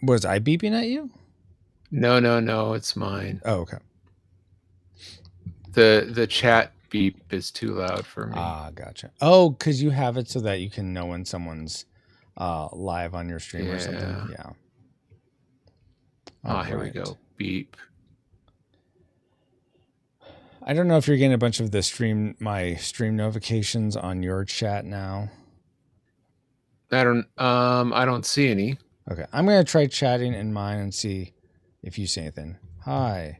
Was I beeping at you? No, it's mine. Oh, okay. The chat beep is too loud for me. Ah, gotcha. Oh, because you have it so that you can know when someone's live on your stream or something. Yeah. Here we go. Beep. I don't know if you're getting a bunch of the my stream notifications on your chat now. I don't see any. Okay, I'm gonna try chatting in mine and see if you say anything. Hi.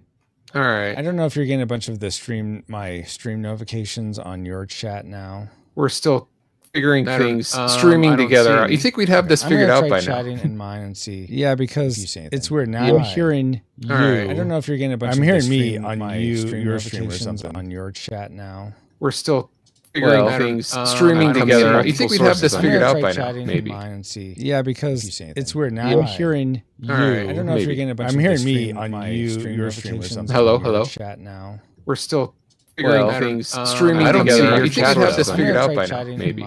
All right. I don't know if you're getting a bunch of the my stream notifications on your chat now. We're still figuring things, streaming together. You think we'd have this figured out by now? I'm gonna try chatting in mine and see. Yeah, because it's weird. Now I'm hearing you. Right. I don't know if you're getting a bunch of hearing me on your stream or something on your chat now. We're still figuring things, streaming together. You think we'd have this figured out by now? Maybe. And see. Yeah, because it's weird. Now I'm hearing you. Right. I don't know if you're getting a bunch of hearing me on your stream or something. Hello. Chat now. We're still figuring things, streaming I don't together. see You think we'd have this figured out by now? Maybe.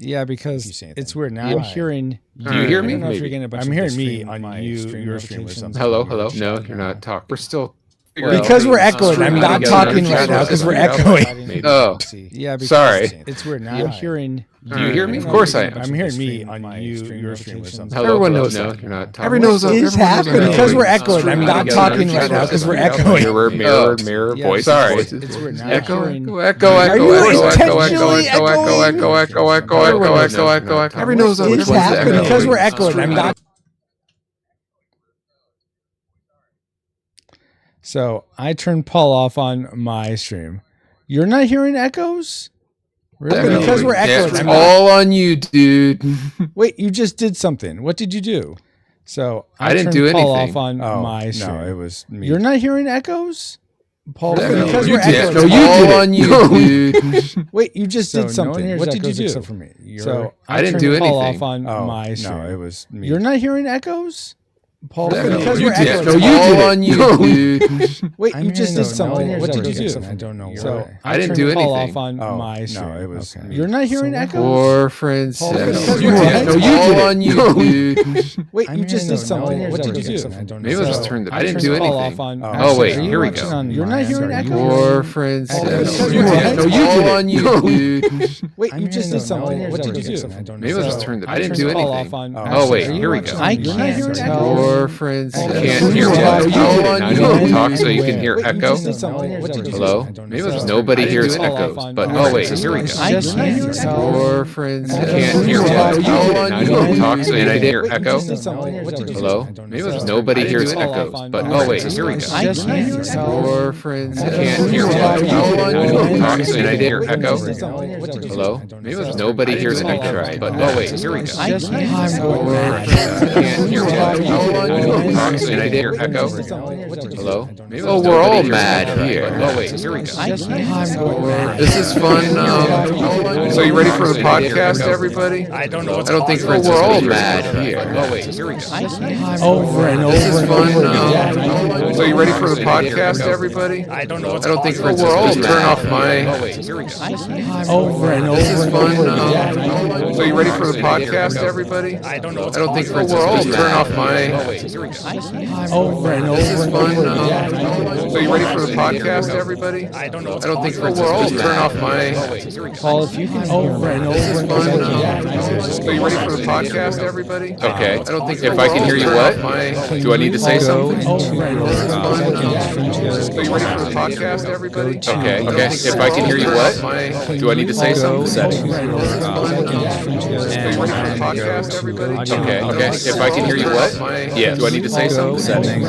Yeah, because it's weird. Now I'm hearing you. Do you hear me? I don't know if you're getting a bunch I'm of hearing me on your stream or something. Hello. No, you're not talking. We're still. Because we're echoing. I'm not talking right now because we're echoing. Oh, yeah. Sorry. It's weird. Now I'm hearing. Do you hear me? Of course I am. I'm hearing me on your stream or something. Everyone knows that. You're not talking. Everyone knows it's happening because we're echoing. I'm not talking right now because we're echoing. Mirror, voice. Sorry. It's weird. Now Echo. Are you intentionally echoing? Everyone knows It's happening because we're echoing. I'm not. So I turned Paul off on my stream. You're not hearing echoes? Really? Because we're echoing. It's all on you, dude. Wait, you just did something. What did you do? So I didn't turned do Paul anything. off on my stream. No, it was me. You're not hearing echoes? Paul, Because you we're did. echoing. No, you did. On you, dude. Wait, you just did something. No What did you do? except for me. So I didn't turned do Paul anything. off on my stream. No, it was me. You're not hearing echoes? Paul, Because You we're did. echoing. No, you did. On you, dude. wait, you just did something. What did you do? I don't know. So I didn't turned do Paul anything. off on my stream. No, it was me. You're not hearing echoes? Poor Francisco. Because You we're did. No, echoing. you did. On you, dude. Wait, you just did something. What did you do? Maybe I just turned it. I didn't do Paul anything. off on Oh, wait, Are you here we watching go. on- You're not hearing echoes? Poor Francisco. Because You we're did. No, you echoing. did. On you, dude. Wait, you just did something. What did you do? Maybe I just turned it. I didn't do Paul anything. off on Oh, wait, Are you here we watching go. on- You're not hearing echoes? Poor Francisco. I Can't hear Wait, what? you Now you can talk so you can hear Wait, you echo. just did something. What did you do? Hello? Nobody hears echoes. But oh wait, here we go. You're not hearing echoes? Poor Francisco. Can't hear what? Now you can talk so you can hear Wait, you echo. just did something. What did you do? Hello? Nobody hears echoes. But oh wait, here we go. You're not hearing echoes? Poor Francisco. Can't hear what? Now you can talk so you can hear echo. Hello? Nobody hears echoes. But oh wait, here we go. I'm going mad. Can't hear what? Now you can talk so you can hear echo. Hello? Oh, we're all mad here. Oh wait, here we go. I'm going mad. This is fun. So you ready for the podcast, everybody? I don't know. I don't think we're all mad here. Oh wait, here we go. Over and over. This is fun. Yeah, So you ready for the podcast, everybody? I don't know. I don't think we're all turn off my. Oh wait, here we go. over and over. This is fun. Yeah, So you ready for the podcast, everybody? I don't know. I don't think we're all turn off my. Oh wait, here we go. over and over. This is fun. Yeah, So you ready for the podcast, everybody? I don't know. I don't think we're all turn off my. Oh wait, here we go. Paul, if you can over and over. So you ready for the podcast, everybody? Okay. I don't think if I can hear you, what? Do I need to say something? Over and over. So you ready for the podcast, everybody? Okay. If I can hear you, what? Do I need to say something? Settings. So you ready for the podcast, everybody? Okay. If I can hear you, what? Yeah. Do I need to say something? Settings.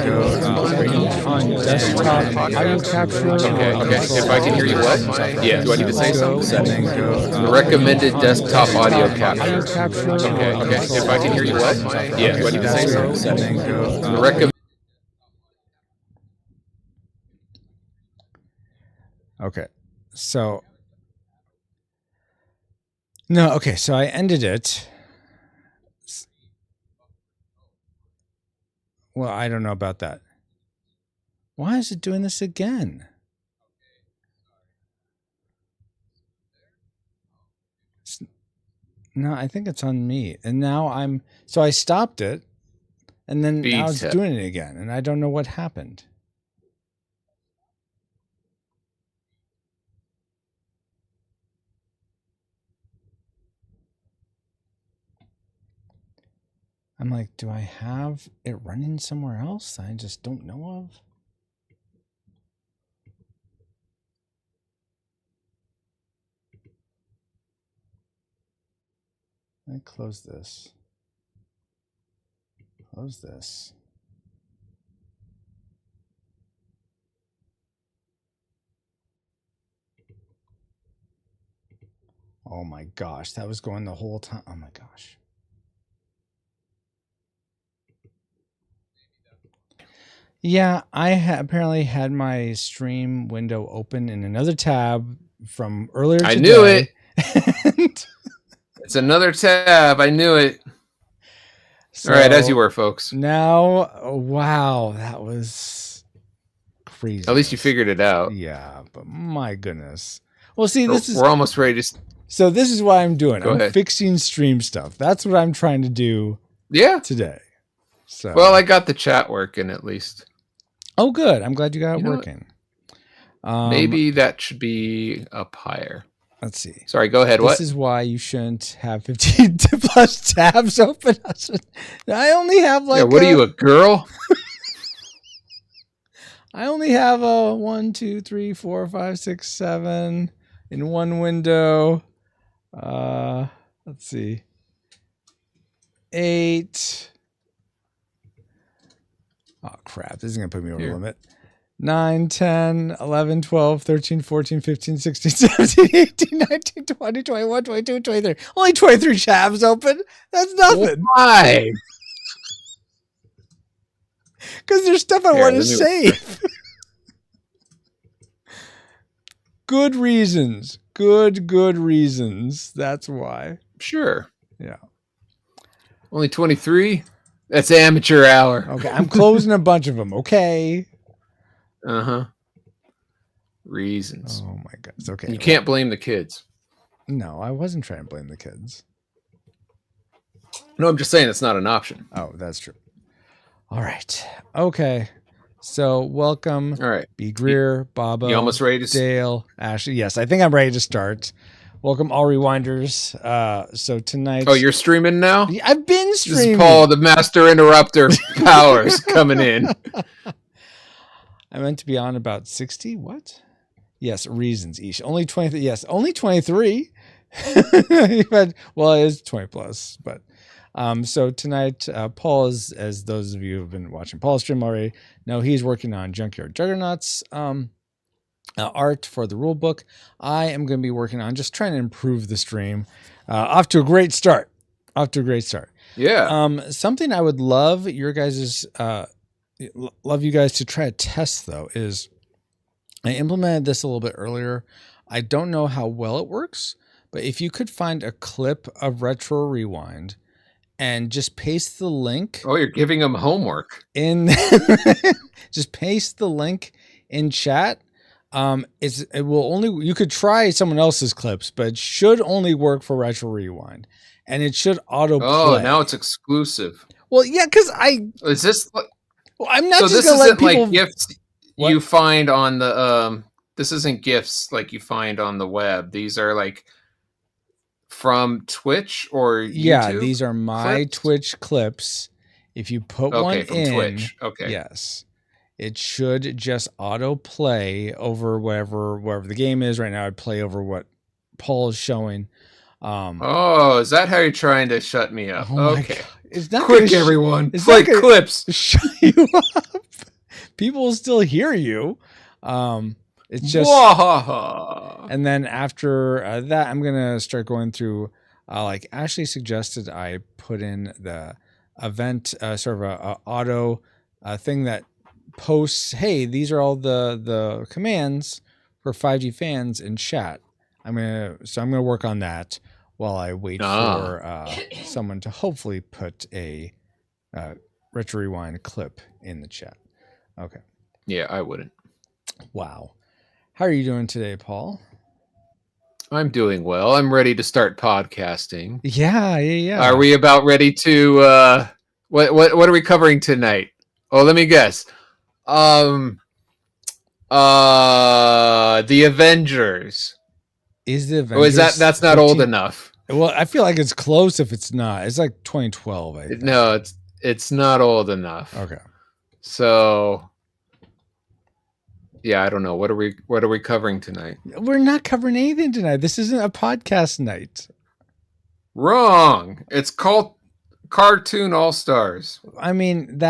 On desktop audio capture. Okay. If I can hear you, what? Yeah. Do I need to say something? Settings. Recommended desktop audio capture. Capture. Okay. If I can hear you, what? Yeah. Do I need to say something? Settings. Recommend. Okay. So. No, okay, so I ended it. Well, I don't know about that. Why is it doing this again? No, I think it's on me. And now so I stopped it, And then now it's Beta. doing it again, and I don't know what happened. I'm like, do I have it running somewhere else that I just don't know of? Let me close this. Close this. Oh my gosh, that was going the whole time. Oh my gosh. Yeah, I apparently had my stream window open in another tab from earlier today. I knew it. It's another tab. I knew it. So all right, as you were, folks. Now, wow, that was crazy. At least you figured it out. Yeah, but my goodness. Well, see, We're almost ready to. So this is what I'm doing. Go I'm ahead. fixing stream stuff. That's what I'm trying to do. Yeah. Today. So. Well, I got the chat working at least. Oh, good. I'm glad you got it working. Maybe that should be up higher. Let's see. Sorry, go ahead. This is why you shouldn't have 15 plus tabs open. I only have like. Yeah, what are you, a girl? I only have a 1, 2, 3, 4, 5, 6, 7 in one window. Let's see. 8. Oh, crap. This is going to put me over the limit. 9, 10, 11, 12, 13, 14, 15, 16, 17, 18, 19, 20, 21, 22, 23. Only 23 tabs open. That's nothing. Why? Because there's stuff I want to save. Good reasons. Good reasons. That's why. Sure. Yeah. Only 23? That's amateur hour. Okay, I'm closing a bunch of them. Okay. Uh-huh. Reasons. Oh my God. It's okay. You can't blame the kids. No, I wasn't trying to blame the kids. No, I'm just saying it's not an option. Oh, that's true. All right. Okay. So welcome. All right. B. Greer, Bobo, you almost ready to Dale, Ashley. Yes, I think I'm ready to start. Welcome all rewinders. So tonight. Oh, you're streaming now? I've been streaming. This is Paul, the master interrupter powers coming in. I meant to be on about 60. What? Yes, reasons each. Only 23. Yes, only 23. Well, it is 20 plus, but so tonight, Paul is, as those of you who have been watching Paul's stream already know, he's working on Junkyard Juggernauts art for the rule book. I am going to be working on just trying to improve the stream. Off to a great start. Yeah. Something I would love your guys's love you guys to try to test though is I implemented this a little bit earlier. I don't know how well it works, but if you could find a clip of Retro Rewind and just paste the link. Oh, you're giving them homework. Just paste the link in chat. It will only, you could try someone else's clips, but it should only work for Retro Rewind, and it should auto play. Oh, now it's exclusive. Well, yeah, because is this? Well, I'm not so just this gonna isn't let people. Like gifts you find on the. This isn't gifts like you find on the web. These are like from Twitch or YouTube? Yeah, these are my clips? Twitch clips. If you put one from in, Twitch. Okay. Yes. It should just auto play over wherever the game is right now. I'd play over what Paul is showing. Oh, is that how you're trying to shut me up? Oh okay. It's not quick, everyone. It's like clips. Shut you up. People will still hear you. It's just. And then after that, I'm gonna start going through. Like Ashley suggested, I put in the event sort of a auto thing that posts, hey, these are all the commands for 5G fans in chat. I'm gonna work on that while I wait for someone to hopefully put a Retro Rewind clip in the chat. Okay. Yeah, I wouldn't. Wow. How are you doing today, Paul? I'm doing well. I'm ready to start podcasting. Yeah. Are we about ready to What are we covering tonight? Oh, let me guess. The Avengers. Is the Avengers? Oh, is that's not 15? Old enough? Well, I feel like it's close if it's not. It's like 2012, I think. No, it's not old enough. Okay. So yeah, I don't know. What are we covering tonight? We're not covering anything tonight. This isn't a podcast night. Wrong. It's called Cartoon All-Stars. I mean,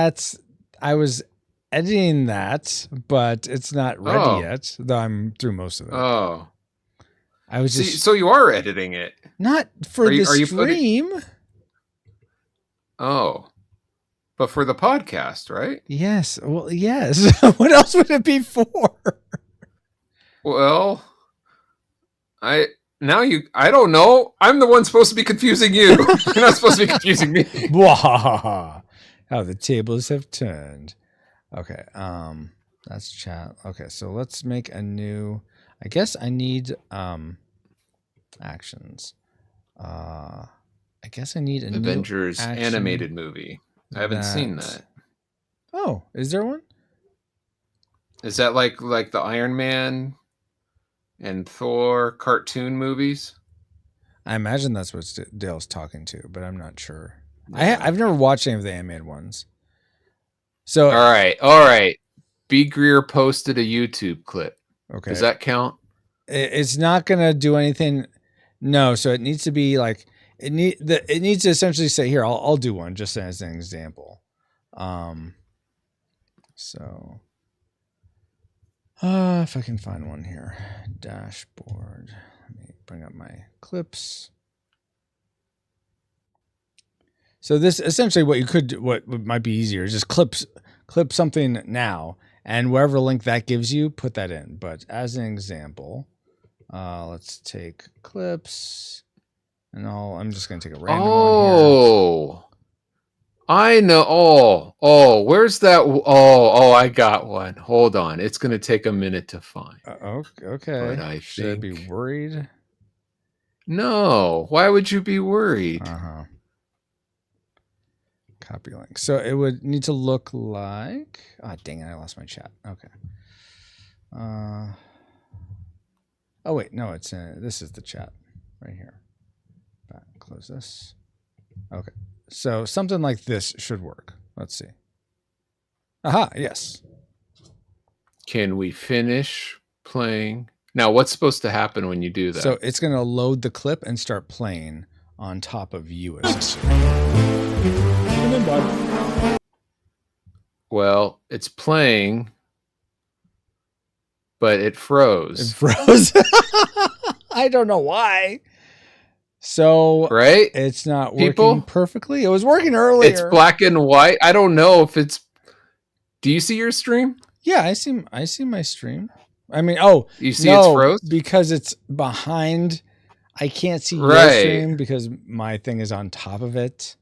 I was editing that, but it's not ready yet, though I'm through most of it. Oh. I was so you are editing it. Not for the stream. Oh. But for the podcast, right? Yes. Well, yes. What else would it be for? Well, I don't know. I'm the one supposed to be confusing you. You're not supposed to be confusing me. How the tables have turned. Okay. That's chat. Okay, so let's make a new. I guess I need actions. I guess I need a Avengers new animated movie. I haven't seen that. Oh, is there one? Is that like the Iron Man and Thor cartoon movies? I imagine that's what Dale's talking to, but I'm not sure. I've never watched any of the animated ones. So all right. B. Greer posted a YouTube clip. Okay, does that count? It's not gonna do anything. No, so it needs to be like it needs to essentially say here. I'll do one just as an example. So if I can find one here, dashboard. Let me bring up my clips. So this essentially what might be easier is just clip something now, and wherever link that gives you, put that in. But as an example, let's take clips, and I'm just gonna take a random one here. I know. Oh, where's that? Oh, I got one. Hold on. It's gonna take a minute to find. Okay. But Should I be worried? No. Why would you be worried? Copy link. So it would need to look like. Oh, dang it! I lost my chat. Okay. Oh wait, no. It's this is the chat right here. Close this. Okay. So something like this should work. Let's see. Aha, yes. Can we finish playing? Now, what's supposed to happen when you do that? So it's going to load the clip and start playing on top of you, essentially. Well, it's playing, but it froze. It froze. I don't know why. So right, it's not working perfectly. It was working earlier. It's black and white. I don't know if it's. Do you see your stream? Yeah, I see my stream. I mean, you see it's froze because it's behind. I can't see your stream because my thing is on top of it.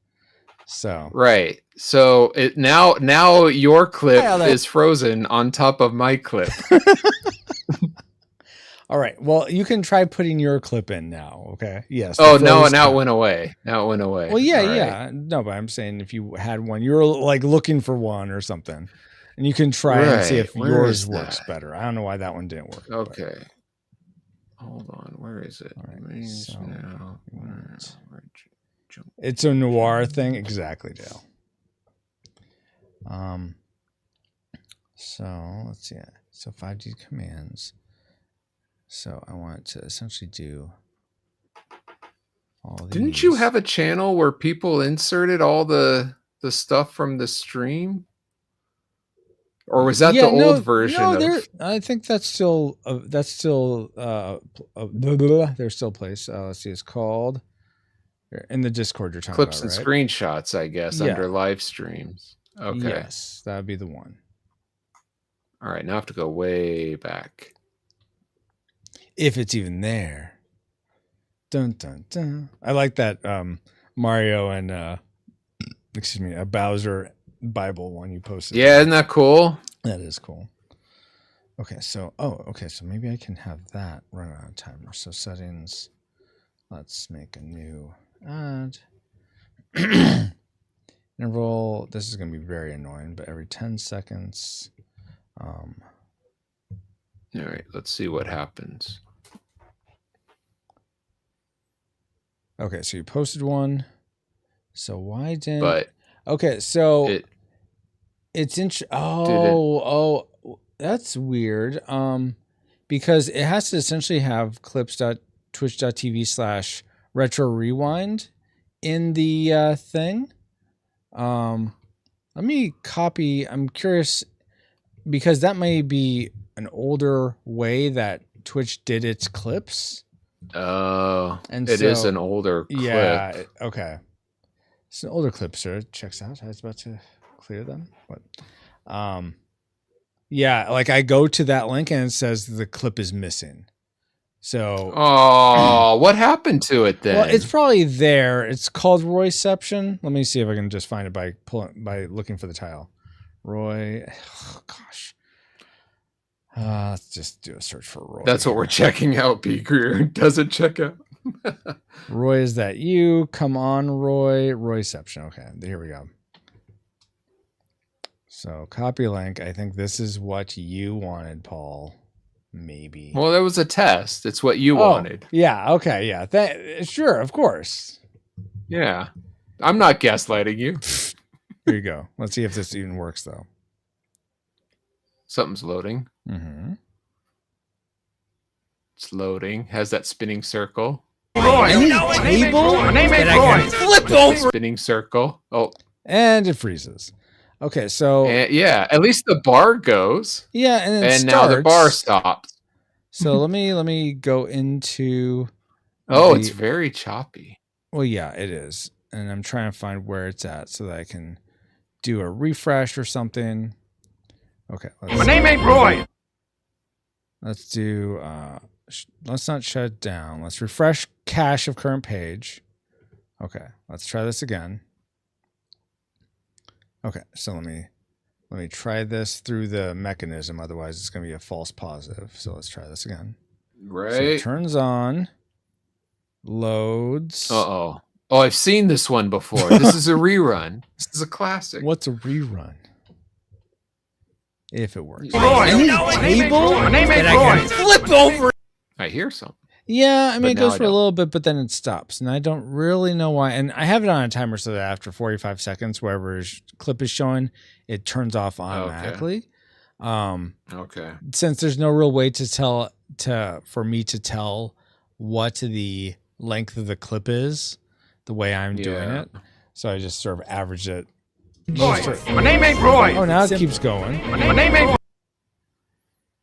So right. So it now your clip is frozen on top of my clip. All right. Well, you can try putting your clip in now. Okay. Yes. Oh, no. Now it went away. Well, yeah. Right. No, but I'm saying if you had one, you're like looking for one or something, and you can try and see if yours works better. I don't know why that one didn't work. Okay. But. Hold on. Where is it? All right. So it's a noir thing. Exactly, Dale. So let's see. So 5G commands. So I want to essentially do all these. Didn't you have a channel where people inserted all the stuff from the stream? Or was that the old version? No, I think that's still there's still place. Let's see, it's called in the Discord you're talking clips about, and right? screenshots, I guess, under live streams. Okay. Yes, that'd be the one. All right, now I have to go way back. If it's even there. Dun dun dun. I like that Mario and a Bowser Bible one you posted. Yeah, isn't that cool? That is cool. Okay, so so maybe I can have that run on a timer. So settings. Let's make a new ad. interval. This is going to be very annoying, but every 10 seconds. All right, let's see what happens. Okay, so you posted one. So why didn't? But okay, so it's that's weird. Because it has to essentially have clips.twitch.tv/retro rewind in the thing. Let me copy. I'm curious because that may be an older way that Twitch did its clips. Oh, and it is an older clip. Yeah. Okay. It's an older clip, sir. Checks out. I was about to clear them. What? Yeah, like I go to that link and it says the clip is missing. So what happened to it then? Well, it's probably there. It's called Royception. Let me see if I can just find it by looking for the title. Roy. Oh, gosh. Let's just do a search for Roy. That's what we're checking out, B. Greer. Doesn't check out. Roy, is that you? Come on, Roy. Royception. Okay, here we go. So copy link. I think this is what you wanted, Paul. Maybe. Well, that was a test. It's what you wanted. Yeah. Okay. Yeah. Sure. Of course. Yeah. I'm not gaslighting you. Here you go. Let's see if this even works, though. Something's loading. Mm-hmm. It's loading. Has that spinning circle. Any table that I can flip over. Spinning circle. Oh. And it freezes. Okay, so yeah, at least the bar goes. Yeah, and then now the bar stops. So let me go into. It's very choppy. Well, yeah, it is, and I'm trying to find where it's at so that I can do a refresh or something. Okay, my name ain't Roy. Let's do. Let's not shut it down. Let's refresh cache of current page. Okay, let's try this again. Okay, so let me try this through the mechanism. Otherwise, it's going to be a false positive. So let's try this again. Right. So it turns on, loads. Oh, I've seen this one before. This is a rerun. This is a classic. What's a rerun? If it works. Roy, any table that I can flip over. I hear something. Yeah, I mean, it goes for a little bit, but then it stops. And I don't really know why. And I have it on a timer so that after 45 seconds, wherever clip is showing, it turns off automatically. Okay. Since there's no real way for me to tell what the length of the clip is, the way I'm doing it. So I just sort of average it. Roy, my name ain't Roy. Oh, now it keeps going. My name ain't.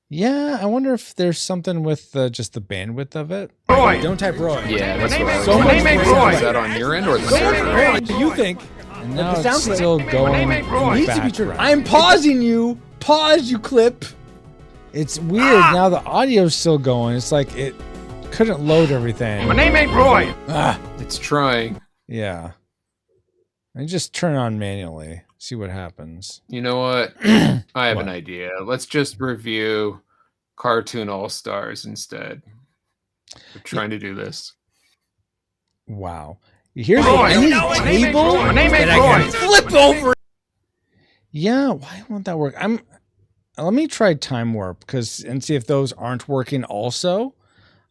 Yeah, I wonder if there's something with just the bandwidth of it. Roy. Don't type Roy. Yeah, that's what I was so much Roy. Is that on your end or the Roy, do you think? And now it's still going. Needs to be true. I'm pausing you. Pause, you clip. It's weird. Now the audio's still going. It's like it couldn't load everything. My name ain't Roy. It's trying. Yeah. I just turn it on manually. See what happens. You know what? I have an idea. Let's just review Cartoon All-Stars instead. We're trying to do this. Wow. Here's any table that I can flip over. Yeah, why won't that work? Let me try Time Warp and see if those aren't working also.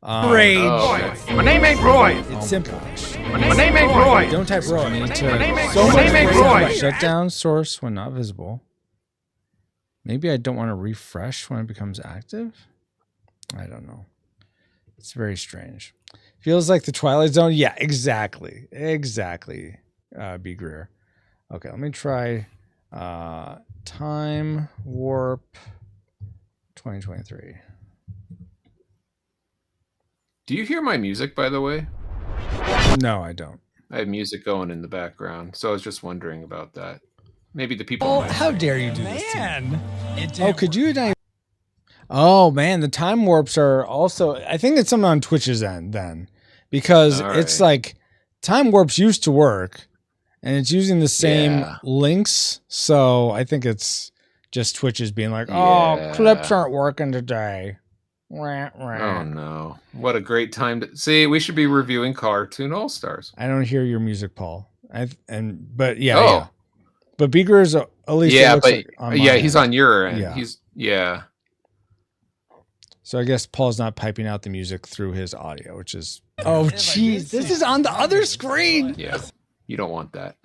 Rage. My name ain't Roy. It's simple. My name ain't Roy. Don't type Roy. My name ain't Roy. Shut down source when not visible. Maybe I don't want to refresh when it becomes active. I don't know. It's very strange. Feels like the Twilight Zone. Yeah, exactly. B. Greer. Okay, let me try Time Warp 2023. Do you hear my music, by the way? No, I don't. I have music going in the background, so I was just wondering about that. Maybe the people. Oh, how dare you do this to me? Could you? Oh man, the time warps are also. I think it's something on Twitch's end then, because it's like time warps used to work, and it's using the same links. So I think it's just Twitch's being like, "Oh, clips aren't working today." Oh no! What a great time to see. We should be reviewing Cartoon All-Stars. I don't hear your music, Paul. Yeah. But Beaker is at least Yeah, but like on he's on your end. Yeah. So I guess Paul's not piping out the music through his audio, which is jeez, this is on the other screen. Yeah, you don't want that.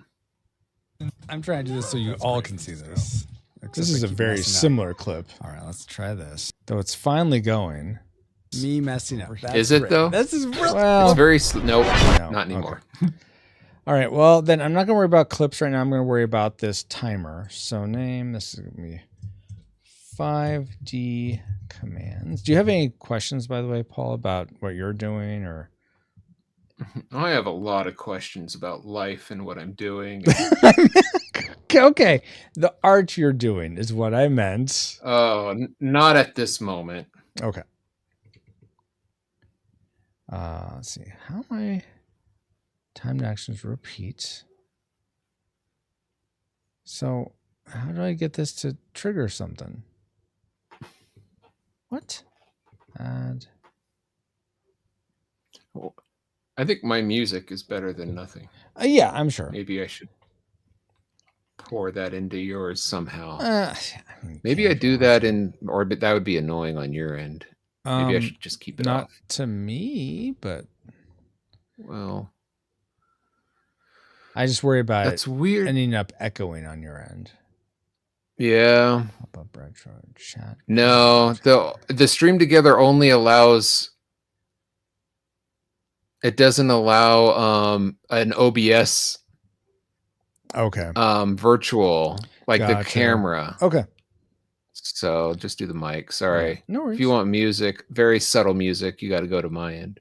I'm trying to do this so you all can see this. This is a very similar clip. All right, let's try this. Though it's finally going. Me messing up. Is it though? This is really it's very nope, not anymore. Okay. All right, well then I'm not gonna worry about clips right now. I'm gonna worry about this timer. So this is gonna be 5D commands. Do you have any questions, by the way, Paul, about what you're doing? Or I have a lot of questions about life and what I'm doing. Okay, the art you're doing is what I meant. Oh, not at this moment. Okay. Let's see. How am I? Timed actions repeat. So how do I get this to trigger something? What? Add. Well, I think my music is better than nothing. Yeah, I'm sure. Maybe I should pour that into yours somehow. Maybe I do that but that would be annoying on your end. Maybe I should just keep it not off. Not to me, but well, I just worry about that's weird. Ending up echoing on your end. Yeah. Pop up retro chat. No, the stream together only allows. It doesn't allow an OBS. Okay. Virtual, like the camera. Okay. So just do the mic. Sorry. No worries. If you want music, very subtle music, you got to go to my end,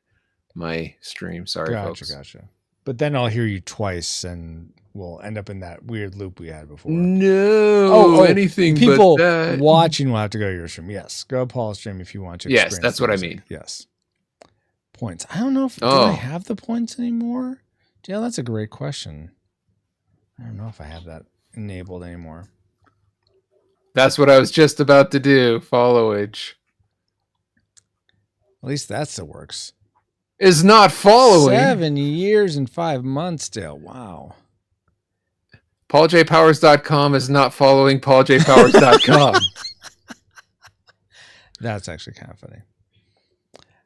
my stream. Sorry, folks. Gotcha. But then I'll hear you twice, and we'll end up in that weird loop we had before. No, anything people but that. Watching will have to go to your stream. Yes, go to Paul's stream if you want to. Yes, that's what I mean. Yes. Points. I don't know if do I have the points anymore. Yeah, that's a great question. I don't know if I have that enabled anymore. That's what I was just about to do. Followage. At least that still works. Is not following. 7 years and 5 months still. Wow. PaulJPowers.com is not following PaulJPowers.com. That's actually kind of funny.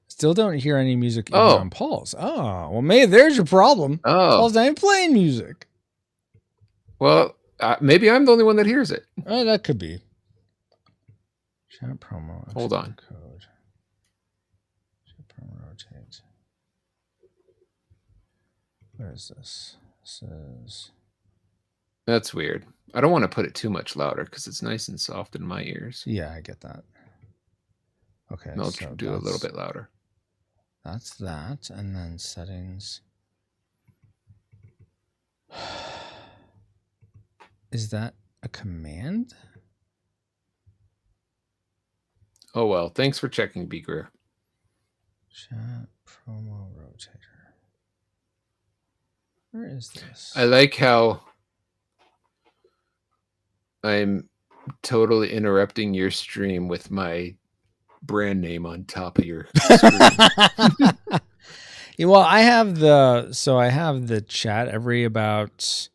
Still don't hear any music on Paul's. Oh, well, maybe there's your problem. Oh. Paul's not even playing music. Well, maybe I'm the only one that hears it. Oh, that could be. Chat promo. Hold on. Code. Chat promo rotate. Where is this? This is. That's weird. I don't want to put it too much louder because it's nice and soft in my ears. Yeah, I get that. Okay. I'll do a little bit louder. That's that. And then settings. Is that a command? Oh, well. Thanks for checking, Beaker. Chat promo rotator. Where is this? I like how I'm totally interrupting your stream with my brand name on top of your screen. Well, I have the chat every about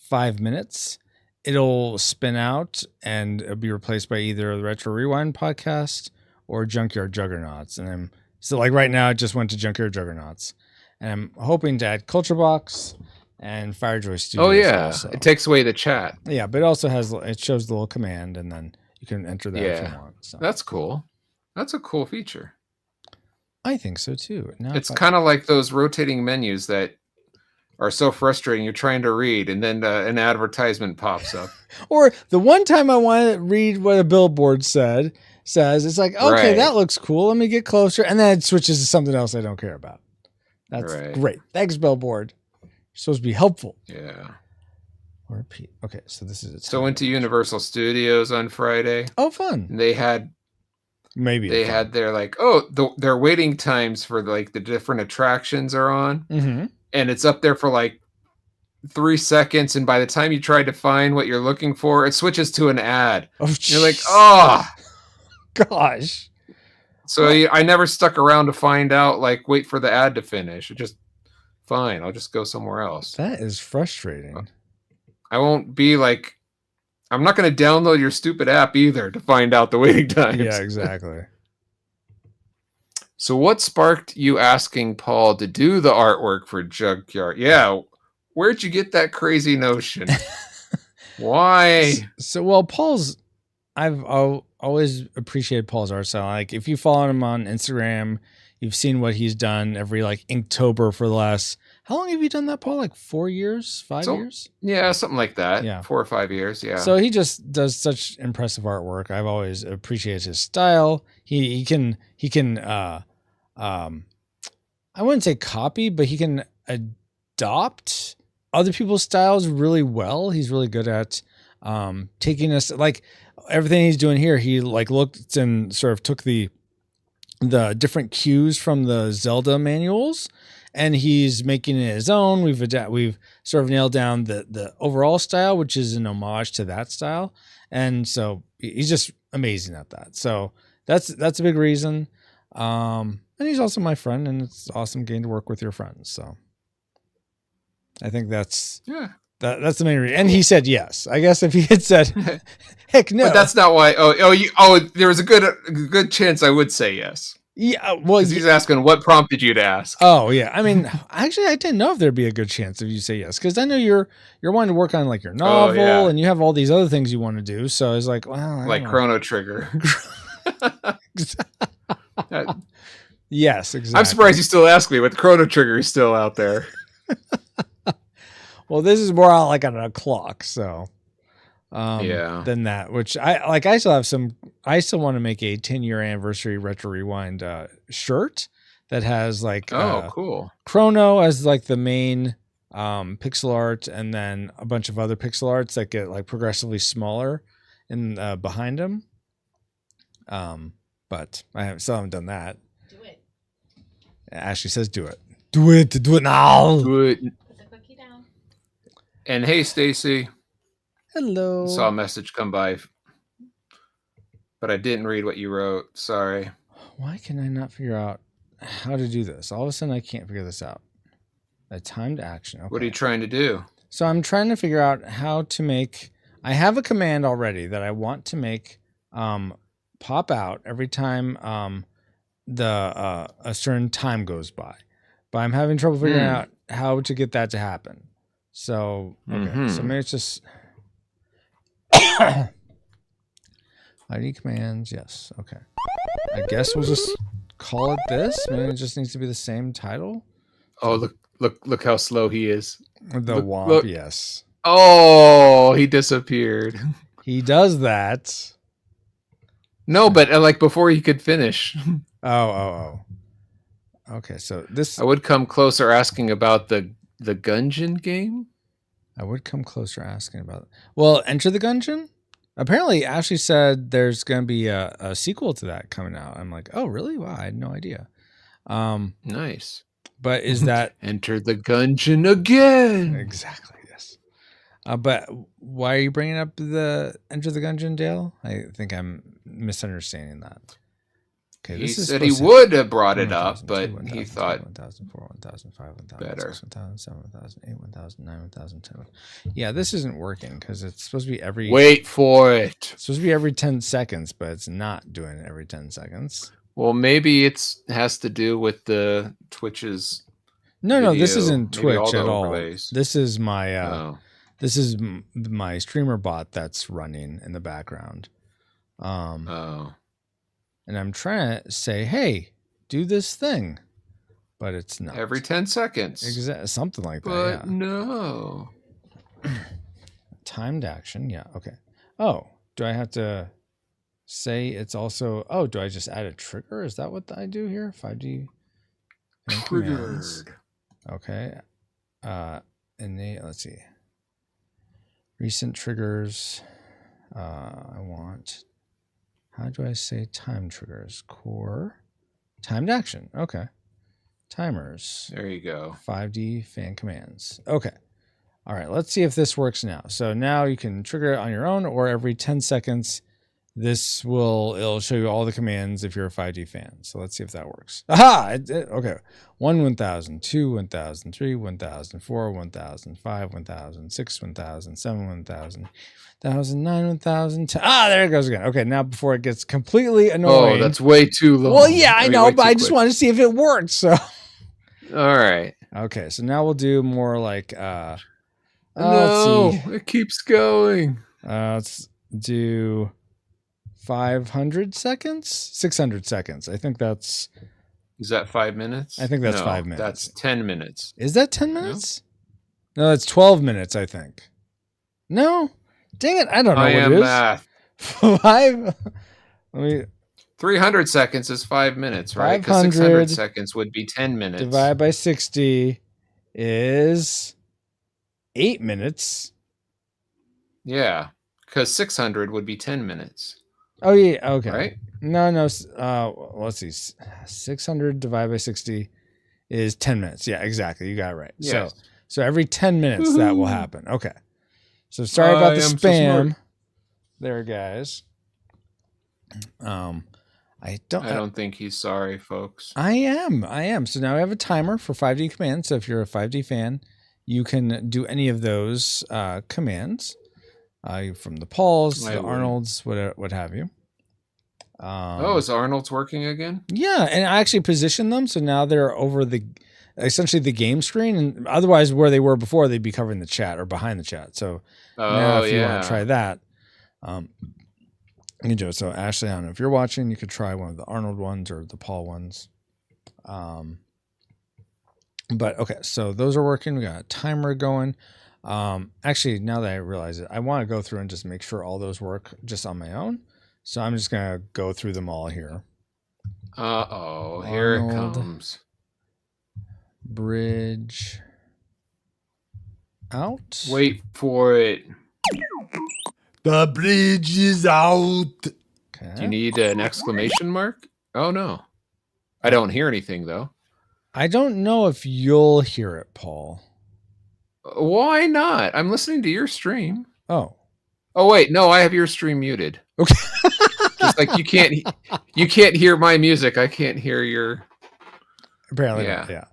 5 minutes. It'll spin out and it'll be replaced by either the Retro Rewind podcast or Junkyard Juggernauts. And so like right now, it just went to Junkyard Juggernauts. And I'm hoping to add Culture Box and Firejoy Studios. Oh yeah, also. It takes away the chat. Yeah, but it also it shows the little command, and then you can enter that if you want. So. That's cool. That's a cool feature. I think so too. Now it's kind of like those rotating menus that are so frustrating. You're trying to read, and then an advertisement pops up. Or the one time I want to read what a billboard says, it's like, okay, that looks cool. Let me get closer, and then it switches to something else I don't care about. That's great. Thanks, billboard. You're supposed to be helpful. Yeah. Or repeat. Okay, so this is it. So went to Universal Studios on Friday. Oh, fun. And they had their like their waiting times for like the different attractions are on, and it's up there for like 3 seconds, and by the time you try to find what you're looking for, it switches to an ad. Oh, you're like, gosh. So I never stuck around to find out, like, wait for the ad to finish. It just, fine, I'll just go somewhere else. That is frustrating. I won't be like I'm not going to download your stupid app either to find out the waiting times. Yeah, exactly. So what sparked you asking Paul to do the artwork for Junkyard? Yeah, where'd you get that crazy notion? Why? So, well, I've always appreciated Paul's art style. Like, if you follow him on Instagram, you've seen what he's done every like Inktober for the last. How long have you done that, Paul? Like 4 years, 5 years? Yeah, something like that. Yeah, 4 or 5 yeyears. Yeah. So he just does such impressive artwork. I've always appreciated his style. He can I wouldn't say copy, but he can adopt other people's styles really well. He's really good at taking us, like everything he's doing here. He like looked and sort of took the different cues from the Zelda manuals, and he's making it his own. We've sort of nailed down the overall style, which is an homage to that style, and so he's just amazing at that. So that's a big reason. And he's also my friend, and it's awesome getting to work with your friends. So I think that's the main reason. And he said yes. I guess if he had said heck no, but that's not why. There was a good chance I would say yes. Yeah, well, he's asking what prompted you to ask. Oh yeah, I mean, actually, I didn't know if there'd be a good chance if you say yes, because I know you're wanting to work on like your novel, and you have all these other things you want to do. So I was like, well, like Chrono Trigger. Yes, exactly. I'm surprised you still ask me, but the Chrono Trigger is still out there. Well, this is more like on a clock, so than that. Which I still want to make a 10-year anniversary Retro Rewind shirt that has like cool Chrono as like the main pixel art, and then a bunch of other pixel arts that get like progressively smaller in behind him. But I still haven't done that. Ashley says, "Do it, do it now, do it." Put the cookie down. And hey, Stacy. Hello. Saw a message come by, but I didn't read what you wrote. Sorry. Why can I not figure out how to do this? All of a sudden, I can't figure this out. A timed action. Okay. What are you trying to do? So I'm trying to figure out how to make. I have a command already that I want to make pop out every time a certain time goes by, but I'm having trouble figuring out how to get that to happen. So so maybe it's just ID commands. Yes. Okay. I guess we'll just call it this. Maybe it just needs to be the same title. Oh, look how slow he is. The womp. Yes. Oh, he disappeared. He does that. No, but like before he could finish. Oh. Okay, so this... I would come closer asking about the Gungeon game? I would come closer asking about it. Well, Enter the Gungeon? Apparently, Ashley said there's going to be a sequel to that coming out. I'm like, oh, really? Wow, I had no idea. Nice. But is that... Enter the Gungeon again! Exactly, yes. But why are you bringing up the Enter the Gungeon, Dale? I think I'm misunderstanding that. Okay, he said he would have brought it up, but he thought 1004, 1005, 1006, better. 1007, 1008, 1009, 1010. Yeah, this isn't working because it's supposed to be every... Wait for it. It's supposed to be every 10 seconds, but it's not doing it every 10 seconds. Well, maybe it has to do with the Twitch's No, this isn't Twitch at all. This is my... This is my streamer bot that's running in the background. And I'm trying to say, hey, do this thing. But it's not. Every 10 seconds. Something like that, but no. Timed action, yeah, okay. Oh, do I have to say it's also... Oh, do I just add a trigger? Is that what I do here? 5D triggered. Okay. Let's see. Recent triggers. I want... How do I say time triggers? Core. Timed action. Okay. Timers. There you go. 5D fan commands. Okay. All right. Let's see if this works now. So now you can trigger it on your own, or every 10 seconds, it'll show you all the commands if you're a 5D fan. So let's see if that works. Aha! Okay. 1,000, 2, 1,000, 3, 1,000, 4, 1,000, 5, 1,000, 6, 1,000, 7, 1,000, 9, 1,000, 10. There it goes again. Okay, now before it gets completely annoying. Oh, that's way too long. Well, yeah, I know, but I just wanted to see if it worked. So. All right. Okay, so now we'll do more like no, let's see. It keeps going. Let's do 500 seconds, 600 seconds. I think that's. Is that 5 minutes? I think that's 5 minutes. That's 10 minutes. Is that 10 minutes? No, that's 12 minutes. I think. No, dang it! I don't know what it is. Math. 5. Let me. 300 seconds is 5 minutes, right? Because 600 seconds would be 10 minutes. Divided by 60 is 8 minutes. Yeah, because 600 would be 10 minutes. Oh, yeah. Okay. Right? No. Let's see. 600 divided by 60 is 10 minutes. Yeah, exactly. You got it right. Yes. So every 10 minutes that will happen. Okay. So sorry about the spam. There, guys. I don't think he's sorry, folks. I am. So now I have a timer for 5D commands. So if you're a 5D fan, you can do any of those commands from the Pauls, the Arnolds, what have you. Is Arnold's working again? Yeah, and I actually positioned them so now they're over essentially the game screen, and otherwise where they were before they'd be covering the chat or behind the chat. So now if you want to try that, you can do it. So Ashley, I don't know if you're watching, you could try one of the Arnold ones or the Paul ones. But okay, so those are working. We got a timer going. Actually, now that I realize it, I want to go through and just make sure all those work just on my own. So I'm just gonna go through them all here. Here it comes. Bridge out. Wait for it. The bridge is out. Okay. Do you need an exclamation mark? Oh, no. I don't hear anything, though. I don't know if you'll hear it, Paul. Why not? I'm listening to your stream. Oh, wait. No, I have your stream muted. Okay. Just like you can't hear my music. I can't hear your. Apparently, yeah.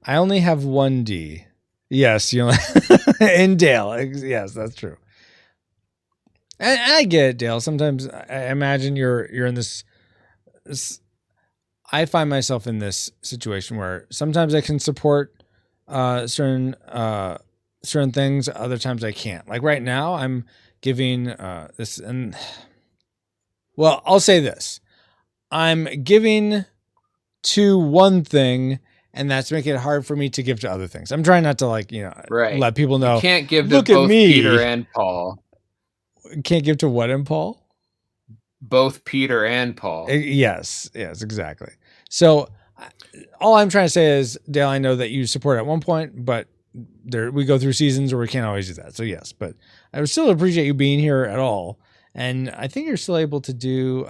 I only have 1D. Yes, you only in Dale. Yes, that's true. And I get it, Dale. Sometimes I imagine you're in this. I find myself in this situation where sometimes I can support certain things. Other times I can't. Like right now, I'm giving this and. Well, I'll say this. I'm giving to one thing, and that's making it hard for me to give to other things. I'm trying not to let people know. You can't give to both Peter and Paul. Can't give to what and Paul? Both Peter and Paul. Yes, exactly. So all I'm trying to say is, Dale, I know that you support at one point, but we go through seasons where we can't always do that. So yes, but I would still appreciate you being here at all. And I think you're still able to do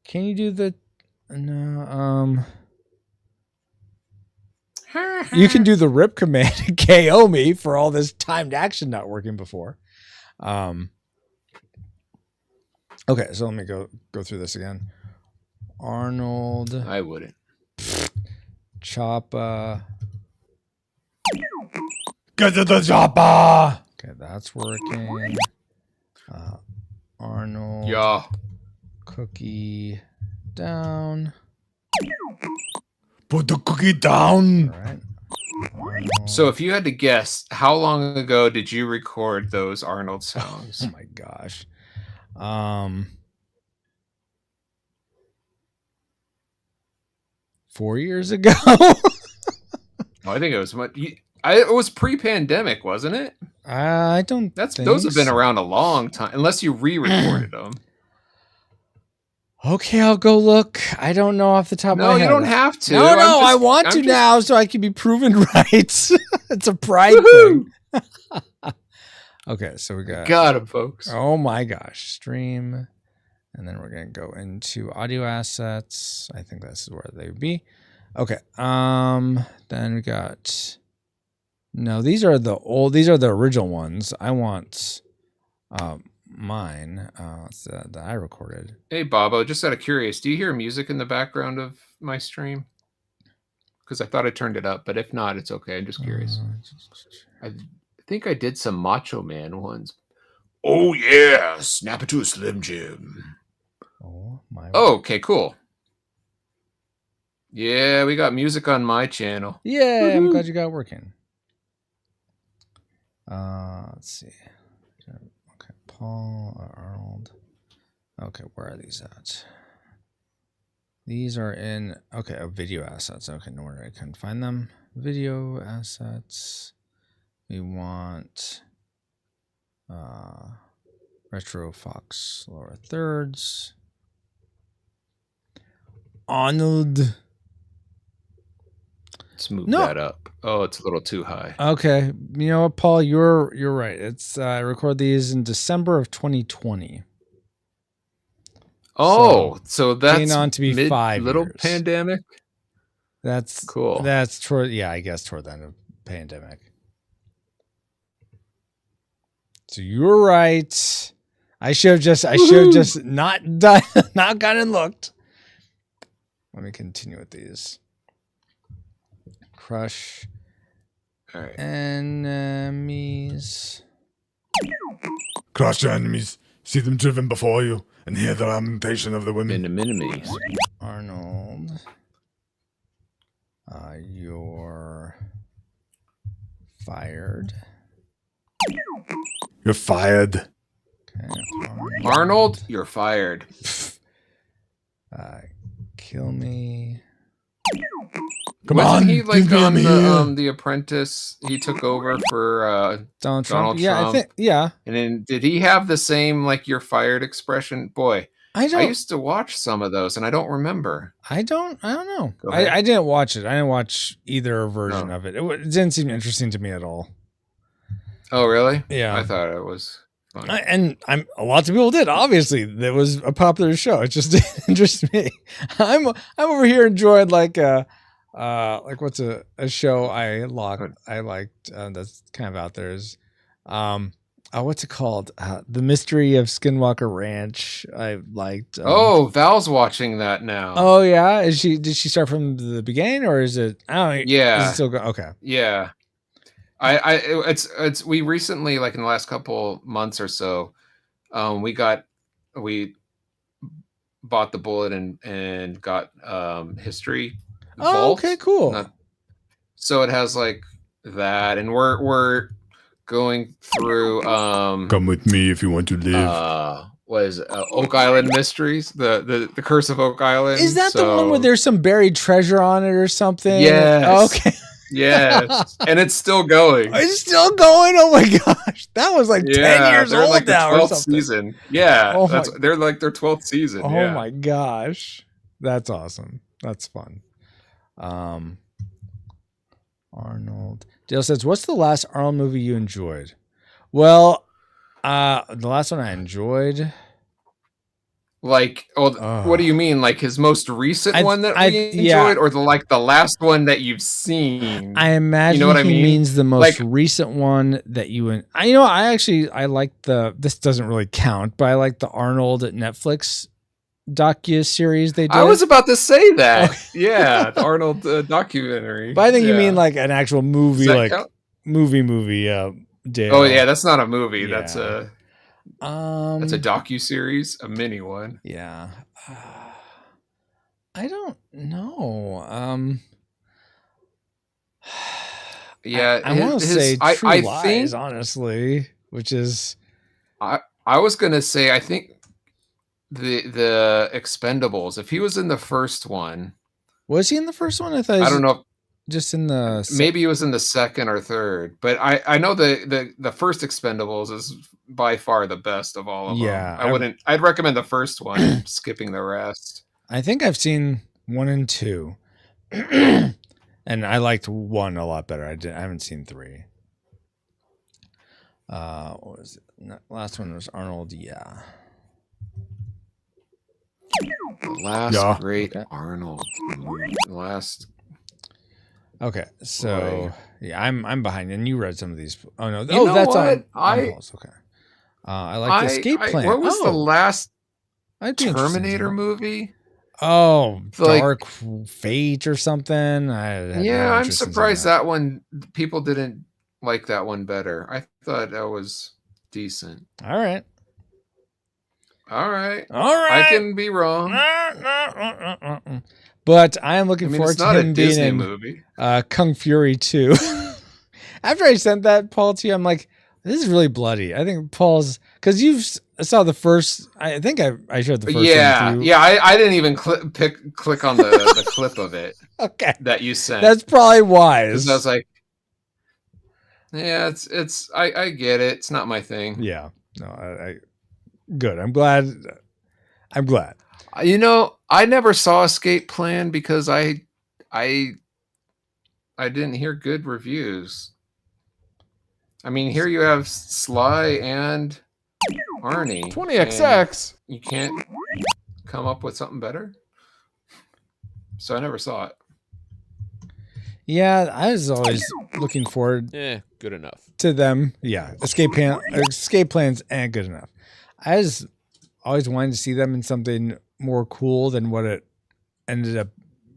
can you do the you can do the rip command and KO me for all this timed action not working before. Okay, so let me go through this again. Arnold. I wouldn't. Choppa. Get to the choppa. Okay, that's working. Arnold. Yeah. Cookie down. Put the cookie down. All right. So if you had to guess, how long ago did you record those Arnold songs? Oh my gosh. 4 years ago. I think it was it was pre-pandemic, wasn't it? I don't. Those have been around a long time, unless you re-recorded them. Okay, I'll go look. I don't know off the top of my head. No, you don't have to. No, I want to now so I can be proven right. It's a pride thing. Okay, so we got him, folks. Oh my gosh, stream, and then we're gonna go into audio assets. I think this is where they would be. Okay, then we got. No, these are the original ones. I want mine that I recorded. Hey, Bobo, just out of curious, do you hear music in the background of my stream? Because I thought I turned it up, but if not, it's okay. I'm just curious. I think I did some Macho Man ones. Oh, yeah. Snap it to a Slim Jim. Oh, my. Oh, okay, cool. Yeah, we got music on my channel. Yeah, woohoo. I'm glad you got it working. Let's see. Okay, Paul, Arnold. Okay, where are these at? These are in, okay, video assets. Okay, no wonder I couldn't find them. Video assets. We want Retro Fox lower thirds. Arnold. Let's move that up. Oh, it's a little too high. Okay. You know what, Paul? You're right. It's I record these in December of 2020. Oh, so that's on to be 5 little years. Pandemic. That's cool. That's toward I guess toward the end of pandemic. So you're right. I should have just not done, not gone and looked. Let me continue with these. Crush. All right. Enemies. Crush your enemies. See them driven before you, and hear the lamentation of the women. Enemies. Arnold. You're fired. You're fired. Okay. Arnold, you're fired. Kill me. Wasn't he like on the Apprentice? He took over for Donald Trump. Yeah, I think. Yeah. And then did he have the same like "you're fired" expression? Boy, I used to watch some of those, and I don't remember. I don't know. I didn't watch it. I didn't watch either version of it. It didn't seem interesting to me at all. Oh, really? Yeah. I thought it was fun. And lots of people did. Obviously, it was a popular show. It just didn't interest me. I'm over here enjoying like what's a show I liked that's kind of out there is what's it called? The Mystery of Skinwalker Ranch. I liked. Val's watching that now. Oh yeah, did she start from the beginning or is it? I don't know. Yeah, is it still okay. Yeah, we recently, like in the last couple months or so, we bought the bullet and got history. Oh, okay, cool. So it has like that, and we're going through. Come with me if you want to live. What is it? Oak Island Mysteries? The Curse of Oak Island. Is that the one where there's some buried treasure on it or something? Yes. Oh, okay. Yes, and it's still going. It's still going. Oh my gosh, that was like 10 years old like now or something. Season. Yeah, they're like their 12th season. Oh my gosh, that's awesome. That's fun. Arnold. Dale says, "What's the last Arnold movie you enjoyed?" Well, the last one I enjoyed. Like, what do you mean? Like his most recent one that we enjoyed, or the last one that you've seen? I imagine he means the most recent one that you. I like this doesn't really count, but I like the Arnold at Netflix docu-series they did. I was about to say that. Yeah, the Arnold documentary. But I think you mean like an actual movie, like count? movie. Dale. Oh yeah, that's not a movie. Yeah. That's a docu-series, a mini one. Yeah. I don't know. Yeah, I want to say True Lies, honestly, which is I was gonna say I think the Expendables. If he was in the first one, was he in the first one? I thought. I don't know. Just in the maybe he was in the second or third, but I know the first Expendables is by far the best of all of them. I'd recommend the first one, skipping the rest. I think I've seen 1 and 2, and I liked 1 a lot better. I haven't seen 3. What was it? Last one was Arnold. Yeah. The last great Arnold movie. Okay, so yeah, I'm behind, and you read some of these. Oh no, that's on pause. Okay. I like the Escape Plan. What was the last Terminator movie? Oh, Dark Fate or something. I'm surprised that one people didn't like that one better. I thought that was decent. All right. I can be wrong. But I am looking forward to him being in movie. Kung Fury 2. After I sent that, Paul, to you, I'm like, this is really bloody. I think Paul's, because you saw the first, I think I showed the first one. Yeah, I didn't even click on the clip of it. Okay. That you sent. That's probably wise. I was like, yeah, I get it. It's not my thing. Yeah. No, good. I'm glad. You know, I never saw Escape Plan because I didn't hear good reviews. I mean, here you have Sly and Arnie. 20XX. You can't come up with something better? So I never saw it. Yeah, I was always looking forward good enough to them. Yeah, Escape Plans and good enough. I was always wanted to see them in something more cool than what it ended up.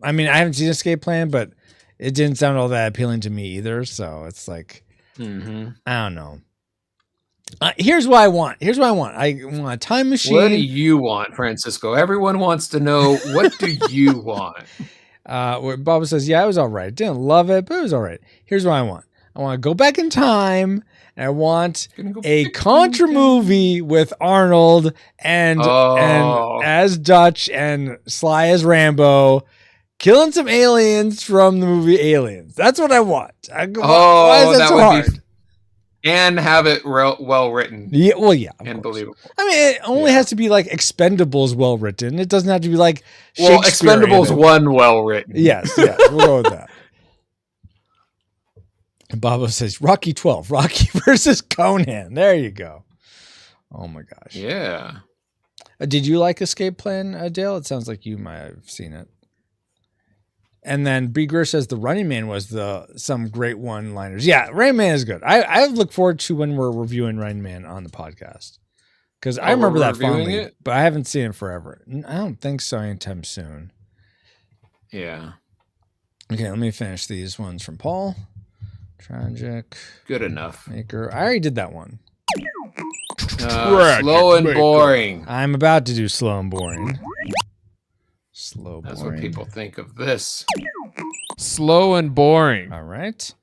I mean, I haven't seen Escape Plan, but it didn't sound all that appealing to me either. So it's like, I don't know. Here's what I want. I want a time machine. What do you want, Francisco? Everyone wants to know, what do you want? Bob says, yeah, it was all right. Didn't love it, but it was all right. Here's what I want. I want to go back in time, and I want a Contra movie with Arnold and as Dutch and Sly as Rambo, killing some aliens from the movie Aliens. That's what I want. Why is that so hard? And have it well written. Yeah, well, yeah, and believable. I mean, it only has to be like Expendables well written. It doesn't have to be like Shakespeare. Expendables 1 well written. Yes, we'll go with that. And Bobo says Rocky 12, Rocky versus Conan. There you go. Oh my gosh. Yeah. Did you like Escape Plan, Dale? It sounds like you might have seen it. And then B. Greer says the Running Man was some great one-liners. Yeah, Running Man is good. I look forward to when we're reviewing Running Man on the podcast. Because I remember that fondly, but I haven't seen it forever. I don't think so anytime soon. Yeah. Okay, let me finish these ones from Paul. Tragic. Good enough. Maker. I already did that one. Slow and boring. I'm about to do slow and boring. Slow, boring. That's what people think of this. Slow and boring. All right.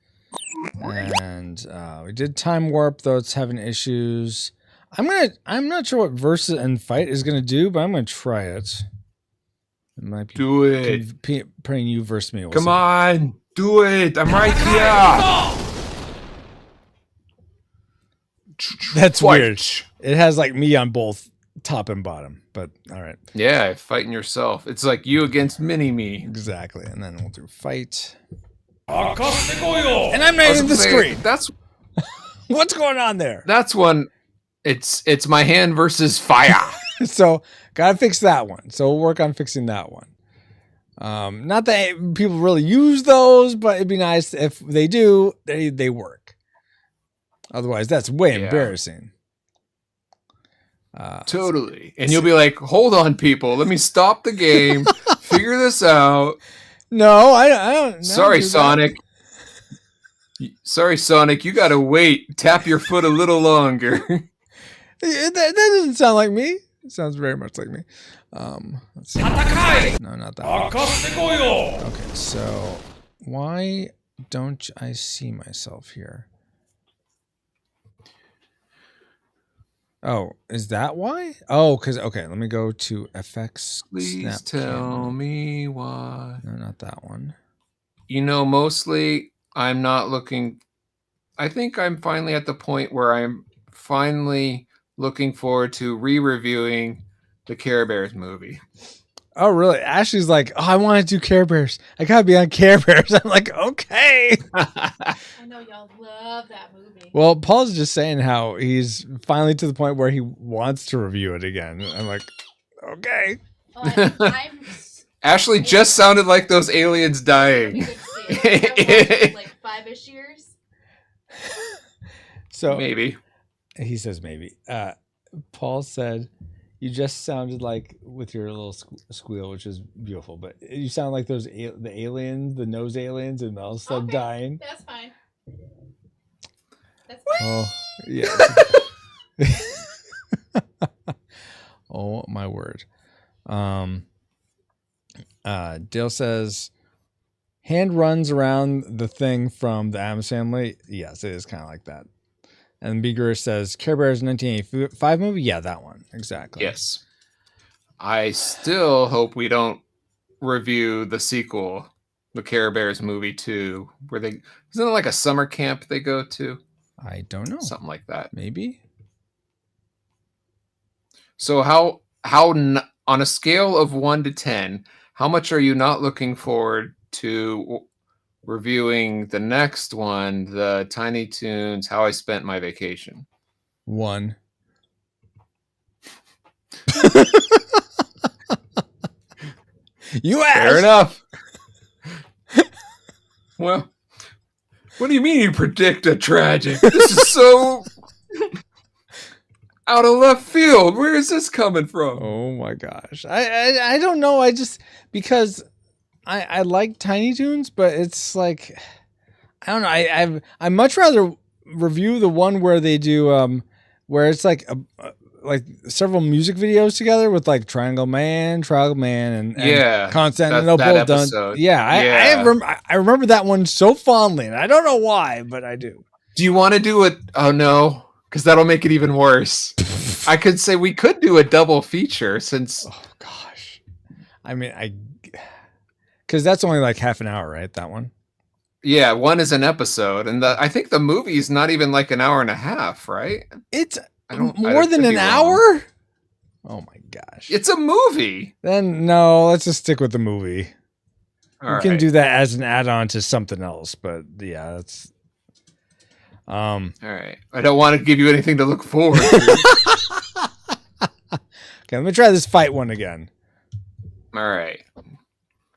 And we did Time Warp, though it's having issues. I'm not sure what Versus and Fight is gonna do, but I'm gonna try it. It might be do it. Praying you versus me. Come on, do it. I'm right here. That's weird. It has like me on both top and bottom, but all right. Yeah, fighting yourself. It's like you against mini-me. Exactly. And then we'll do Fight. And I'm not in the screen. That's what's going on there. That's one. It's my hand versus fire. So gotta fix that one. So we'll work on fixing that one. Not that people really use those, but it'd be nice if they do. They work. Otherwise, that's way embarrassing. Totally. And you'll be like, hold on, people. Let me stop the game. Figure this out. No, I don't. Sorry, Sonic. Sorry, Sonic. You got to wait. Tap your foot a little longer. That doesn't sound like me. It sounds very much like me. Let's see. No, not that one. Okay, so why don't I see myself here? Oh, is that why? Oh, because, okay, let me go to FX. Please tell me why. No, not that one. You know, mostly I'm not looking. I think I'm finally at the point where I'm finally looking forward to re-reviewing the Care Bears movie. Oh, really? Ashley's like, oh, I want to do Care Bears. I got to be on Care Bears. I'm like, okay. I know y'all love that movie. Well, Paul's just saying how he's finally to the point where he wants to review it again. I'm like, okay. Oh, I'm Ashley just sounded like those aliens dying. Like 5-ish years. So maybe. He says maybe. Paul said, "You just sounded like with your little squeal, which is beautiful, but you sound like those the aliens, the nose aliens, and Mel said dying." That's fine. That's fine. Oh yeah. Oh my word. Dale says, "Hand runs around the thing from the Addams Family." Yes, it is kind of like that. And Beager says, Care Bears 1985 movie? Yeah, that one. Exactly. Yes. I still hope we don't review the sequel, the Care Bears movie 2, where isn't it like a summer camp they go to? I don't know. Something like that. Maybe. So how on a scale of 1 to 10, how much are you not looking forward to reviewing the next one, the Tiny Toons, How I Spent My Vacation? 1. You asked. Fair enough. Well, what do you mean you predict a tragic? This is so out of left field. Where is this coming from? Oh my gosh. I don't know. I just because I like Tiny Toons, but it's like I don't know. I much rather review the one where they do where it's like several music videos together with like Triangle Man, and Constantinople done. Yeah, I remember that one so fondly, and I don't know why, but I do. Do you want to do it? Oh no, because that'll make it even worse. I could say we could do a double feature since. Oh gosh, I mean because that's only like half an hour, right? That one. Yeah, one is an episode, and I think the movie is not even like an hour and a half, right? It's more than an hour? Oh my gosh. It's a movie. Then no, let's just stick with the movie. We can do that as an add-on to something else, but yeah, that's all right. I don't want to give you anything to look forward to. Okay, let me try this fight one again. All right.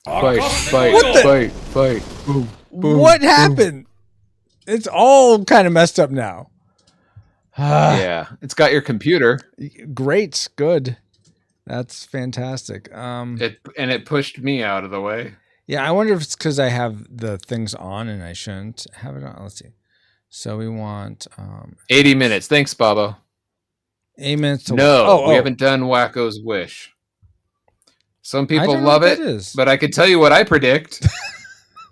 Fight. Boom. What happened? It's all kind of messed up now. Yeah, it's got your computer. Great, good. That's fantastic. It pushed me out of the way. Yeah, I wonder if it's because I have the things on and I shouldn't have it on. Let's see. So we want 80 minutes. Thanks, Bobo. 8 minutes to we haven't done Wacko's Wish. Some people love it, but I can tell you what I predict.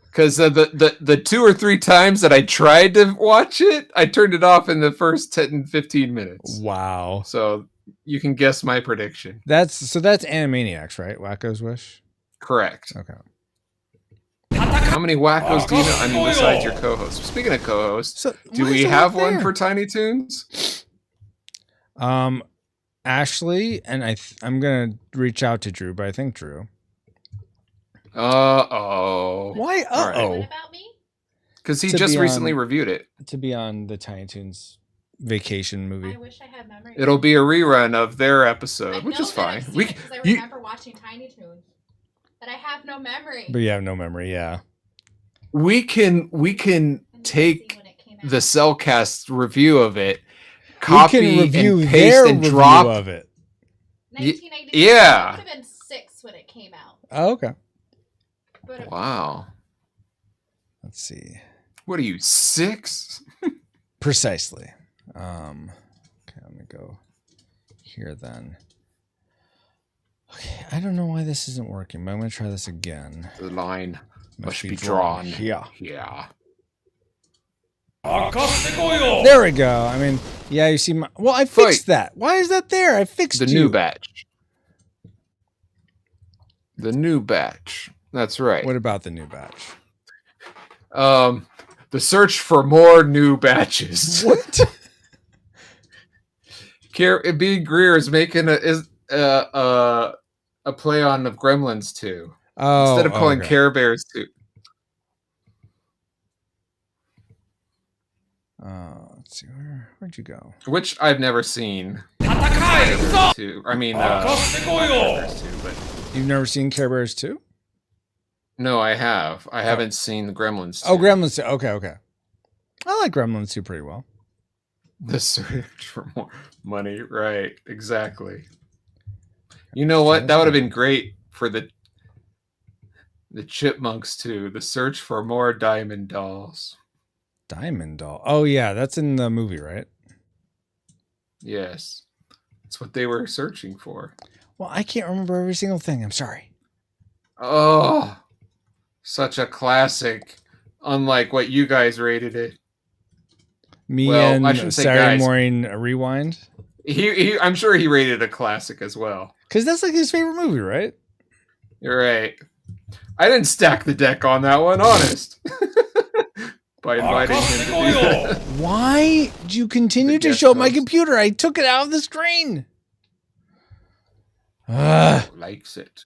Because the 2 or 3 times that I tried to watch it, I turned it off in the first 10, 15 minutes. Wow. So you can guess my prediction. That's Animaniacs, right? Wacko's Wish? Correct. Okay. How many wackos do you know? I mean, besides your co-host. Speaking of co-hosts, do we have one for Tiny Toons? Ashley, and I'm going to reach out to Drew, but I think Drew. Uh-oh. Why What about me? Because he just recently reviewed it. To be on the Tiny Toons vacation movie. I wish I had memory. It'll be a rerun of their episode, which is fine. I remember watching Tiny Toons, but I have no memory. But you have no memory, yeah. We can take the Cellcast review of it, copy and paste and drop of it. 1996. Yeah. I would have been 6 when it came out. Oh, okay. Wow. Let's see. What are you, 6? Precisely. Okay, let me go here then. Okay, I don't know why this isn't working, but I'm going to try this again. The line must be drawn. Yeah. There we go. I mean, yeah, you see I fixed that. Why is that there? I fixed the new batch. The new batch. That's right. What about the new batch? The search for more new batches. What? B. Greer is making a play on of Gremlins 2. Instead of calling Care Bears 2. Let's see, where'd you go? Which I've never seen. I mean, Bears 2, but you've never seen Care Bears 2? No, I have. I haven't seen the Gremlins 2. Oh, Gremlins 2. Okay. I like Gremlins 2 pretty well. The search for more money, right? Exactly. You know what? That would have been great for the Chipmunks too. The search for more diamond dolls. Diamond doll. Oh yeah, that's in the movie, right? Yes, that's what they were searching for. Well, I can't remember every single thing. I'm sorry. Oh, such a classic. Unlike what you guys rated it. And Saturday Morning Rewind. I'm sure he rated a classic as well. Because that's like his favorite movie, right? You're right. I didn't stack the deck on that one, honest. By inviting him to do that. Why do you continue to show my computer? I took it out of the screen. Likes it.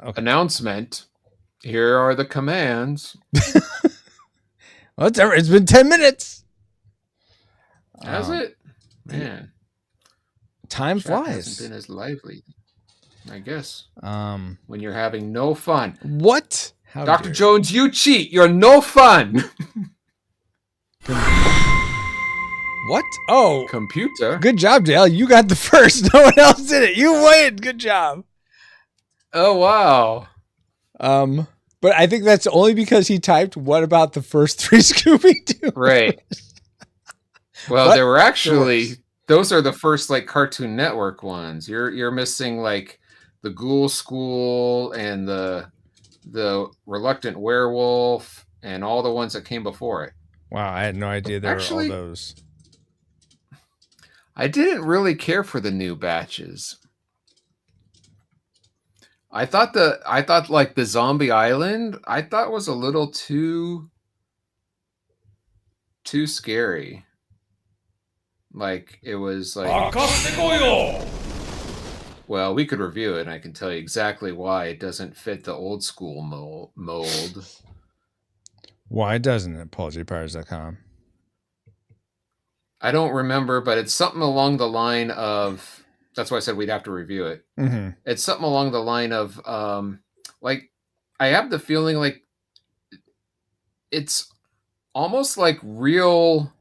Okay. Announcement. Here are the commands. Whatever. It's been 10 minutes. Has it? Man. Time flies. Hasn't been as lively, I guess. When you're having no fun. What? Dr. Jones, you cheat. You're no fun. What? Oh. Computer. Good job, Dale. You got the first. No one else did it. You win. Good job. Oh, wow. But I think that's only because he typed, what about the first 3 Scooby-Doo? Right. Well, there were actually, those are the first like Cartoon Network ones. You're missing like the Ghoul School and the Reluctant Werewolf and all the ones that came before it. Wow, I had no idea there were all those. I didn't really care for the new batches. I thought like the Zombie Island, I thought was a little too scary. Like it was like, well, we could review it and I can tell you exactly why it doesn't fit the old school mold. Why doesn't it? PaulJPowers.com. I don't remember, but it's something along the line of, that's why I said we'd have to review it. Mm-hmm. It's something along the line of, like, I have the feeling like it's almost like real,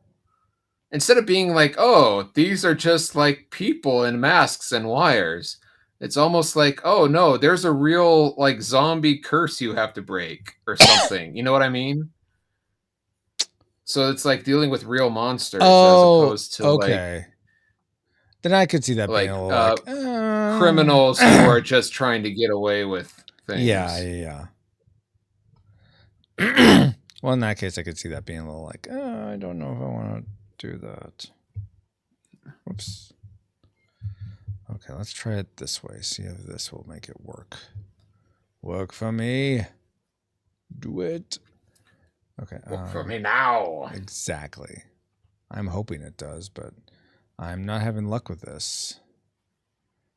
instead of being like, oh, these are just like people in masks and wires. It's almost like, oh no, there's a real like zombie curse you have to break or something. You know what I mean? So it's like dealing with real monsters as opposed to like, then I could see that being a little criminals who are just trying to get away with things. Yeah. Well, in that case, I could see that being a little like, I don't know if I want to do that. Whoops. Okay, let's try it this way. See if this will make it work. Work for me. Do it. Okay. Work for me now. Exactly. I'm hoping it does, but I'm not having luck with this.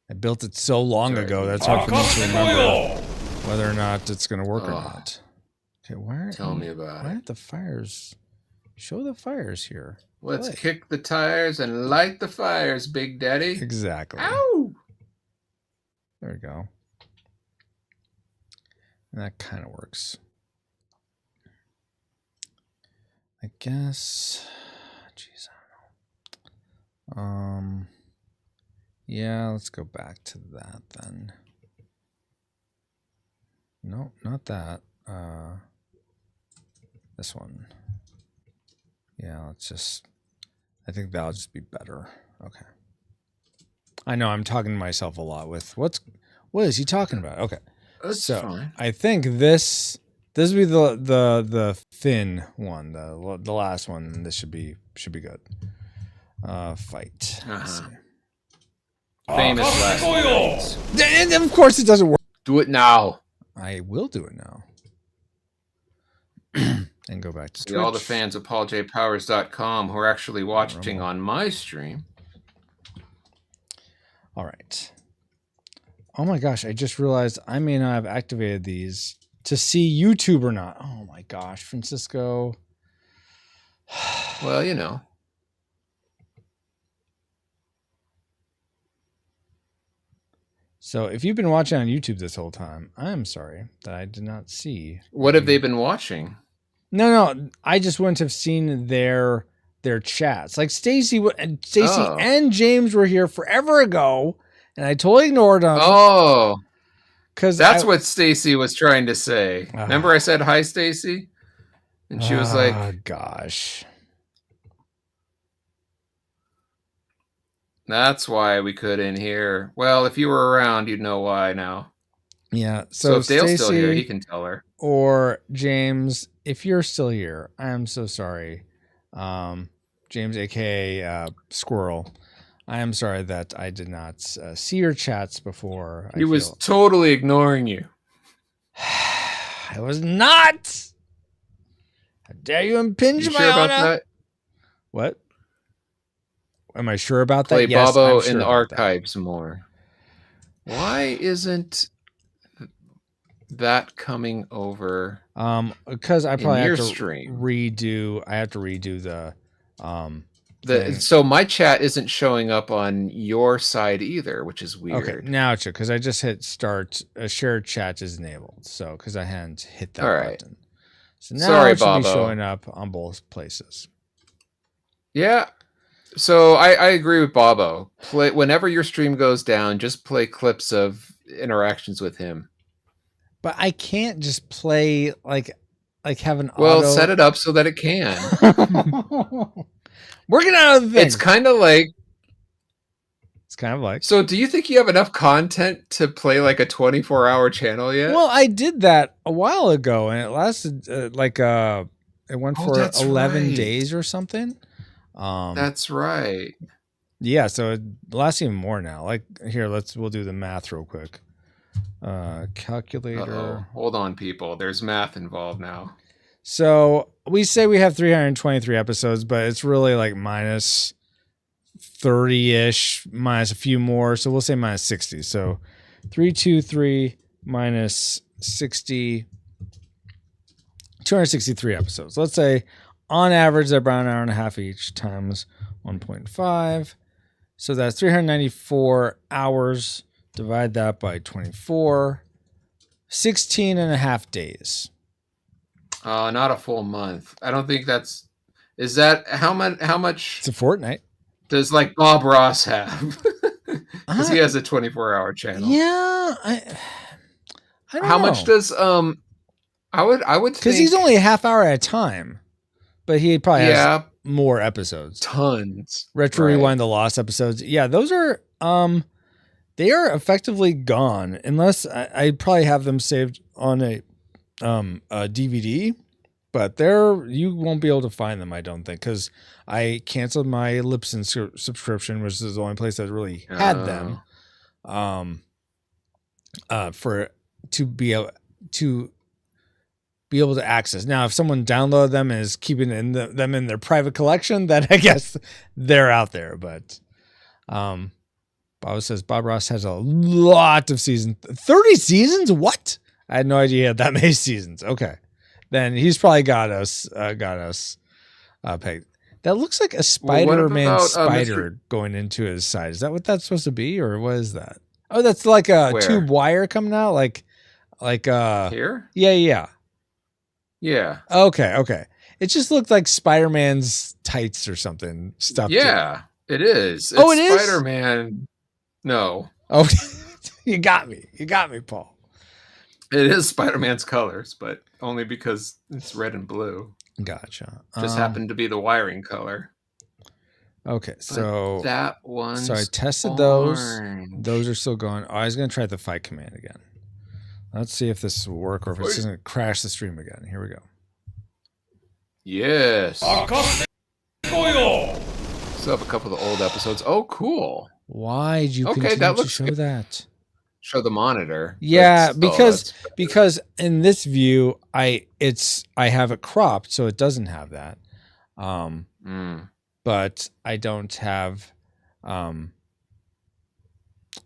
I built it so long ago that's hard for me to remember whether or not it's going to work or not. Okay, tell me about it. Why aren't the fires? Show the fires here. Let's kick the tires and light the fires, Big Daddy. Exactly. Ow! There we go. And that kind of works. I guess. Jeez, I don't know. Yeah, let's go back to that then. No, not that. This one. Yeah, let's just, I think that'll just be better. Okay. I know I'm talking to myself a lot with what is he talking about? Okay. That's fine. I think this would be the thin one, the last one, and this should be good. Fight. Famous last words. And of course it doesn't work. Do it now. I will do it now. And go back to Twitch. All the fans of PaulJPowers.com who are actually watching on my stream. All right. Oh my gosh, I just realized I may not have activated these to see YouTube or not. Oh my gosh, Francisco. Well, you know. So if you've been watching on YouTube this whole time, I'm sorry that I did not see. What have they been watching? No, I just wouldn't have seen their chats. Like Stacy and James were here forever ago, and I totally ignored them. Oh, because that's what Stacy was trying to say. Remember, I said hi, Stacy, and she was like, "Oh gosh." That's why we couldn't hear. Well, if you were around, you'd know why now. Yeah. So if Dale's still here, he can tell her. Or James, if you're still here, I am so sorry. James, aka Squirrel, I am sorry that I did not see your chats before. He was totally ignoring you. I was not. How dare you impinge my honor? About that? What? Am I sure about that? Play Bobo in the archives more. Why isn't that coming over? Because I probably have to stream. redo. I have to redo the so my chat isn't showing up on your side either, which is weird. Okay, now it's because I just hit start. Shared chat is enabled, so because I hadn't hit that button. So now it should be showing up on both places. Yeah. So I agree with Bobo. Play whenever your stream goes down, just play clips of interactions with him. But I can't just play like have an auto. Set it up so that it can. Working out of the thing. It's kind of like. So do you think you have enough content to play like a 24-hour channel yet? Well, I did that a while ago, and it lasted it went for 11 days or something. That's right. Yeah, so it lasts even more now. Like here, we'll do the math real quick. Calculator. Uh-oh. Hold on, people. There's math involved now. So we say we have 323 episodes, but it's really like minus 30-ish, minus a few more. So we'll say minus 60. So 323 minus 60, 263 episodes. Let's say on average, they're about an hour and a half each times 1.5. So that's 394 hours. Divide that by 24. 16 and a half days. Not a full month. I don't think that's... Is that... How much... It's a fortnight. Does like Bob Ross have? Because he has a 24-hour channel. Yeah. I don't know. How much does... I would think... Because he's only a half hour at a time. But he probably has more episodes. Tons. Retro Rewind, the Lost episodes. Yeah, those are they are effectively gone unless I probably have them saved on a DVD. But you won't be able to find them, I don't think, because I canceled my Libsyn subscription, which is the only place that really had them. To be able to access. Now, if someone downloaded them and is keeping them in their private collection, then I guess they're out there. But Bob says Bob Ross has a lot of seasons. 30 seasons? What? I had no idea he had that many seasons. Okay. Then he's probably got us pegged. That looks like a Spider-Man spider going into his side. Is that what that's supposed to be? Or what is that? Oh, that's like a tube wire coming out? Like here? Yeah. Yeah. Okay. It just looked like Spider-Man's tights or something stuffed. Yeah, it is. It is? Spider-Man. No. Oh, you got me, Paul. It is Spider-Man's colors, but only because it's red and blue. Gotcha. Just happened to be the wiring color. Okay, so that one. So I tested those. Those are still going. Oh, I was going to try the fight command again. Let's see if this will work or if it's just going to crash the stream again. Here we go. Yes. Still have a couple of the old episodes. Oh, cool. Why did you continue to show that? Show the monitor. Yeah, because in this view, I have it cropped, so it doesn't have that. But I don't have. I'm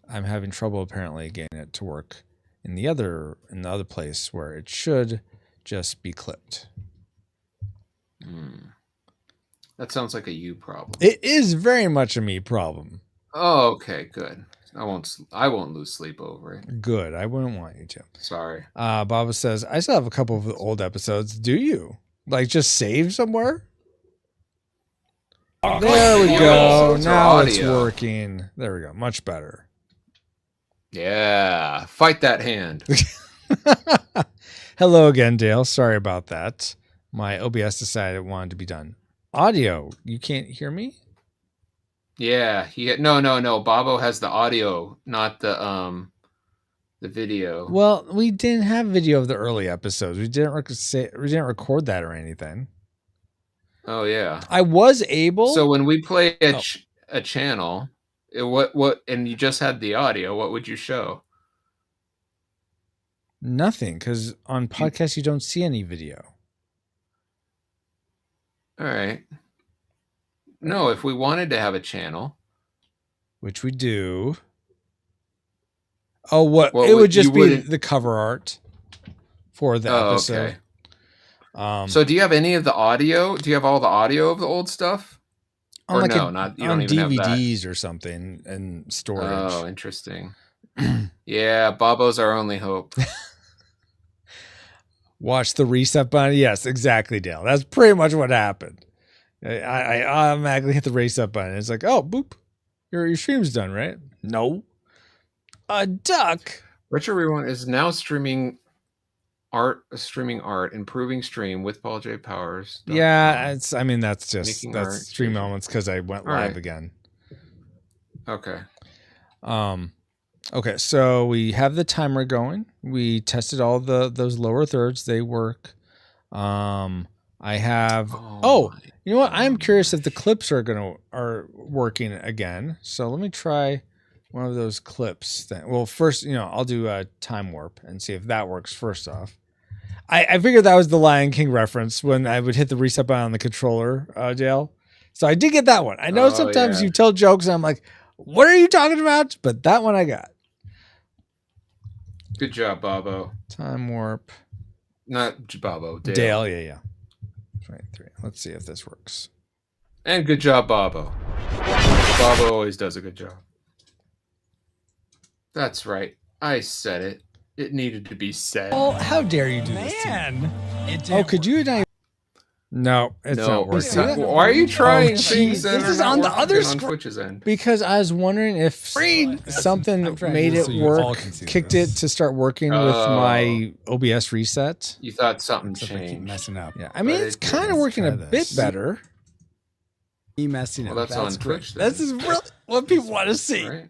having trouble apparently getting it to work in the other place where it should just be clipped. That sounds like a you problem. It is very much a me problem. Oh, okay, good. I won't lose sleep over it. Good. I wouldn't want you to. Sorry. Baba says, I still have a couple of the old episodes. Do you? Like just save somewhere? There we go. Now it's working. There we go. Much better. Yeah. Fight that hand. Hello again, Dale. Sorry about that. My OBS decided it wanted to be done. Audio. You can't hear me? Yeah. No. Bobo has the audio, not the video. Well, we didn't have video of the early episodes. We didn't record that or anything. Oh yeah. I was able. So when we play a channel, what and you just had the audio, what would you show? Nothing, because on podcasts you don't see any video. All right. No, if we wanted to have a channel, which we do. Oh, what it would just be the cover art for the episode. Okay. So do you have any of the audio? Do you have all the audio of the old stuff? Or like no, you don't even DVDs have that. or something and storage. Oh, interesting. Yeah, Bobo's our only hope. Watch the reset button. Yes, exactly, Dale. That's pretty much what happened. I automatically hit the reset button. It's like, oh, boop. Your stream's done, right? No. A duck. Retro Rewind is now streaming art, improving stream with Paul J. Powers. Yeah, that's Stream Elements because I went live again. Okay. Okay, so we have the timer going. We tested all those lower thirds. They work. I have you know what? I'm curious if the clips are working again. So let me try one of those clips then. Well, first, I'll do a time warp and see if that works first off. I figured that was the Lion King reference when I would hit the reset button on the controller, Dale. So I did get that one. I know sometimes you tell jokes and I'm like, what are you talking about? But that one I got. Good job, Bobo. Time warp. Not Bobo, Dale. Yeah. 23. Let's see if this works. And good job, Bobo. Bobo always does a good job. That's right. I said it. It needed to be said. Oh, how dare you do this to me? Could you not? No, it's not working. Why are you trying things that this is on the other on Twitch's end? Because I was wondering if something made it work, kicked it to start working with my OBS reset. You thought something changed. Messing up. Yeah, I mean, it's kind of working a bit better. Messing up. Well, that's on Twitch. This is really what people want to see. Right?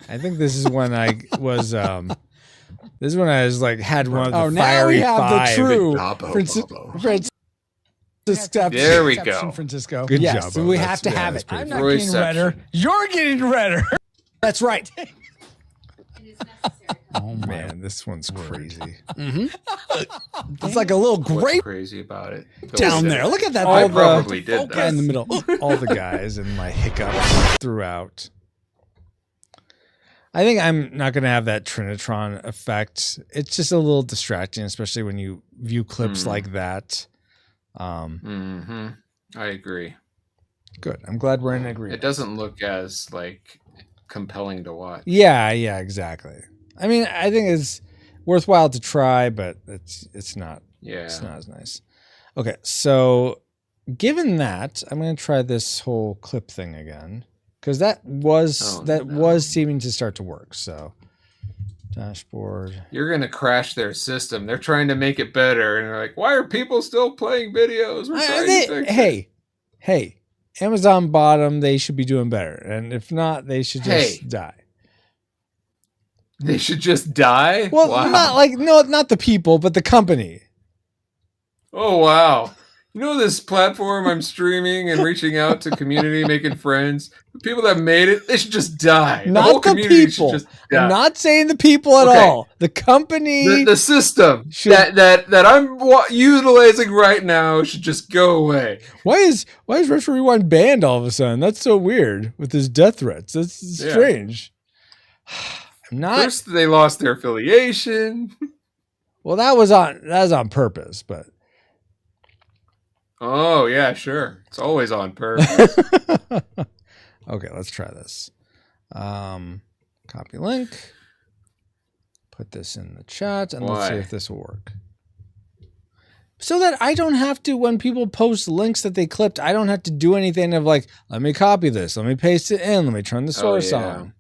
I think this is when I was this is when I was like had one of the now we fiery have five. The true There we go. Francisco. Good job. We have to have it. I'm not getting redder. You're getting redder. That's right. It is necessary. Oh man, this one's crazy. It's like a little What's grape crazy about it? down there. Look at that. I probably did that. In the middle. All the guys and my hiccups throughout. I think I'm not going to have that Trinitron effect. It's just a little distracting, especially when you view clips like that. I agree. Good. I'm glad we're in agreement. It doesn't look as compelling to watch. Yeah, exactly. I mean, I think it's worthwhile to try, but it's not. Yeah, it's not as nice. Okay, so given that, I'm going to try this whole clip thing again because that was seeming to start to work. So dashboard. You're going to crash their system. They're trying to make it better, and they're like, "Why are people still playing videos?" We're trying to fix it. Hey. Amazon bought them. They should be doing better. And if not, they should just die. They should just die? Well, wow. not the people, but the company. Oh, wow. You know this platform I'm streaming and reaching out to community, making friends? The people that made it, they should just die. Not the whole community people. should just die. I'm not saying the people at all. The company. The system that I'm utilizing right now should just go away. Why is Retro Rewind banned all of a sudden? That's so weird with his death threats. That's strange. I'm not. First, they lost their affiliation. Well, that was on purpose, but. Oh, yeah, sure. It's always on purpose. Okay, let's try this. Copy link. Put this in the chat, and let's see if this will work. So that I don't have to, when people post links that they clipped, I don't have to do anything of like, let me copy this, let me paste it in, let me turn the source on.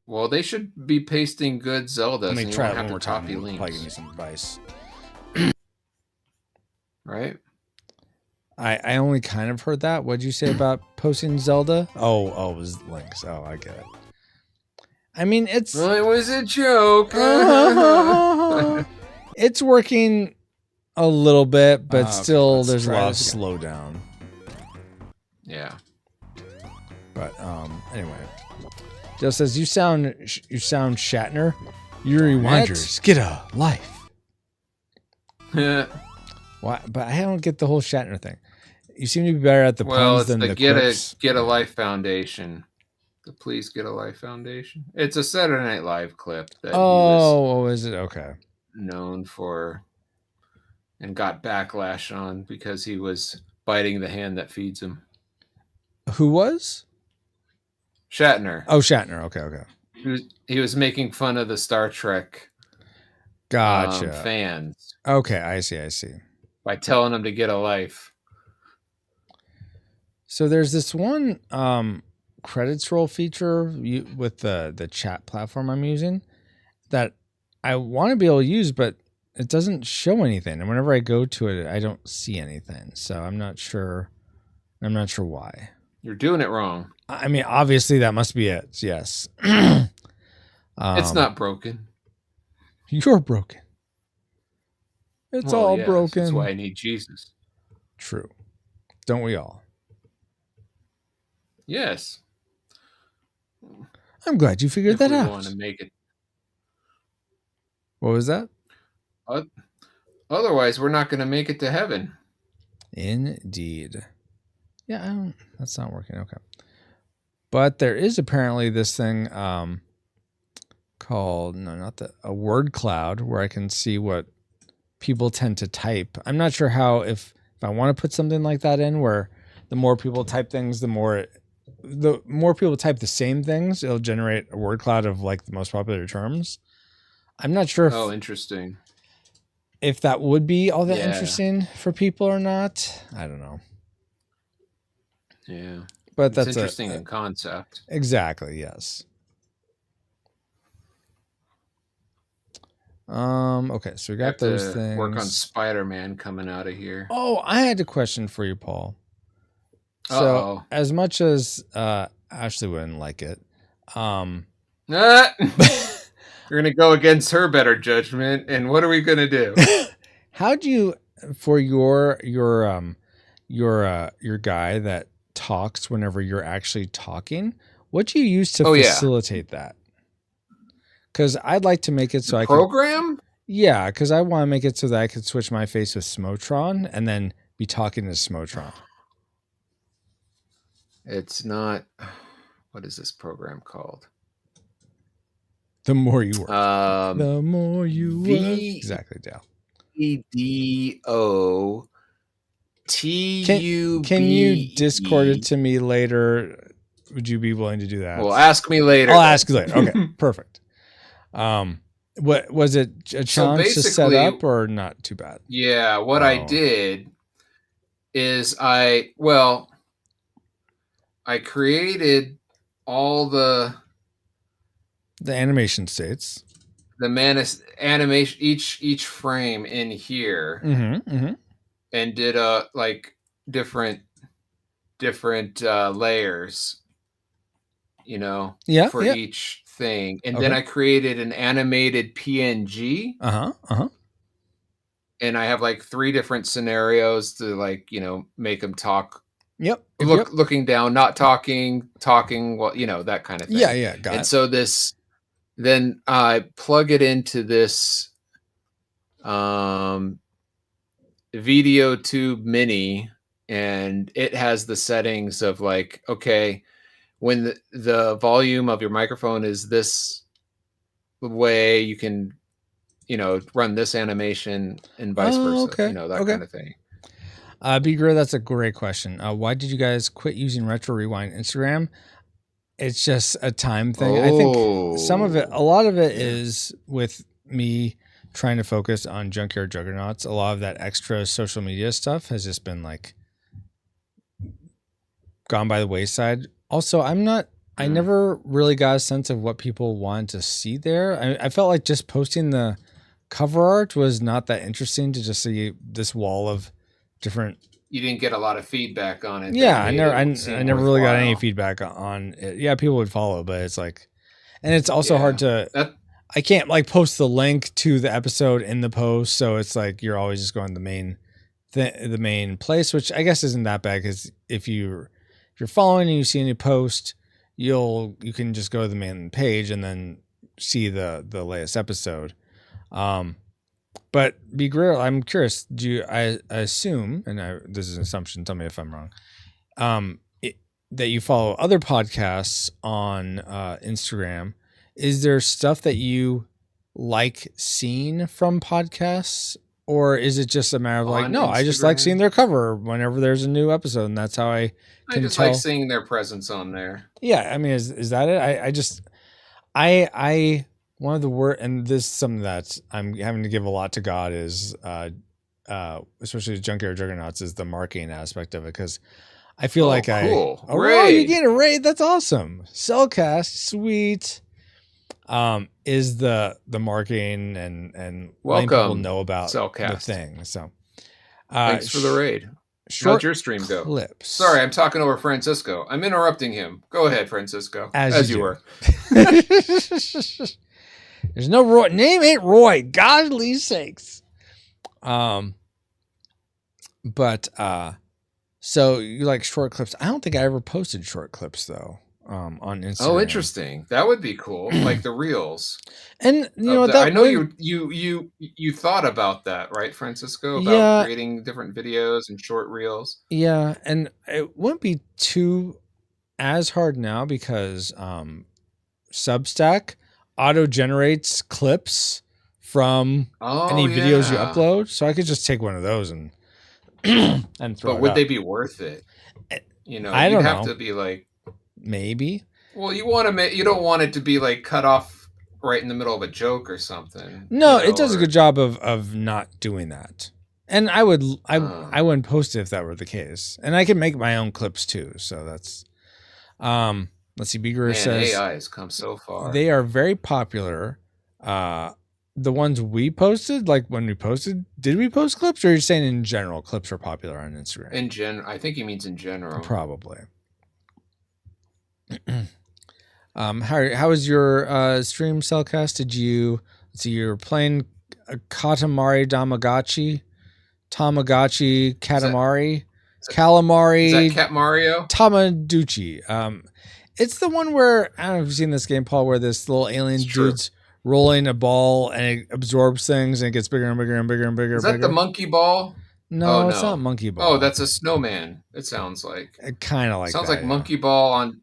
Well, they should be pasting good Zelda. Let me try it one more time. Links. Probably give me some advice. Right? I only kind of heard that. What'd you say about posting Zelda? Oh, it was links. Oh, I get it. I mean, it's... Well, it was a joke. It's working a little bit, but still there's a lot of slowdown. Yeah. But anyway. Joe says, you sound Shatner. Yuri Wonders, get a life. Why? But I don't get the whole Shatner thing. You seem to be better at the puns than the quips. Get a Life Foundation. The Please Get a Life Foundation. It's a Saturday Night Live clip that he was is it? Okay. known for and got backlash on because he was biting the hand that feeds him. Who was? Shatner. Oh, Shatner. Okay. He was making fun of the Star Trek Gotcha. Fans. Okay, I see. By telling them to get a life. So there's this one credits roll feature with the chat platform I'm using that I want to be able to use, but it doesn't show anything. And whenever I go to it, I don't see anything. So I'm not sure why. You're doing it wrong. I mean, obviously that must be it. Yes. It's not broken. You're broken. It's all broken. That's why I need Jesus. True. Don't we all? Yes. I'm glad you figured that out. Want to make it. What was that? Otherwise, we're not going to make it to heaven. Indeed. Yeah, that's not working. Okay. But there is apparently this thing called, a word cloud where I can see what people tend to type. I'm not sure how, if I want to put something like that in where the more people type things, the more people type the same things, it'll generate a word cloud of like the most popular terms. I'm not sure if, interesting. If that would be all that interesting for people or not. I don't know. Yeah. But that's interesting in concept. Exactly, yes. Okay, so we got those things. Work on Spider-Man coming out of here. Oh, I had a question for you, Paul. So as much as Ashley wouldn't like it, you're gonna go against her better judgment, and what are we gonna do? How do you, for your guy that talks whenever you're actually talking, what do you use to facilitate that? Because I'd like to make it so I can program. Yeah, because I want to make it so that I could switch my face with Smotron and then be talking to Smotron. It's not. What is this program called? The more you work. The more you work. Exactly, Dale. EDOTUB. Can you Discord it to me later? Would you be willing to do that? Well, ask me later. I'll ask you later. Okay, perfect. What was it? A challenge to set up or not too bad? Yeah, what I did is I created all the animation states, animation, each frame in here, and did different layers, for each thing, and then I created an animated PNG. And I have 3 different scenarios to make them talk. Looking down, not talking, well, that kind of thing. Yeah, got it. And so then I plug it into this Video Tube Mini, and it has the settings of when the volume of your microphone is this way, you can, run this animation and vice versa, kind of thing. Beager, that's a great question. Why did you guys quit using Retro Rewind Instagram? It's just a time thing. I think some of it, a lot of it is with me trying to focus on Junkyard Juggernauts, a lot of that extra social media stuff has just been like gone by the wayside. Also, I never really got a sense of what people wanted to see there. I felt like just posting the cover art was not that interesting to just see this wall of different. You didn't get a lot of feedback on it. Yeah, I never really got any feedback on it. Yeah, people would follow, but it's like, and it's also hard to. I can't like post the link to the episode in the post, so it's like you're always just going to the main place, which I guess isn't that bad because if you're following and you see any post, you can just go to the main page and then see the latest episode. But Be Grill, I'm curious. I assume, and this is an assumption. Tell me if I'm wrong. That you follow other podcasts on Instagram. Is there stuff that you like seeing from podcasts, or is it just a matter of like, no, Instagram? I just like seeing their cover whenever there's a new episode, and that's how I just like seeing their presence on there. Yeah, I mean, is that it? I one of the word, and this is something that I'm having to give a lot to God is, especially Junkyard Juggernauts, is the marketing aspect of it, because I feel like cool. You get a raid. That's awesome. Cellcast, sweet. Is the marketing and letting people know about Cellcast. The thing. So thanks for the raid. How'd your stream go? Clips. Sorry, I'm talking over Francisco. I'm interrupting him. Go ahead, Francisco. As you were. There's no Roy. Name ain't Roy. Godly sakes. But so you like short clips. I don't think I ever posted short clips though. On Instagram. Oh, interesting. That would be cool. Like the reels. And you know I know you thought about that, right, Francisco? About creating different videos and short reels. Yeah, and it wouldn't be too as hard now because Substack auto generates clips from any videos you upload. So I could just take one of those and throw But would they be worth it? You know, I don't know. Have to be like maybe. Well, you don't want it to be like cut off right in the middle of a joke or something. No, it does a good job of not doing that. And I wouldn't post it if that were the case. And I can make my own clips too. So that's let's see. Beager says AI has come so far. They are very popular. The ones we posted, like when we posted, did we post clips, or are you saying in general clips are popular on Instagram? In general, I think he means in general. Probably. How was your stream, Cellcast? You were playing Katamari Tamagotchi, Katamari, Calamari. Is that Cat Mario? Tamaduchi. It's the one where, I don't know if you've seen this game, Paul, where this little alien dude's rolling a ball and it absorbs things and it gets bigger and bigger and bigger and bigger. Is that the monkey ball? No, it's not monkey ball. Oh, that's a snowman. It sounds like. It kind of like sounds that, like monkey ball on,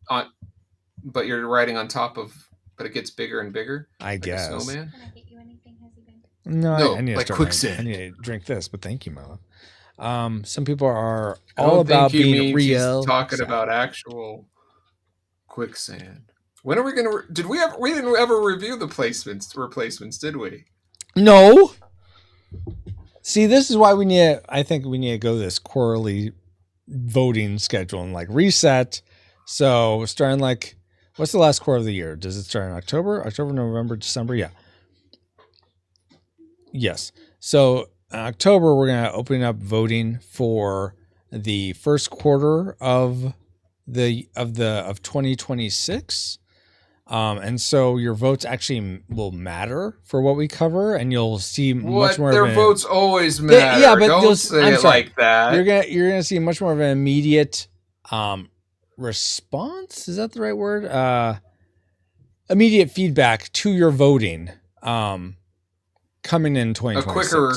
but you're riding on top of, but it gets bigger and bigger. I guess. A snowman. Can I get you anything? Has he been? No, I need like to quicksand. I need to drink this, but thank you, Mo. Some people are all about being real. He's talking about actual quicksand. When are we gonna? We didn't ever review the replacements, did we? No. See, this is why I think we need to go this quarterly voting schedule and like reset. So starting like, what's the last quarter of the year? Does it start in October, November, December? Yeah. Yes. So in October, we're going to open up voting for the first quarter of 2026. And so your votes actually will matter for what we cover, and you'll see much more. Their votes always matter. But don't say it like that. You're gonna see much more of an immediate response. Is that the right word? Immediate feedback to your voting. Coming in 2026. A quicker.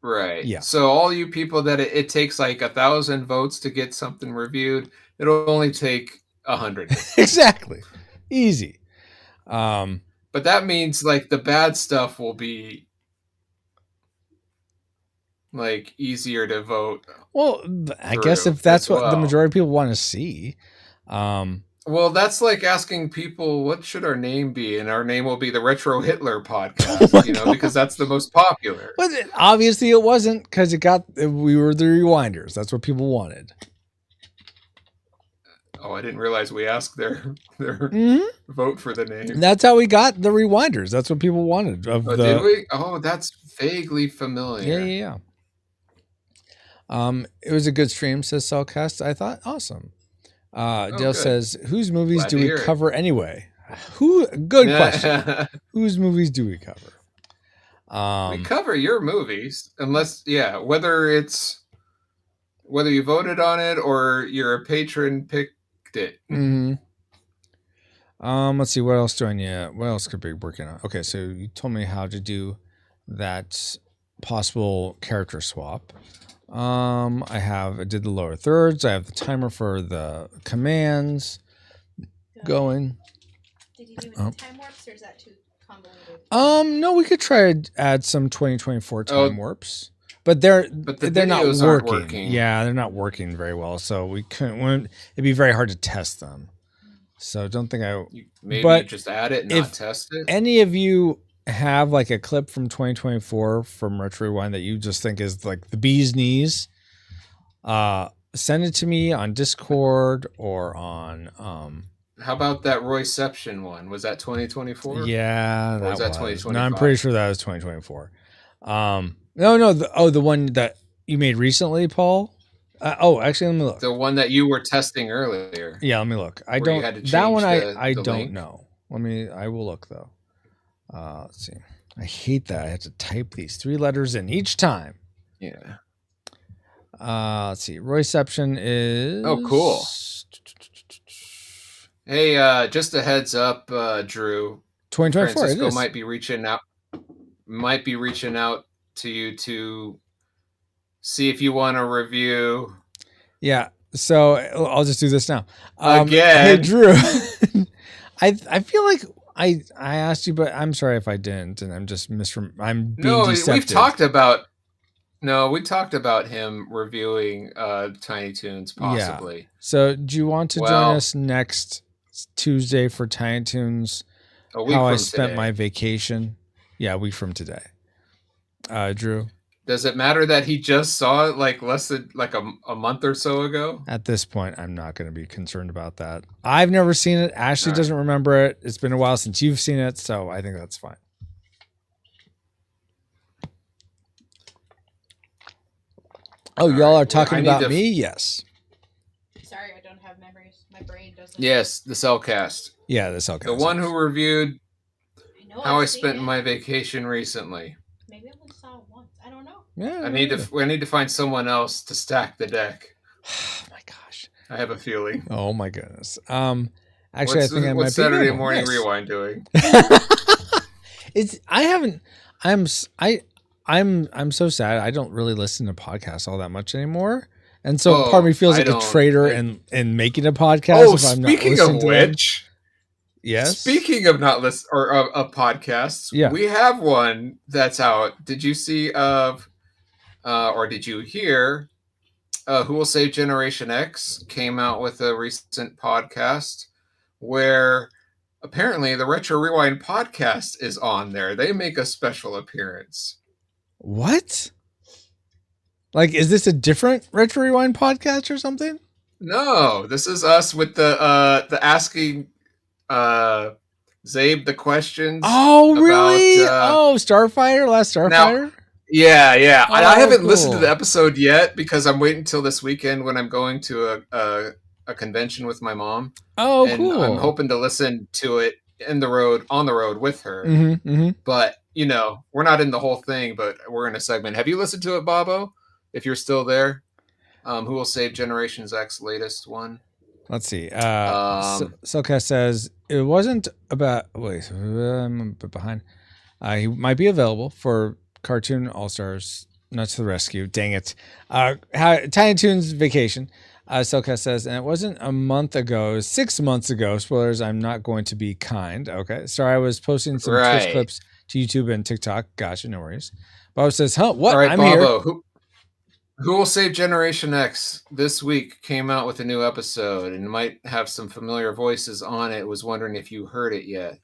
Right. Yeah. So all you people that it takes like 1,000 votes to get something reviewed, it'll only take 100. Exactly. Easy. But that means like the bad stuff will be like easier to vote. Well, I guess if that's what the majority of people want to see. Well, that's like asking people what should our name be, and our name will be the Retro Hitler Podcast, because that's the most popular. But obviously it wasn't, because we were the Rewinders. That's what people wanted. Oh, I didn't realize we asked their vote for the name. That's how we got the Rewinders. That's what people wanted. Did we? Oh, that's vaguely familiar. Yeah. It was a good stream, says Cellcast. I thought, awesome. Dale good. says, whose movies Glad do to we hear it. cover anyway? Good question. Whose movies do we cover? We cover your movies, unless, whether you voted on it or you're a patron picked it. Mm-hmm. Let's see, what else do I need? What else could be working on? Okay, so you told me how to do that possible character swap. I did the lower thirds. I have the timer for the commands going. Did you do any time warps, or is that too convoluted? No, we could try to add some 2024 time warps, but they're not working. Yeah, they're not working very well, so it'd be very hard to test them. So don't think just add it and not test it. Any of you have like a clip from 2024 from Retro Rewind that you just think is like the bee's knees, send it to me on Discord or on how about that Royception one? Was that 2024? Yeah, was that 2025? No, I'm pretty sure that was 2024. The one that you made recently, Paul. Actually, let me look. The one that you were testing earlier. Yeah, let me look. I don't. That one I don't know. I will look though. Let's see. I hate that I have to type these 3 letters in each time. Yeah. Let's see. Royception is. Oh, cool. Hey, just a heads up, Drew. 2024. Francisco might be reaching out to you to see if you want to review. Yeah. So I'll just do this now. Again. Hey, Drew. I feel like I asked you, but I'm sorry if I didn't, and I'm just I'm being deceptive. We talked about him reviewing Tiny Toons possibly. Yeah. So do you want to join us next Tuesday for Tiny Toons? How I spent my vacation? Yeah, a week from today. Drew. Does it matter that he just saw it like less than like a month or so ago? At this point, I'm not going to be concerned about that. I've never seen it. Ashley doesn't remember it. It's been a while since you've seen it, so I think that's fine. Oh, y'all are talking about me? Yes. Sorry, I don't have memories. My brain doesn't. Yes, the Cellcast. Yeah, the Cellcast. The one who reviewed how I spent my vacation recently. Maybe I only saw it once. I don't know. Yeah. I need to find someone else to stack the deck. Oh my gosh. I have a feeling. Oh my goodness. Actually, I think I might what's be Saturday Morning Rewind doing? I'm so sad. I don't really listen to podcasts all that much anymore. And so part of me feels like a traitor in making a podcast if I'm not listening to them. Speaking of which, yes. Speaking of not listen of podcasts, we have one that's out. Did you see or did you hear? Who Will Save Generation X came out with a recent podcast where apparently the Retro Rewind podcast is on there. They make a special appearance. What? Like, is this a different Retro Rewind podcast or something? No, this is us with the asking Zabe the questions. Oh, really? Starfighter, Last Starfighter? Now, yeah. Oh, I haven't listened to the episode yet because I'm waiting until this weekend when I'm going to a convention with my mom. Oh, and cool. I'm hoping to listen to it on the road with her. Mm-hmm, mm-hmm. But, we're not in the whole thing, but we're in a segment. Have you listened to it, Bobo? If you're still there. Who Will Save Generation X latest one? Let's see. Silcast says it wasn't about. Wait, I'm a bit behind. He might be available for Cartoon All Stars. Nuts to the rescue! Dang it! Tiny Toons Vacation. Silcast says, and it wasn't a month ago. It was 6 months ago. Spoilers. I'm not going to be kind. Okay, sorry. I was posting some Twitch clips to YouTube and TikTok. Gotcha. No worries. Bob says, "Huh? What? All right, I'm Bobo, here." Who Will Save Generation X this week came out with a new episode and might have some familiar voices on it. Was wondering if you heard it yet.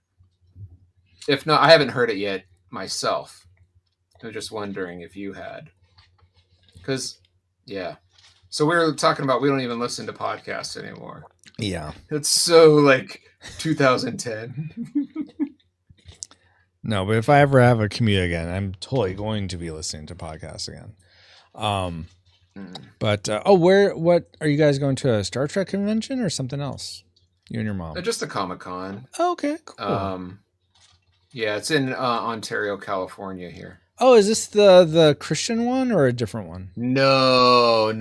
If not, I haven't heard it yet myself. I was just wondering if you had. Because, yeah. So we were talking about we don't even listen to podcasts anymore. Yeah. It's so like 2010. No, but if I ever have a commute again, I'm totally going to be listening to podcasts again. But what are you guys going to, a Star Trek convention or something else? You and your mom? Just a Comic-Con. Oh, okay, cool. Yeah, it's in Ontario, California here. Oh, is this the Christian one or a different one? No,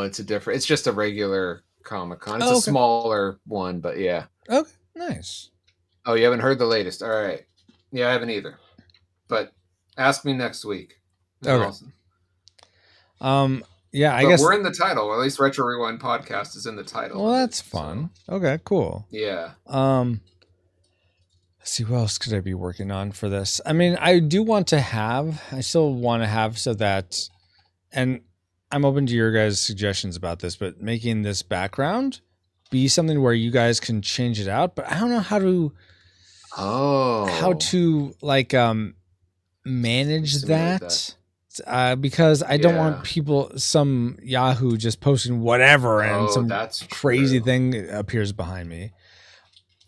it's a different. It's just a regular Comic-Con. It's a smaller one, but yeah. Okay, nice. Oh, you haven't heard the latest? All right. Yeah, I haven't either. But ask me next week. Okay. Awesome. Yeah, I guess we're in the title. Or at least Retro Rewind Podcast is in the title. Well, that's fun. So. Okay, cool. Yeah. Let's see, what else could I be working on for this? I mean, I still want to have so that, and I'm open to your guys' suggestions about this, but making this background be something where you guys can change it out, but I don't know how to like manage that. Because I don't want some Yahoo just posting whatever and some crazy thing appears behind me.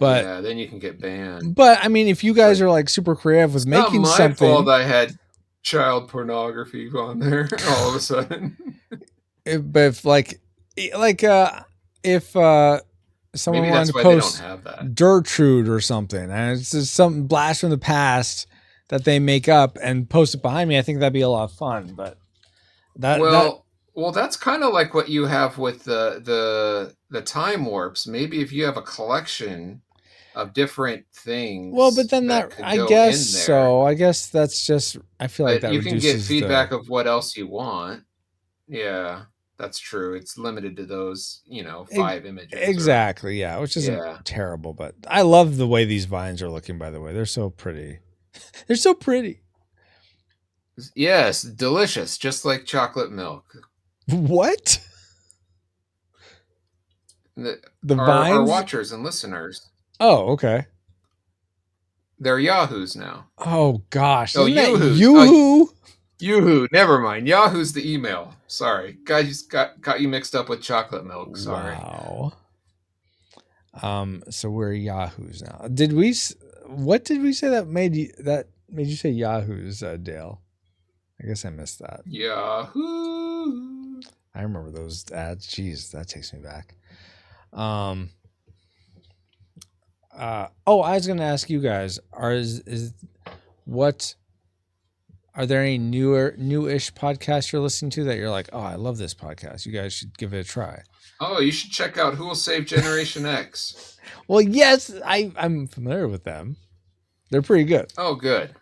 But yeah, then you can get banned. But I mean, if you guys are like super creative with making something, it's not my fault I had child pornography on there all of a sudden. But if someone wanted to post Gertrude or something, and it's just some blast from the past that they make up and post it behind me, I think that'd be a lot of fun. But that's kind of like what you have with the time warps. Maybe if you have a collection of different things. Well, but then I guess that's just. I feel like that you can get feedback of what else you want. Yeah, that's true. It's limited to those, 5 images. Exactly. Yeah, which isn't terrible, but I love the way these vines are looking. By the way, they're so pretty. They're so pretty. Yes, delicious, just like chocolate milk. What? The vines? Our watchers and listeners. Oh, okay. They're Yahoos now. Oh gosh. Oh, Yoo-hoo. Yoo-hoo. Never mind. Yahoo's the email. Sorry, guys, just got you mixed up with chocolate milk. Sorry. Wow. So we're Yahoos now. What did we say that made you say Yahoos, Dale? I guess I missed that. Yahoo! I remember those ads. Jeez, that takes me back. I was going to ask you guys: are there any newish podcasts you're listening to that you're like, oh, I love this podcast? You guys should give it a try. Oh, you should check out Who Will Save Generation X. Well, yes, I'm familiar with them. They're pretty good. Oh, good.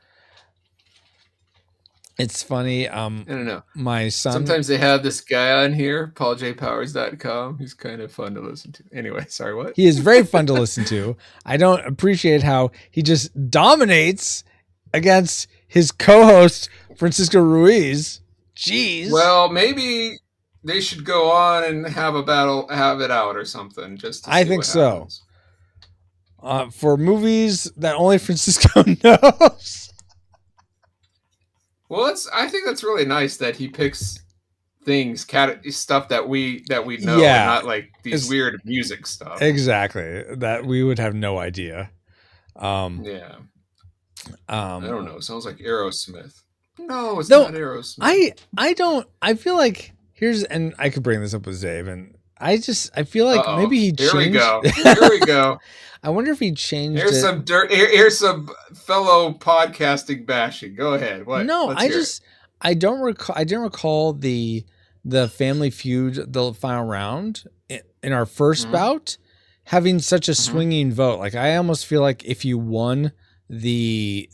It's funny. I don't know. My son. Sometimes they have this guy on here, PaulJPowers.com. He's kind of fun to listen to. Anyway, sorry, what? He is very fun to listen to. I don't appreciate how he just dominates against his co-host, Francisco Ruiz. Jeez. Well, maybe they should go on and have a battle, have it out or something. I think so. For movies that only Francisco knows. Well, I think that's really nice that he picks stuff that we know, and not like these weird music stuff. Exactly, that we would have no idea. Yeah. I don't know. It sounds like Aerosmith. No, it's not Aerosmith. I don't. I feel like and I could bring this up with Dave, and I feel like maybe he changed. Here we go. I wonder if he changed. Here's some dirt. Here's some fellow podcasting bashing. Go ahead. What? No, I don't recall. I didn't recall the Family Feud, the final round in our first bout, having such a swinging vote. Like I almost feel like if you won the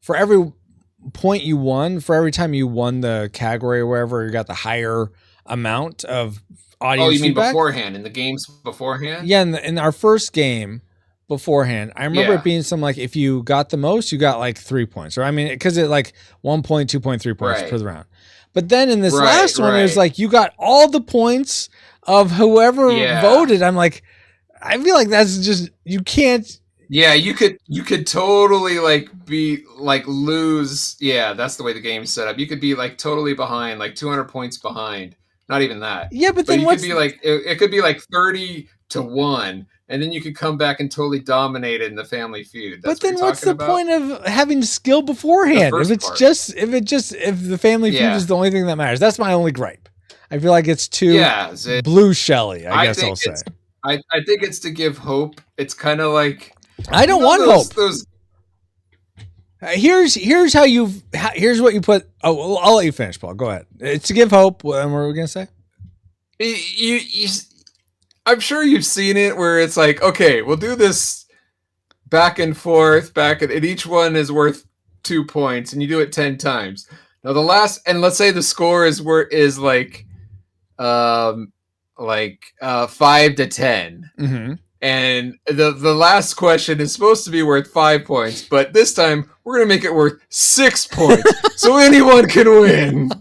for every point you won, for every time you won the category or wherever, you got the higher amount of audience. Oh, you mean feedback. Beforehand, in the games beforehand? Yeah, in our first game beforehand, I remember it being something like if you got the most, you got like 3 points. Or I mean, because it like 1 point, 2 point, 3 points per the round. But then in this last one, it was like you got all the points of whoever voted. I'm like, I feel like that's just you can't. Yeah, you could totally lose. Yeah, that's the way the game's set up. You could be totally behind, 200 points behind. Not even that. Yeah, but then you could be it could be 30-1, and then you could come back and totally dominate it in the Family Feud. But then what's the point of having skill beforehand? If the Family Feud is the only thing that matters, that's my only gripe. I feel like it's too blue shelly. I guess I'll say. I think it's to give hope. It's kind of like. I don't want hope. Here's what you put. Oh, I'll let you finish, Paul. Go ahead. It's to give hope. And what were we gonna say? I'm sure you've seen it where it's like, okay, we'll do this back and forth, and each one is worth 2 points, and you do it 10 times. Now the last, and let's say the score is 5-10. Mm-hmm. And the last question is supposed to be worth 5 points, but this time we're going to make it worth 6 points so anyone can win.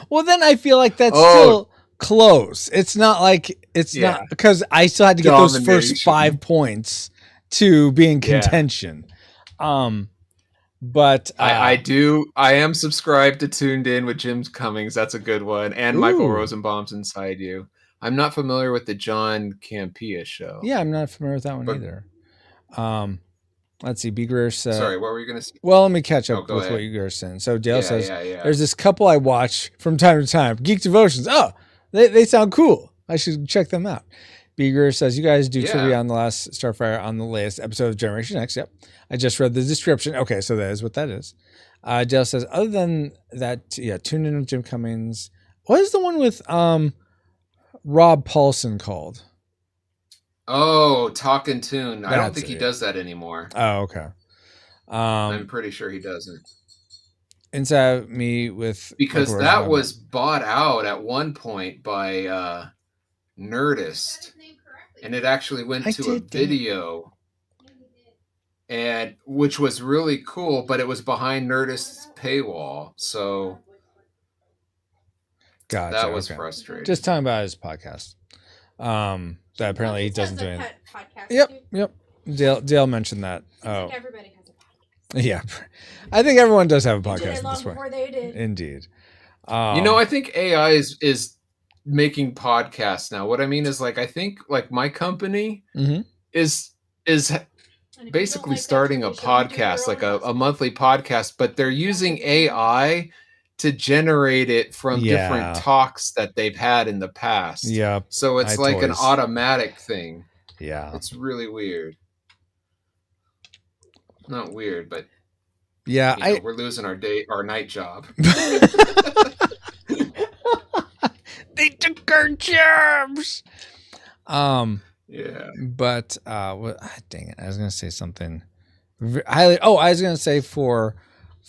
Well, then I feel like that's still close. It's not like not because I still had to get those first 5 points to be in contention. But I am subscribed to Tuned In with Jim Cummings. That's a good one. And Michael Rosenbaum's Inside You. I'm not familiar with the John Campea show. Yeah, I'm not familiar with that one either. Let's see. B. Greer said. Sorry, what were you going to say? Well, let me catch up with what you guys are saying. So Dale says, there's this couple I watch from time to time. Geek Devotions. Oh, they sound cool. I should check them out. B. Greer says, you guys do trivia on the last Starfire on the latest episode of Generation X. Yep. I just read the description. Okay, so that is what that is. Dale says, other than that, Tune In with Jim Cummings. What is the one with Rob Paulson called? Oh, Talkin' Tune. I don't think he does that anymore. Oh, okay. I'm pretty sure he doesn't. Inside Me with... Because that was bought out at one point by Nerdist. And it actually went to a video. And which was really cool, but it was behind Nerdist's paywall. So... Gotcha, that was frustrating. Just talking about his podcast. That apparently he doesn't do anything. Podcast Yep. Dale mentioned that. I think everybody has a podcast. Yeah, I think everyone does have a podcast long this way. before they did. Indeed. I think AI is making podcasts now. What I mean is, I think my company is basically starting a podcast, a monthly podcast, but they're using AI to generate it from different talks that they've had in the past. Yeah. So it's an automatic thing. Yeah. It's really weird. Not weird, but we're losing our night job. They took our jobs. Yeah. But dang it, I was gonna say something. I was gonna say for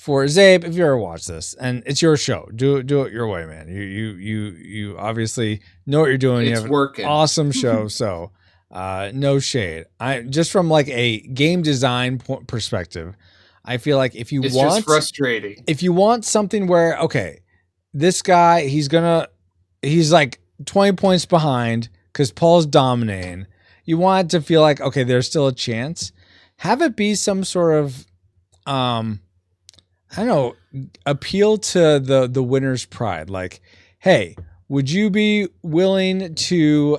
Zabe, if you ever watch this, and it's your show, do it your way, man. You obviously know what you're doing. It's you have working. An awesome show, so no shade. I just from a game design perspective, I feel like it's just frustrating. If you want something where this guy he's 20 points behind because Paul's dominating. You want it to feel like there's still a chance. Have it be some sort of I don't know, appeal to the winner's pride. Hey, would you be willing to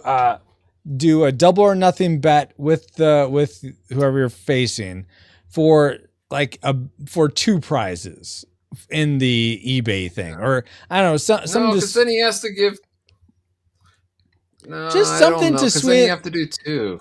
do a double or nothing bet with whoever you're facing for for 2 prizes in the eBay thing? Or I don't know, because then he has to give just something to swing. Then you have to do 2.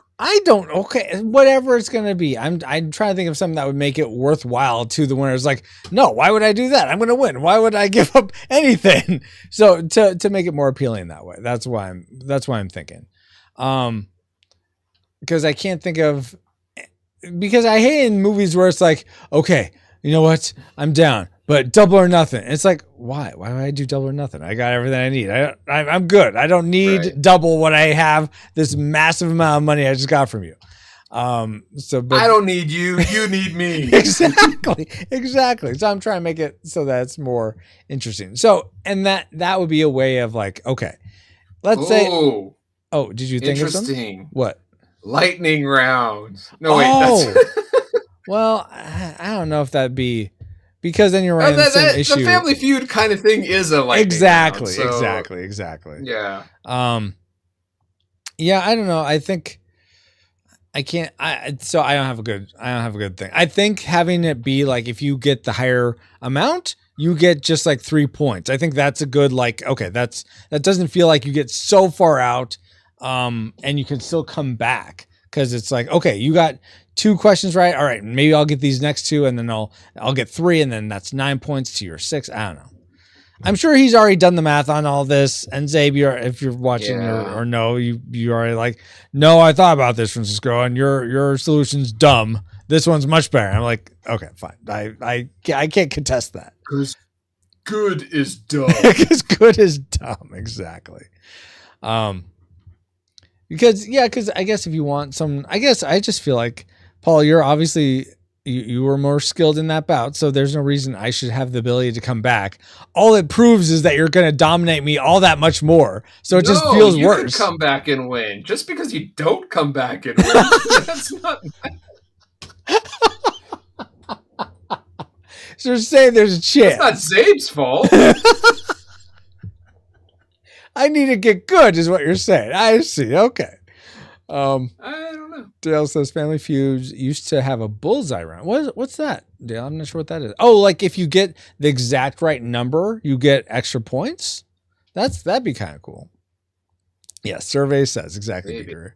Whatever it's gonna be. I'm trying to think of something that would make it worthwhile to the winners. No, why would I do that? I'm gonna win. Why would I give up anything? So to make it more appealing that way. That's why I'm thinking. Because I can't think of, because I hate in movies where it's you know what? I'm down, but double or nothing. It's why? Why would I do double or nothing? I got everything I need. I'm good. I don't need double what I have. This massive amount of money I just got from you. But I don't need you. You need me. Exactly. So I'm trying to make it so that it's more interesting. So, and that would be a way of like, okay, let's say. Oh, did you think of something? Interesting. What? Lightning rounds. No, wait. That's... Well, I don't know if that'd be because then you're running the same issue. The Family Feud kind of thing is a lightning round. So... Exactly. Yeah. Yeah, I don't know. I think I can't. So I don't have a good thing. I think having it be like if you get the higher amount, you get just like 3 points. I think that's a good like. Okay, that doesn't feel like you get so far out. And you can still come back because it's like, okay, you got 2 questions right. All right, maybe I'll get these next 2 and then I'll get 3 and then that's 9 points to your 6. I don't know. I'm sure he's already done the math on all this. And Xavier, if you're watching or no, you already like, no, I thought about this, Francisco, and your solution's dumb. This one's much better. I'm like, okay, fine. I can't contest that. Because good is dumb. Because good is dumb. Exactly. Because I guess if you want some, I just feel like, Paul, you're obviously, you were more skilled in that bout, so there's no reason I should have the ability to come back. All it proves is that you're going to dominate me all that much more, so it just feels worse. You can come back and win. Just because you don't come back and win, that's not... So say there's a chance. That's not Zabe's fault. I need to get good, is what you're saying. I see. Okay. I don't know. Dale says Family Feuds used to have a bullseye round. What's that, Dale? I'm not sure what that is. Oh, like if you get the exact right number, you get extra points. That'd be kind of cool. Yeah, survey says exactly. Peter.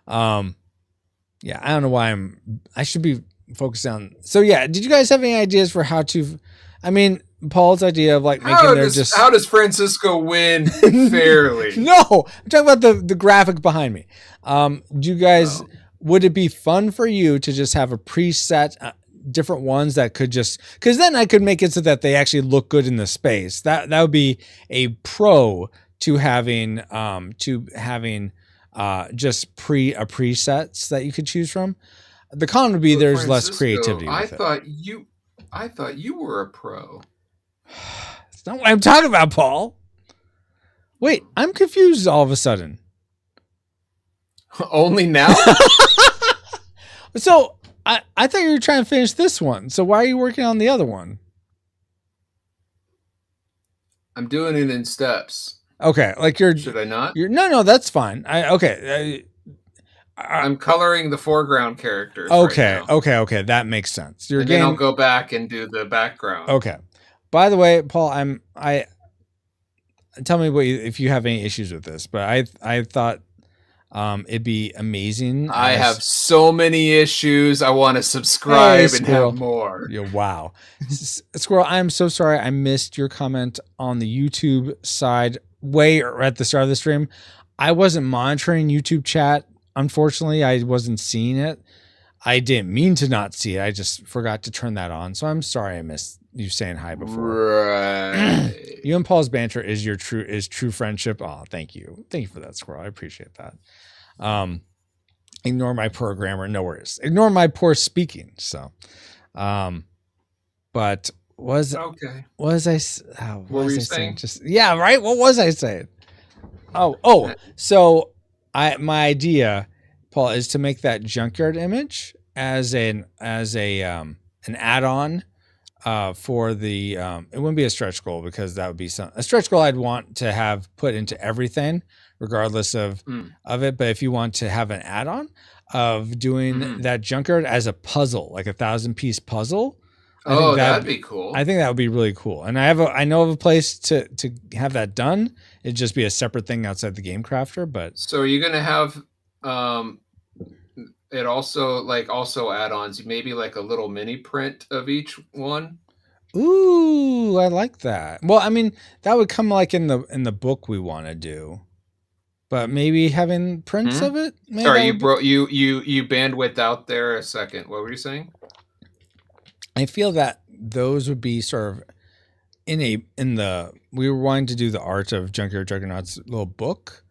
Yeah, I don't know why I should be focused on. So yeah, did you guys have any ideas for how to? I mean, Paul's idea of like making how does Francisco win fairly? No, I'm talking about the graphic behind me. Do you guys? Would it be fun for you to just have a preset, different ones that could just? Because then I could make it so that they actually look good in the space. That would be a pro to having just presets that you could choose from. The con would be there's less creativity. I thought you were a pro. That's not what I'm talking about, Paul. Wait, I'm confused all of a sudden. Only now? So I thought you were trying to finish this one. So why are you working on the other one? I'm doing it in steps. Okay, like should I not? No, that's fine. I'm coloring the foreground characters. Okay, right now. Okay. That makes sense. Then I'll go back and do the background. Okay. By the way, Paul, tell me if you have any issues with this, but I thought it'd be amazing. I have so many issues. I want to subscribe and have more. Yeah, wow. Squirrel, I'm so sorry. I missed your comment on the YouTube side way at the start of the stream. I wasn't monitoring YouTube chat. Unfortunately, I wasn't seeing it. I didn't mean to not see it. I just forgot to turn that on. So I'm sorry I missed you saying hi before. Right. You and Paul's banter is true friendship. Oh, thank you. Thank you for that, Squirrel. I appreciate that. Ignore my poor grammar. No worries. Ignore my poor speaking. So, but what was I saying? Yeah, right. What was I saying? So my idea, Paul, is to make that junkyard image as an add-on for the it wouldn't be a stretch goal because that would be a stretch goal I'd want to have put into everything regardless of it. But if you want to have an add-on of doing that junkyard as a puzzle, like 1,000-piece puzzle. That'd be cool. I think that would be really cool. And I know of a place to have that done. It'd just be a separate thing outside the Game Crafter. But so are you gonna have it also add-ons, maybe like a little mini print of each one? Ooh, I like that. Well, I mean, that would come like in the book we want to do. But maybe having prints of it. Sorry, you bandwidth out there a second. What were you saying? I feel that those would be sort of we were wanting to do the art of Junkyard Juggernauts little book.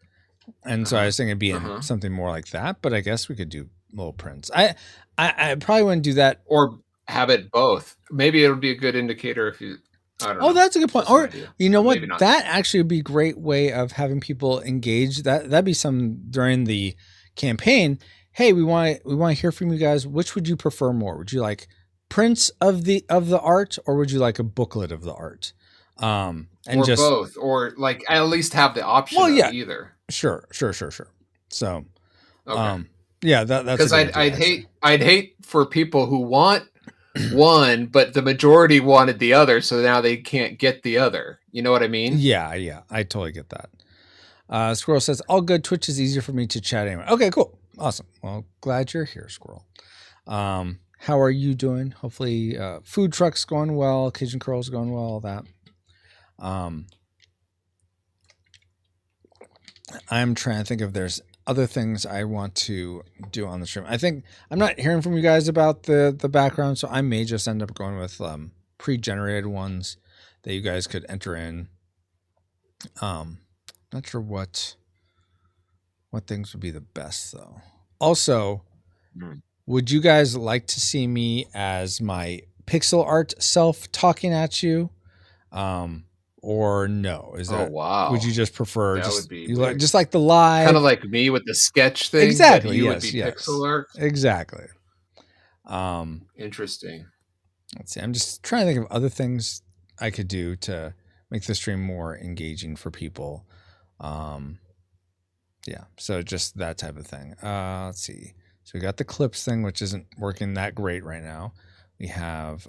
And so I was thinking it'd be in something more like that, but I guess we could do little prints. I probably wouldn't do that, or have it both. Maybe it'll be a good indicator if you. I don't know. Oh, that's a good point. Or you know what? Not. That actually would be a great way of having people engage. That'd be some during the campaign. Hey, we want to hear from you guys. Which would you prefer more? Would you like prints of the art, or would you like a booklet of the art? And or just both, or like at least have the option of either. Sure. So, okay. Yeah, that's because I'd hate for people who want one, but the majority wanted the other, so now they can't get the other. You know what I mean? Yeah, I totally get that. Squirrel says, all good. Twitch is easier for me to chat anyway. Okay, cool. Awesome. Well, glad you're here, Squirrel. How are you doing? Hopefully, food truck's going well, Cajun Curl's going well, all that. I'm trying to think if there's other things I want to do on the stream. I think I'm not hearing from you guys about the background, so I may just end up going with pre-generated ones that you guys could enter in. Not sure what things would be the best though. Also, would you guys like to see me as my pixel art self talking at you? Or no? Is that wow? Would you just prefer that just would be just like the live, kind of like me with the sketch thing? Exactly. You would be pixel art. Exactly. Interesting. Let's see. I'm just trying to think of other things I could do to make the stream more engaging for people. Yeah. So just that type of thing. Let's see. So we got the clips thing, which isn't working that great right now. We have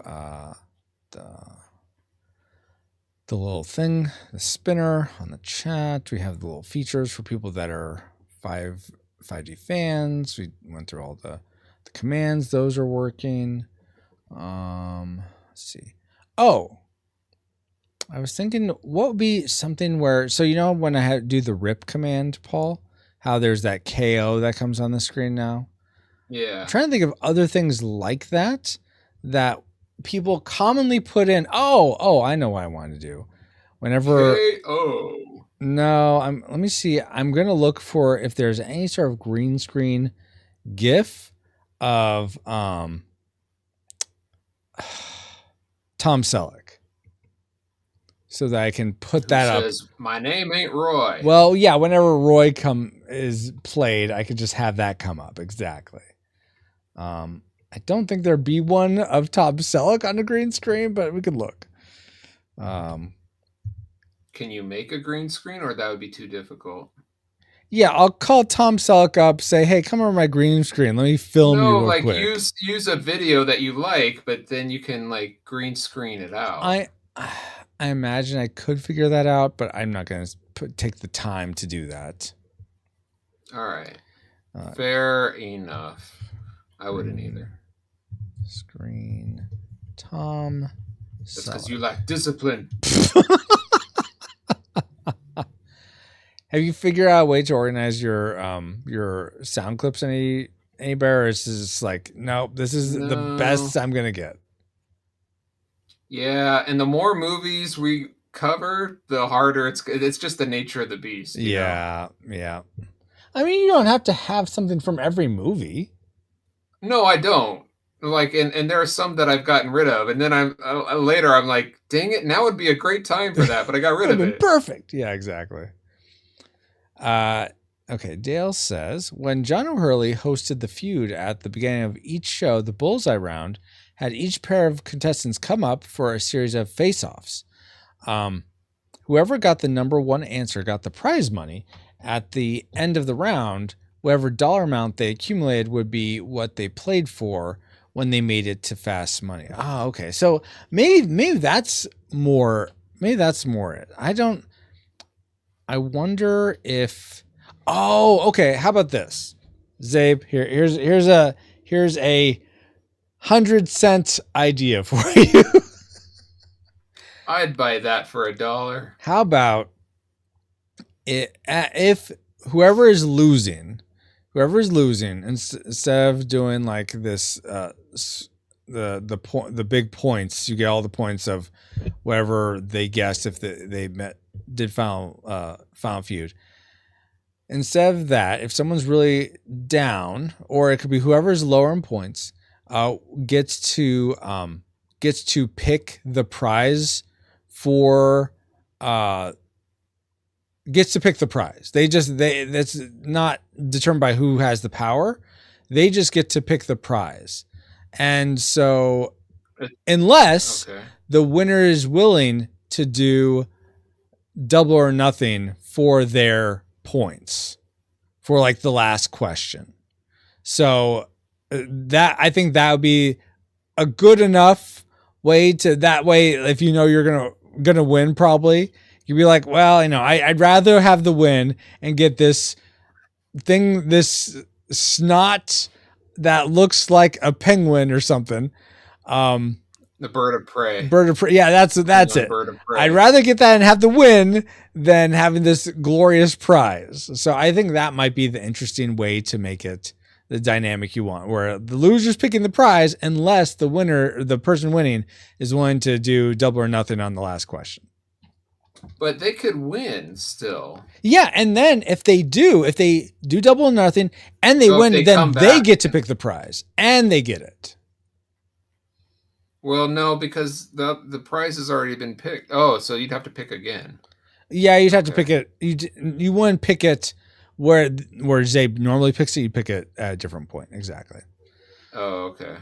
the little thing, the spinner on the chat. We have the little features for people that are 5G fans. We went through all the commands. Those are working. Let's see. Oh, I was thinking what would be something where, so you know when I do the rip command, Paul, how there's that KO that comes on the screen now? Yeah. I'm trying to think of other things like that people commonly put in. Oh, I know what I want to do. Whenever let me see. I'm gonna look for if there's any sort of green screen GIF of Tom Selleck, so that I can put that up. My name ain't Roy. Well, yeah. Whenever Roy is played, I could just have that come up exactly. I don't think there'd be one of Tom Selleck on the green screen, but we could look. Can you make a green screen, or that would be too difficult? Yeah, I'll call Tom Selleck up, say, hey, come over my green screen. Let me film you real quick. Use a video that you like, but then you can like green screen it out. I imagine I could figure that out, but I'm not going to take the time to do that. All right. Fair enough. I wouldn't either. Screen Tom. That's because you lack discipline. Have you figured out a way to organize your sound clips any better? Or is this like, nope, this is the best I'm gonna get? Yeah, and the more movies we cover, the harder it's just the nature of the beast. Yeah. I mean, you don't have to have something from every movie. No, I don't. Like, and there are some that I've gotten rid of, and then I'm like, dang it, now would be a great time for that, but I got rid of it. Perfect. Yeah, exactly. Okay, Dale says, when John O'Hurley hosted The Feud at the beginning of each show, the Bullseye Round had each pair of contestants come up for a series of face-offs. Whoever got the number one answer got the prize money. At the end of the round, whatever dollar amount they accumulated would be what they played for when they made it to Fast Money. Oh, okay. So maybe that's more. Maybe that's more it. I wonder if. Oh, okay. How about this, Zabe? Here's a 100-cent idea for you. I'd buy that for $1. How about if whoever is losing, instead of doing like this, the big points, you get all the points of whatever they guessed if they did Final Feud. instead of that, if someone's really down, or it could be whoever's lower in points, gets to pick the prize for gets to pick the prize. That's not determined by who has the power. They just get to pick the prize. And so unless the winner is willing to do double or nothing for their points for like the last question. So that, I think that would be a good enough way to, that way, if you know you're gonna win, probably you'd be like, well, I'd rather have the win and get this thing, this snot that looks like a penguin or something. The bird of prey. Yeah, that's it. Bird of prey. I'd rather get that and have the win than having this glorious prize. So I think that might be the interesting way to make it the dynamic you want, where the loser's picking the prize unless the winner, the person winning, is willing to do double or nothing on the last question. But they could win still. Yeah, and then if they do double or nothing and they win, then they get to pick the prize and they get it. Well, no, because the prize has already been picked. Oh, so you'd have to pick again. Yeah, you'd have to pick it. You wouldn't pick it where Zabe normally picks it. You pick it at a different point. Exactly. Oh, okay.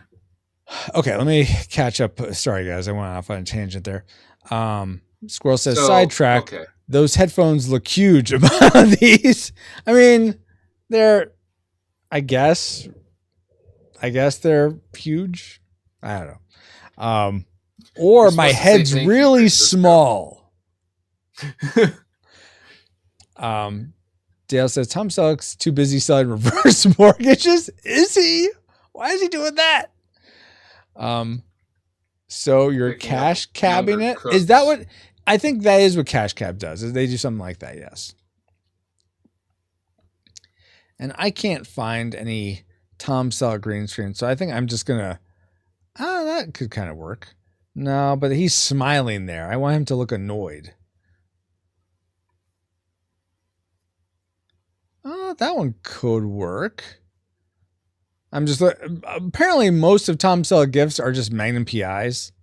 Okay, let me catch up. Sorry, guys, I went off on a tangent there. Squirrel says, sidetrack. Okay. Those headphones look huge. About these, I mean, I guess they're huge. I don't know. Or my head's really small. Dale says Tom Selleck's too busy selling reverse mortgages. Is he? Why is he doing that? So you're cash cabbing it? Cooks. Is that what? I think that is what Cash Cab does. Is they do something like that? Yes. And I can't find any Tom Selleck green screen, so I think I'm just gonna. That could kind of work. No, but he's smiling there. I want him to look annoyed. Oh, that one could work. I'm just apparently most of Tom Selleck gifts are just Magnum PIs.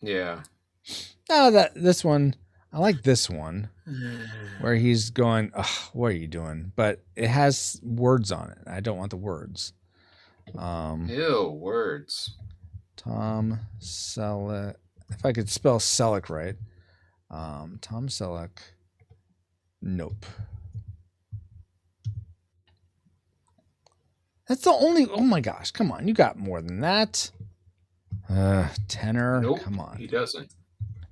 Yeah. No, this one, I like this one where he's going, what are you doing? But it has words on it. I don't want the words. Ew, words. Tom Selleck. If I could spell Selleck right. Tom Selleck. Nope. That's the only. Oh my gosh! Come on, you got more than that. Tenor. Nope, come on. He doesn't.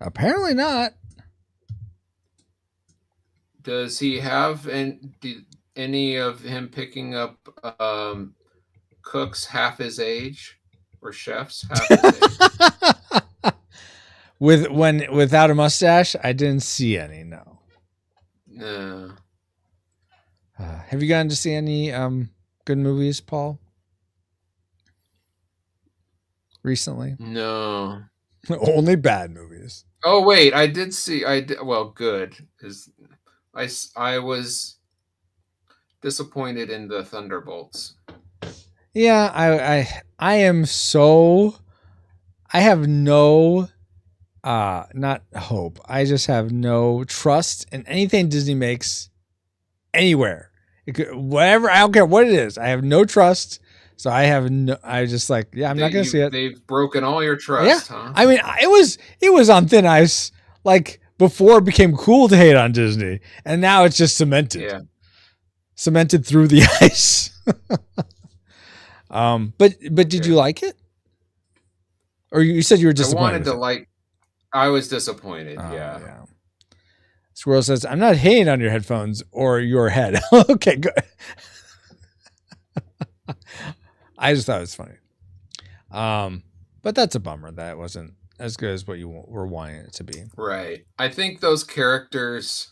Apparently not. Does he have any of him picking up cooks half his age or chefs half his age? Without a mustache, I didn't see any. No. No. Have you gotten to see any good movies, Paul? Recently? No. Only bad movies. Oh wait, I did see. Well, good is. I was disappointed in the Thunderbolts. Yeah, I am so. I have no, not hope. I just have no trust in anything Disney makes anywhere. Whatever, I don't care what it is. I have no trust. So I just like, yeah, I'm not going to see it. They've broken all your trust, huh? I mean, it was on thin ice, like before it became cool to hate on Disney. And now it's just cemented. Yeah. Cemented through the ice. But did you like it? Or you said you were disappointed? I was disappointed, yeah. Squirrel says, I'm not hating on your headphones or your head. Okay, good. I just thought it was funny. But that's a bummer that it wasn't as good as what you were wanting it to be. Right. I think those characters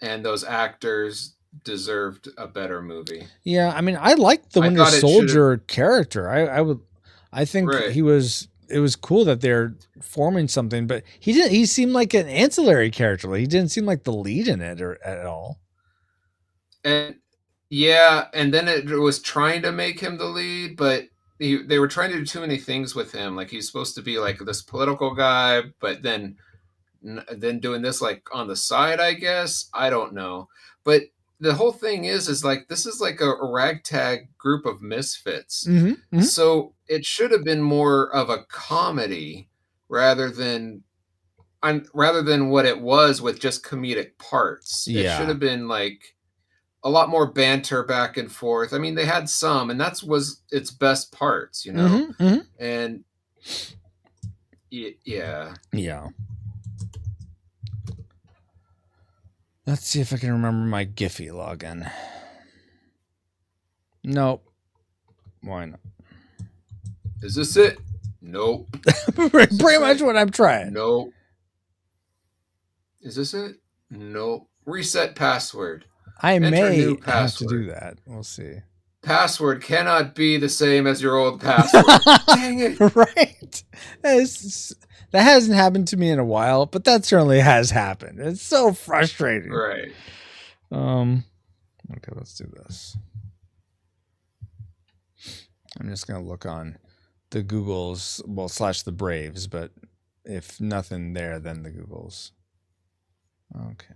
and those actors deserved a better movie. Yeah, I mean, I liked the Winter Soldier character. I think it was cool that they're forming something, but he seemed like an ancillary character. He didn't seem like the lead in it at all. And yeah, and then it was trying to make him the lead, but they were trying to do too many things with him. Like he's supposed to be like this political guy, but then doing this like on the side, I guess. I don't know. But the whole thing is like this is like a ragtag group of misfits. So it should have been more of a comedy rather than what it was with just comedic parts. It should have been like a lot more banter back and forth. I mean, they had some, and that was its best parts, you know. And yeah. Let's see if I can remember my Giphy login. Nope. Why not? Is this it? Nope. Pretty much what I'm trying. Nope. Is this it? Nope. Reset password. I may have to do that. We'll see. Password cannot be the same as your old password. Dang it. Right. That hasn't happened to me in a while, but that certainly has happened. It's so frustrating. Right. Okay, let's do this. I'm just going to look on the Googles, well, / the Braves, but if nothing there, then the Googles. Okay.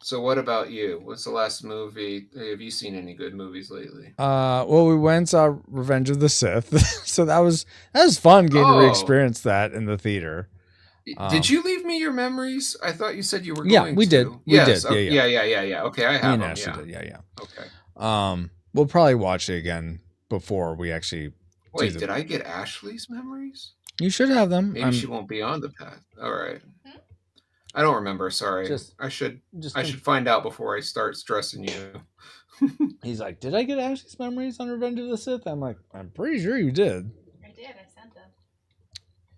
So what about you? What's the last movie? Have you seen any good movies lately? Well, we went and saw Revenge of the Sith. So that was fun getting to re-experience that in the theater. Did you leave me your memories? I thought you said you were going to. Yeah, we did. Yes. Okay, yeah. Okay, I have them. Yeah. Okay. We'll probably watch it again before we actually. Wait, did I get Ashley's memories? You should have them. Maybe she won't be on the path. All right. I don't remember. Sorry. I should find out before I start stressing you. He's like, did I get Ashley's memories on Revenge of the Sith? I'm like, I'm pretty sure you did. I did. I sent them.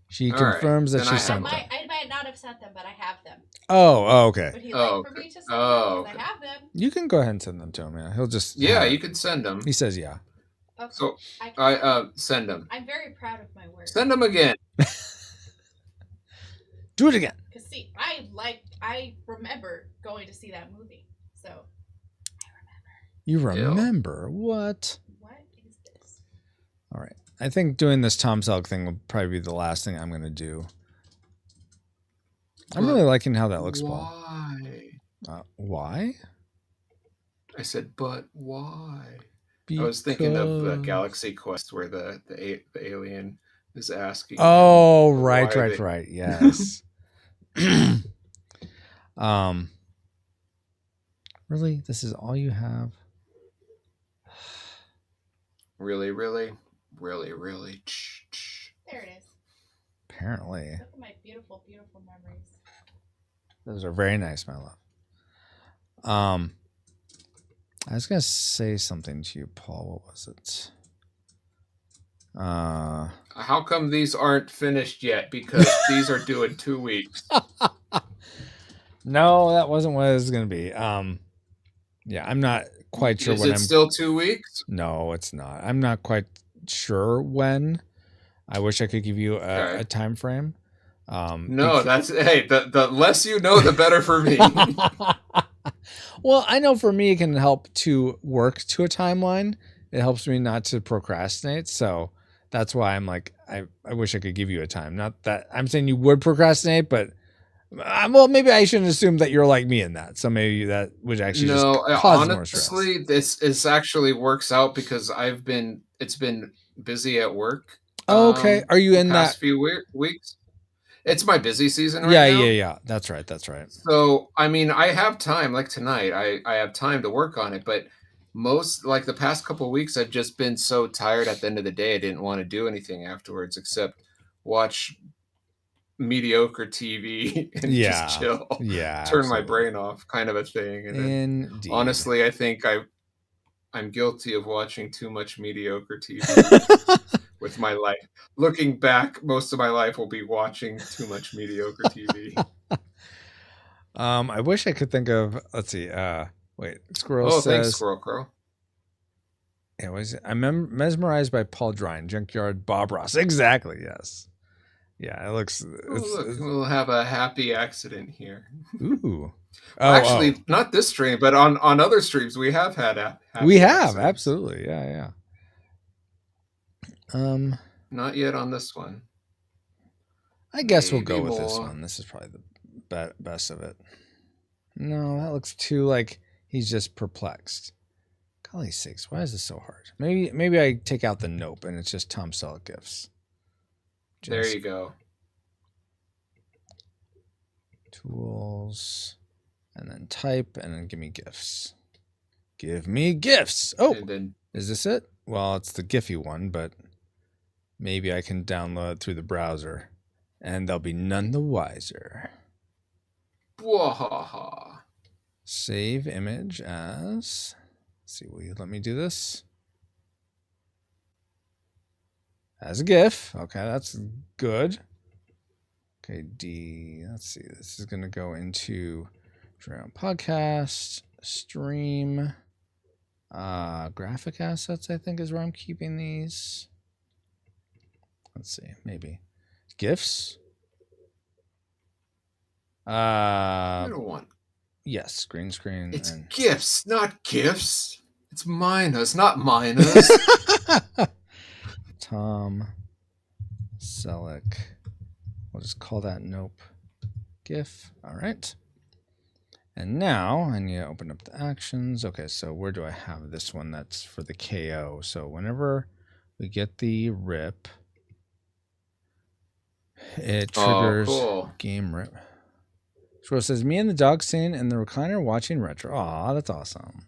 She confirms that she sent them. I might not have sent them, but I have them. Oh, okay. But he'd like for me to send them because I have them. You can go ahead and send them to him. Yeah, he'll just. Yeah, you can send them. He says, yeah. Okay. So I send them. I'm very proud of my work. Send them again. Do it again. Because see, I remember going to see that movie, so I remember. You remember what? What is this? All right, I think doing this Tom Selleck thing will probably be the last thing I'm going to do. I'm really liking how that looks, Paul. Why? Why? I said, but why? Because I was thinking of the Galaxy Quest where the alien is asking. Oh, right. Yes. Really? This is all you have? Really? There it is. Apparently. Look at my beautiful, beautiful memories. Those are very nice, my love. I was gonna say something to you, Paul. What was it? How come these aren't finished yet? Because these are due in 2 weeks. No, that wasn't what it was gonna be. Yeah, I'm not quite sure when. Is it still 2 weeks? No, it's not. I'm not quite sure when. I wish I could give you a time frame. No, the less you know, the better for me. Well, I know for me, it can help to work to a timeline. It helps me not to procrastinate. So that's why I'm like, I wish I could give you a time. Not that I'm saying you would procrastinate, but well, maybe I shouldn't assume that you're like me in that. So maybe that would actually just cause more stress. Honestly, this actually works out because it's been busy at work. Okay. Are you in that few weeks? It's my busy season right now. Yeah. That's right. So, I mean, I have time, like tonight, I have time to work on it, but the past couple of weeks, I've just been so tired at the end of the day. I didn't want to do anything afterwards except watch mediocre TV and just chill. Yeah. Turn my brain off kind of a thing. And then, honestly, I think I'm guilty of watching too much mediocre TV. With my life. Looking back, most of my life will be watching too much mediocre TV. I wish I could think of, let's see, wait, Squirrel says. Thanks, Squirrel Crow. I'm mesmerized by Paul Drine, Junkyard Bob Ross. Exactly, yes. Yeah, it looks. Look, we'll have a happy accident here. Ooh. Actually, not this stream, but on other streams, we have had. We have absolutely, yeah. Not yet on this one. I guess we'll go with this one. This is probably the best of it. No, that looks too like he's just perplexed. Golly sakes, why is this so hard? Maybe I take out the nope and it's just Tom Selleck gifs. There you go. Tools, and then type, and then give me gifs. Give me gifs. Oh, is this it? Well, it's the Giphy one, but maybe I can download it through the browser, and they'll be none the wiser. Bwahaha. Save image as. Let's see, will you let me do this? As a GIF. Okay, that's good. Okay, let's see. This is going to go into podcast, stream, graphic assets, I think is where I'm keeping these. Let's see, maybe. GIFs? Yes, green screen. It's GIFs, not GIFs. It's minus, not minus. Tom Selleck. We'll just call that nope GIF. All right. And now I need to open up the actions. Okay, so where do I have this one? That's for the KO. So whenever we get the rip, it triggers game rip. Squirrel says, me and the dog sitting in the recliner watching retro. Aw, that's awesome.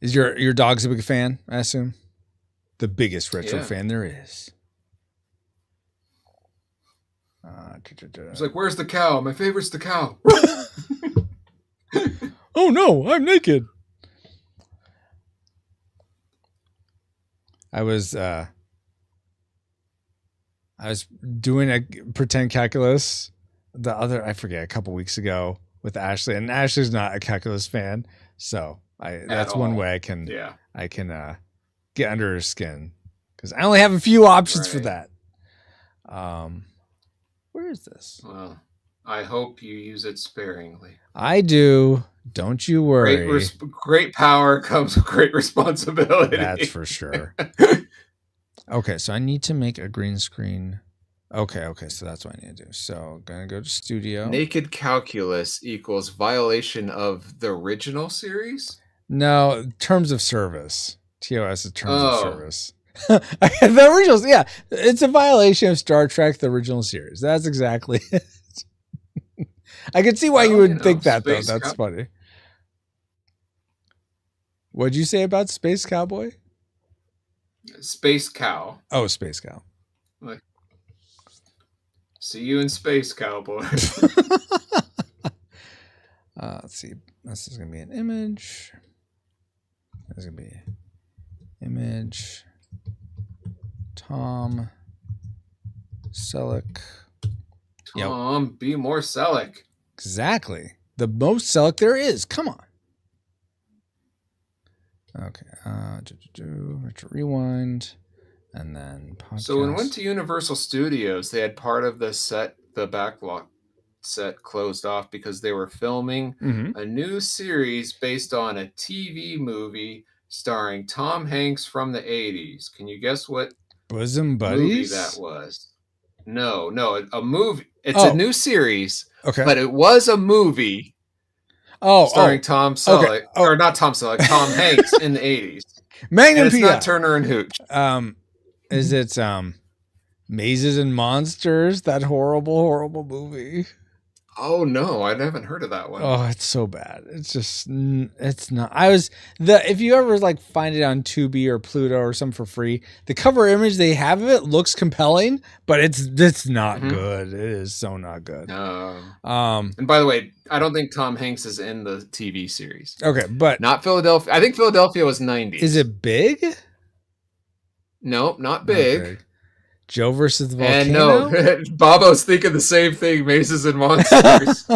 Is your dog's a big fan, I assume? The biggest retro fan there is. It's like, where's the cow? My favorite's the cow. Oh no, I'm naked. I was doing a pretend calculus I forget, a couple weeks ago with Ashley, and Ashley's not a calculus fan, so that's one way I can get under her skin, because I only have a few options for that. Where is this? Well, I hope you use it sparingly. I do. Don't you worry. Great power comes with great responsibility. That's for sure. Okay, so I need to make a green screen. Okay, so that's what I need to do. So I'm going to go to studio. Naked calculus equals violation of the original series? No, terms of service. TOS is terms of service. The originals, yeah. It's a violation of Star Trek, the original series. That's exactly it. I can see why you would think that, though. That's funny. What'd you say about Space Cowboy? Space Cow. Oh, Space Cow. See you in Space Cowboy. Let's see. This is going to be an image. This is going to be image. Tom Selleck. Tom, be more Selleck. Exactly. The most Selleck there is. Come on. Okay. Retro rewind. And then podcast. So when we went to Universal Studios, they had part of the backlot set closed off because they were filming a new series based on a TV movie starring Tom Hanks from the 80s. Can you guess what Bosom Buddies movie that was? No, a movie. It's a new series, but it was a movie starring Tom Selleck, or not Tom Selleck, Tom Hanks in the 80s. Magnum It's not Turner and Hooch. Is it Mazes and Monsters? That horrible movie. Oh no, I haven't heard of that one. Oh, it's so bad. It's just, it's not. If you ever find it on Tubi or Pluto or something for free, the cover image they have of it looks compelling, but it's not good. It is so not good. No. And by the way, I don't think Tom Hanks is in the TV series. Okay, but not Philadelphia. I think Philadelphia was 90s. Is it big? Nope, not big. Okay. Joe versus the volcano. And no, Bobo's thinking the same thing. Mazes and Monsters.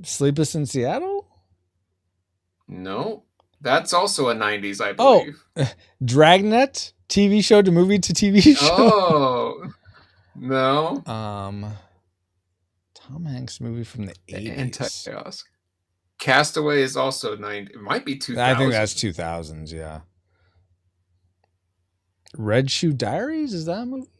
Sleepless in Seattle. No, that's also a 90s, I believe. Dragnet TV show to movie to TV show. Oh no. Tom Hanks movie from the 80s. Anti-Oscar. Castaway is also 90. It might be 2000. I think that's 2000s, yeah. Red Shoe Diaries? Is that a movie?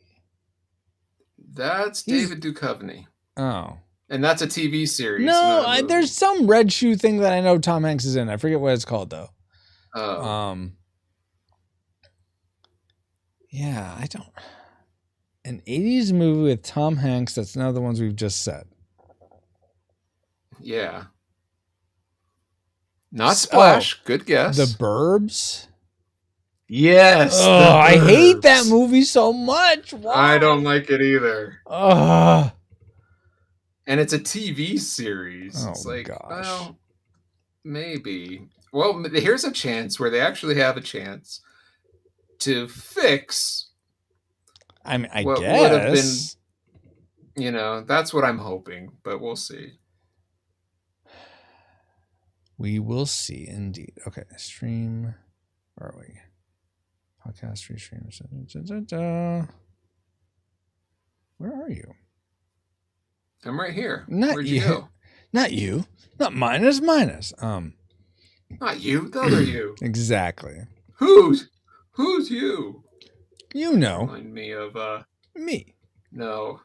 That's David Duchovny. Oh. And that's a TV series. No, there's some Red Shoe thing that I know Tom Hanks is in. I forget what it's called, though. Oh. Yeah, I don't... An 80s movie with Tom Hanks that's none of the ones we've just said. Yeah. Not Splash. Good guess. The Burbs? Yes. Oh, I hate that movie so much. Why? I don't like it either. And it's a TV series. Oh, it's like, gosh. well, maybe. Well, here's a chance where they actually have a chance to fix. I mean, I what guess. would have been, that's what I'm hoping, but we'll see. We will see, indeed. Okay, stream. Where are we? Podcast restream. Where are you? I'm right here. Not Where'd you. you go? Not you. Not minus. Not you. The other you. Exactly. Who's you? You know. Remind me of Me. No,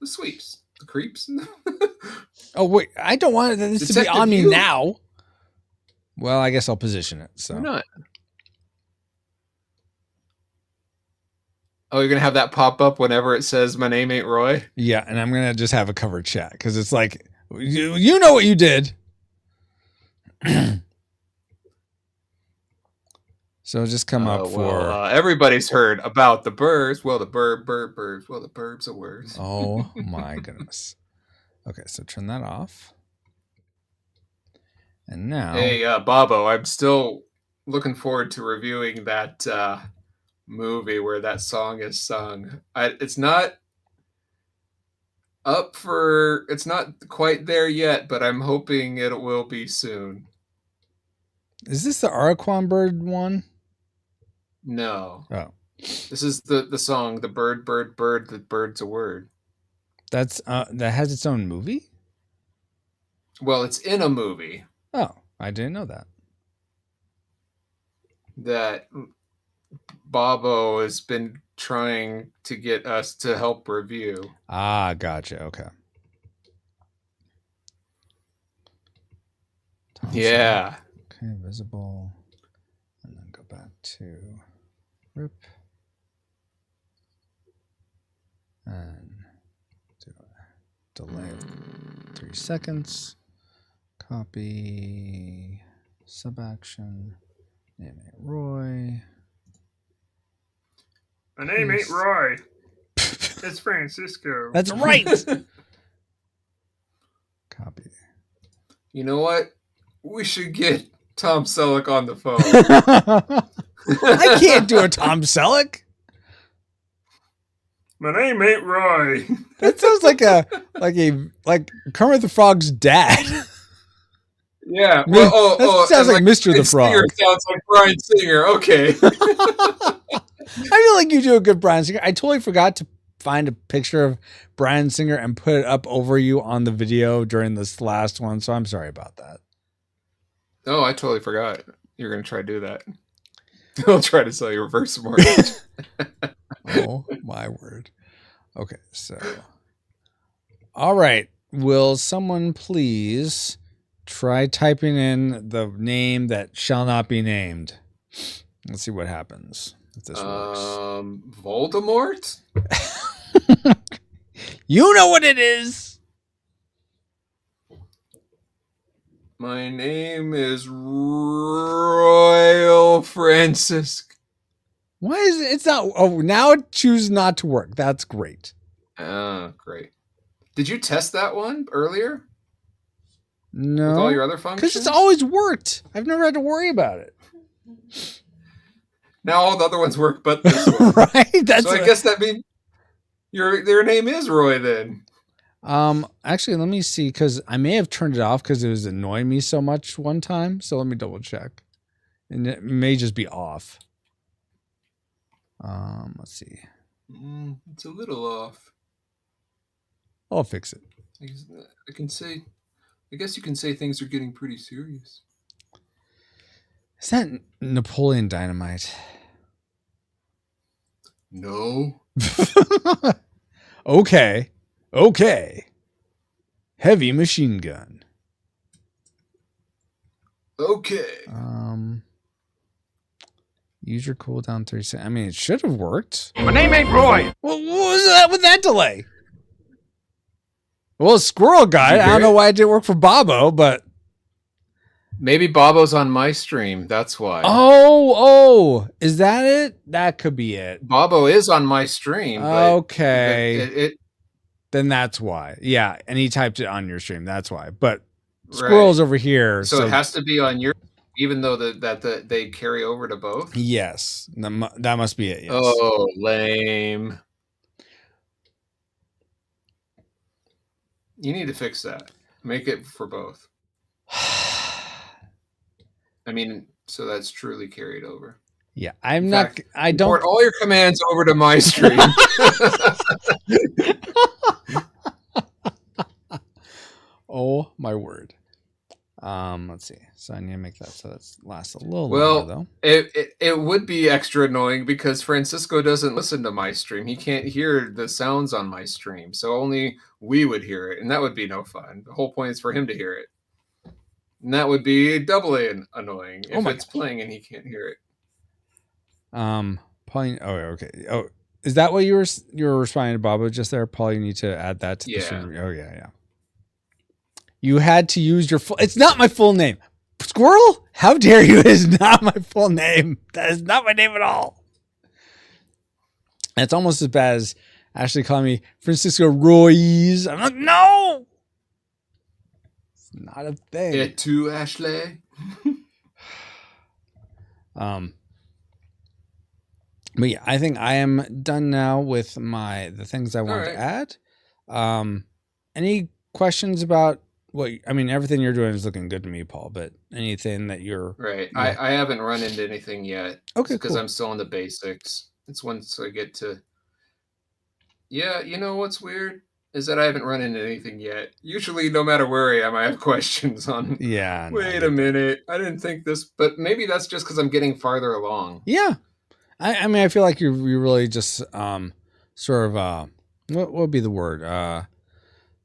the sweeps, the creeps. Oh wait, I don't want this to be Detective on me you? now. Well, I guess I'll position it. So Why not? Oh, you're gonna have that pop up whenever it says "My name ain't Roy." Yeah, and I'm gonna just have a cover chat because it's like you know what you did. So just come up for everybody's heard about the birds. Well, the birds. Well, the burbs are words. Oh my goodness. Okay, so turn that off. And now, hey, Bobo, I'm still looking forward to reviewing that movie where that song is sung. It's not it's not quite there yet, but I'm hoping it will be soon. is this the Araquan bird one? No. Oh, This is the song, the bird, the bird's a word. that's that has its own movie. Well, it's in a movie Oh, I didn't know that. that Bobo has been trying to get us to help review. Ah, gotcha. Okay. Yeah. Okay, visible, and then go back to rip, and do a delay of 3 seconds. Copy sub action. Name it Roy. My name ain't Roy. It's Francisco. That's right. Copy. You know what? We should get Tom Selleck on the phone. I can't do a Tom Selleck. My name ain't Roy. That sounds like Kermit the Frog's dad. Yeah. Well, that sounds like Mr. the Frog. Singer sounds like Brian Singer. Okay. I feel like you do a good Brian Singer. I totally forgot to find a picture of Brian Singer and put it up over you on the video during this last one, so I'm sorry about that. Oh, I totally forgot. You're going to try to do that. I'll try to sell you reverse mortgage. Oh, my word. Okay, so. All right. Will someone please try typing in the name that shall not be named? Let's see what happens if this works. Voldemort? You know what it is. My name is Royal Francisco. Why is it? It's not. Oh, now it chooses not to work. That's great. Oh, great. Did you test that one earlier? No. With all your other functions? Because it's always worked. I've never had to worry about it. Now all the other ones work, but this one. Right? That's so I guess that means their name is Roy then. Actually, let me see, because I may have turned it off because it was annoying me so much one time. So let me double check. And it may just be off. Let's see. It's a little off. I'll fix it. I guess you can say things are getting pretty serious. Is that Napoleon Dynamite? No. Okay. Heavy machine gun. Okay. Use your cooldown 30 seconds. I mean, it should have worked. My name ain't Roy. Well, what was that with that delay? Well, Squirrel Guy. I don't know why it didn't work for Bobo, but maybe Bobo's on my stream. That's why. Oh, is that it? That could be it. Bobo is on my stream. Okay. Then that's why. Yeah, and he typed it on your stream. That's why. But Squirrel's over here. So it has to be on your, even though that they carry over to both? Yes. That must be it. Yes. Oh, lame. You need to fix that. Make it for both. I mean, so that's truly carried over. Yeah, I don't port all your commands over to my stream. Oh my word. Let's see. So I need to make that so that lasts a little longer though. It would be extra annoying because Francisco doesn't listen to my stream. He can't hear the sounds on my stream. So only we would hear it, and that would be no fun. The whole point is for him to hear it. And that would be doubly annoying if it's playing and he can't hear it. Paul, okay. Oh, is that what you were responding to Bobo just there? Paul, you need to add that to the stream. Oh yeah. You had to use your full. It's not my full name. Squirrel? How dare you? It is not my full name. That is not my name at all. And it's almost as bad as Ashley calling me Francisco Ruiz. I'm like, no. It's not a thing. It too, Ashley. But yeah, I think I am done now with the things I want to add. Any questions about everything you're doing is looking good to me, Paul, but anything that you're right. Yeah. I haven't run into anything yet. Okay. Because I'm still in the basics. It's once I get to you know what's weird? Is that I haven't run into anything yet. Usually no matter where I am, I have questions on wait a minute. I didn't think this, but maybe that's just because I'm getting farther along. Yeah. I mean, I feel like you really just sort of what would be the word?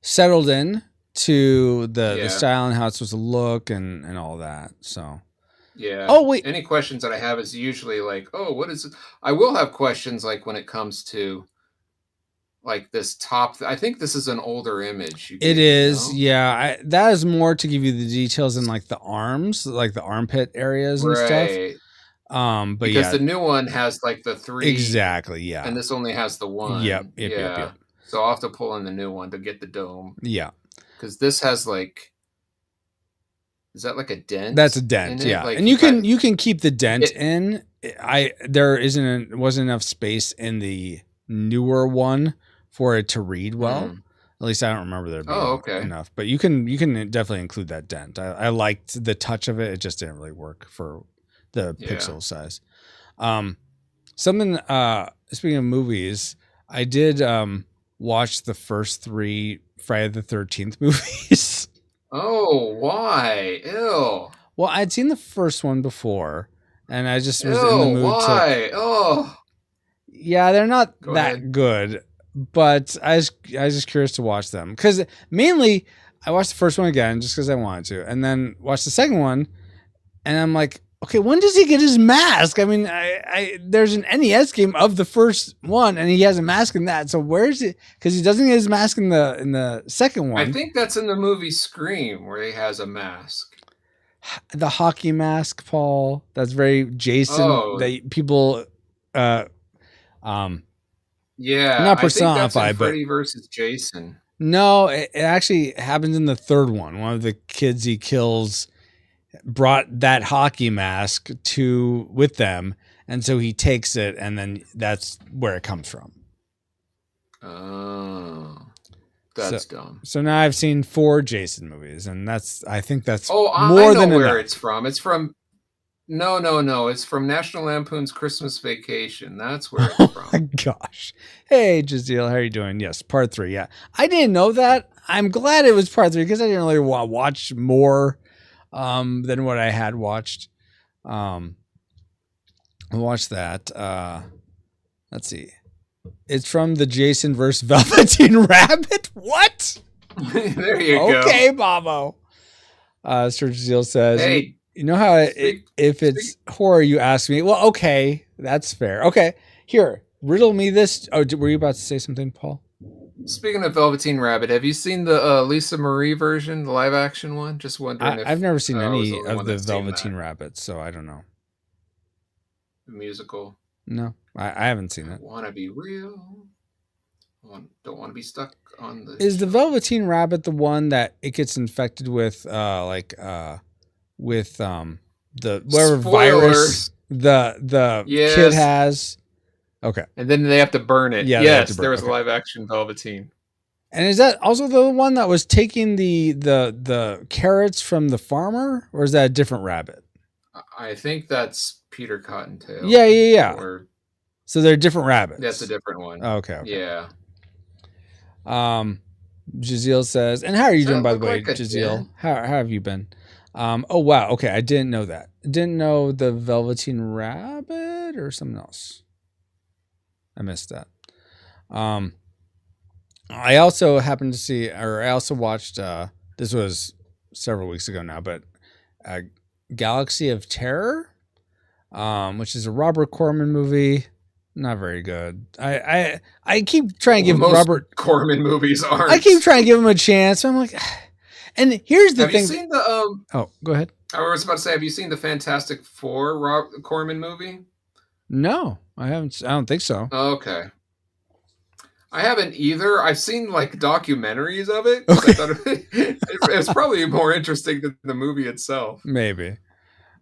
Settled in to the style and how it's supposed to look and all that. So yeah. Oh wait. Any questions that I have is usually like, oh, what is it? I will have questions like when it comes to like this top. I think this is an older image. It is, yeah. That is more to give you the details in like the arms, like the armpit areas and stuff. But because the new one has like the 3 exactly, yeah, and this only has the 1. Yep. So I'll have to pull in the new one to get the dome. Yeah, because this has like, is that like a dent? That's a dent, yeah. Like, and you can keep the dent in. Wasn't enough space in the newer one for it to read well. At least I don't remember there being enough. But you can definitely include that dent. I liked the touch of it. It just didn't really work for the pixel size. Something speaking of movies, I did watch the first 3 Friday the 13th movies. Oh, why? Ew. Well, I'd seen the first one before, and I just was in the mood why? Oh. Yeah, they're not that good, but I was just curious to watch them because mainly I watched the first one again just because I wanted to, and then watched the second one, and I'm like, okay, when does he get his mask? I mean, there's an NES game of the first one, and he has a mask in that. So where is it? Because he doesn't get his mask in the second one. I think that's in the movie Scream where he has a mask. The hockey mask, Paul. That's very Jason. That people, not personify, but Freddy versus Jason. No, it actually happens in the third one. One of the kids he kills brought that hockey mask with them, and so he takes it, and then that's where it comes from. Oh, that's dumb. So now I've seen 4 Jason movies, and I think that's more than where enough. It's from. It's from no. It's from National Lampoon's Christmas Vacation. That's where it's from. Oh my gosh. Hey, Jazeel, how are you doing? Yes, part 3. Yeah, I didn't know that. I'm glad it was part 3 because I didn't really watch more than what I had watched. I watched that. Let's see. It's from the Jason vs. Velveteen Rabbit. What? There you go. Okay, Bobo. Sir Zeal says, hey, you know how if it's horror, you ask me. Well, okay, that's fair. Okay, here, riddle me this. Oh, were you about to say something, Paul? Speaking of Velveteen Rabbit, have you seen the Lisa Marie version, the live action one? Just wondering. I've never seen any of the Velveteen Rabbits, so I don't know. The musical. No, I haven't seen it. Want to be real? Don't want to be stuck on the. Is the Velveteen Rabbit the one that it gets infected with, the whatever virus the kid has? Okay, and then they have to burn it. Yeah, yes, there was a live action Velveteen. And is that also the one that was taking the carrots from the farmer, or is that a different rabbit? I think that's Peter Cottontail. Yeah. So they're different rabbits. That's a different one. Okay. Yeah. Jaziel says, and how are you doing, by the way, Jaziel? How have you been? Oh, wow. Okay, I didn't know that. Didn't know the Velveteen Rabbit or something else. I missed that. I also happened to see, or I also watched, this was several weeks ago now, but Galaxy of Terror, which is a Robert Corman movie. Not very good. I keep trying to give Robert Corman movies aren't. I keep trying to give him a chance. I'm like, and here's the thing. Have you seen the Oh, go ahead. I was about to say, have you seen the Fantastic Four Corman movie? No, I haven't. I don't think so. Okay. I haven't either. I've seen like documentaries of it. Okay. I thought it's probably more interesting than the movie itself. Maybe.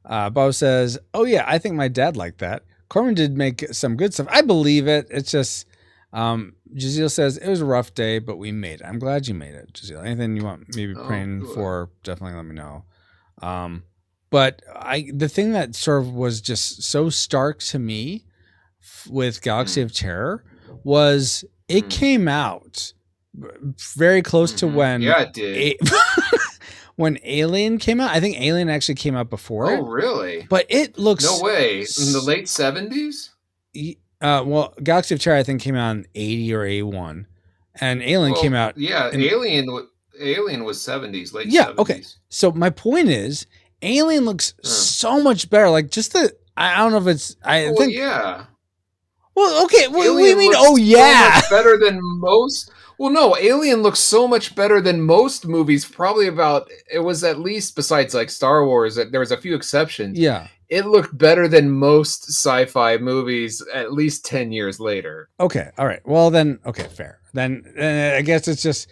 Bo says, "Oh yeah, I think my dad liked that. Corman did make some good stuff. I believe it. It's just." Jaziel says it was a rough day, but we made it. I'm glad you made it, Jaziel. Anything you want me to be praying for, definitely let me know. But the thing that sort of was just so stark to me with Galaxy of Terror was it came out very close to when it did. When Alien came out. I think Alien actually came out before it. Oh, really? But it looks no way in the late 70s. Well, Galaxy of Terror I think came out in 80 or 81, and Alien came out. Yeah, Alien was 70s, late 70s. Yeah, okay. So my point is, Alien looks so much better. Like just I don't know if it's. I think. Yeah. Well, okay. What do you mean? Oh, yeah. So much better than most. Well, no, Alien looks so much better than most movies. Probably it was at least, besides like Star Wars, there was a few exceptions. Yeah. It looked better than most sci-fi movies at least 10 years later. Okay. All right. Well, then, okay, fair. Then I guess it's just,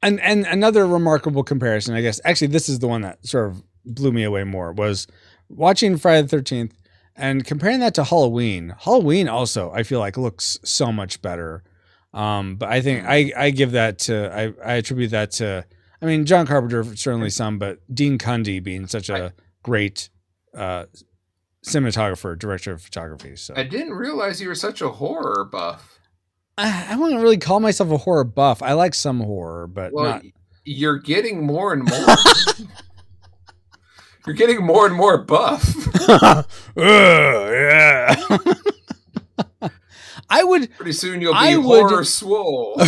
and another remarkable comparison, I guess, actually, this is the one that sort of blew me away more, was watching Friday the 13th and comparing that to Halloween. Halloween also, I feel like, looks so much better. But I think I give that to, I attribute that to, I mean, John Carpenter, certainly some, but Dean Cundey being such a great cinematographer, director of photography. So I didn't realize you were such a horror buff. I wouldn't really call myself a horror buff. I like some horror, but not. You're getting more and more. You're getting more and more buff. Yeah. I would. Pretty soon you'll be horror swole.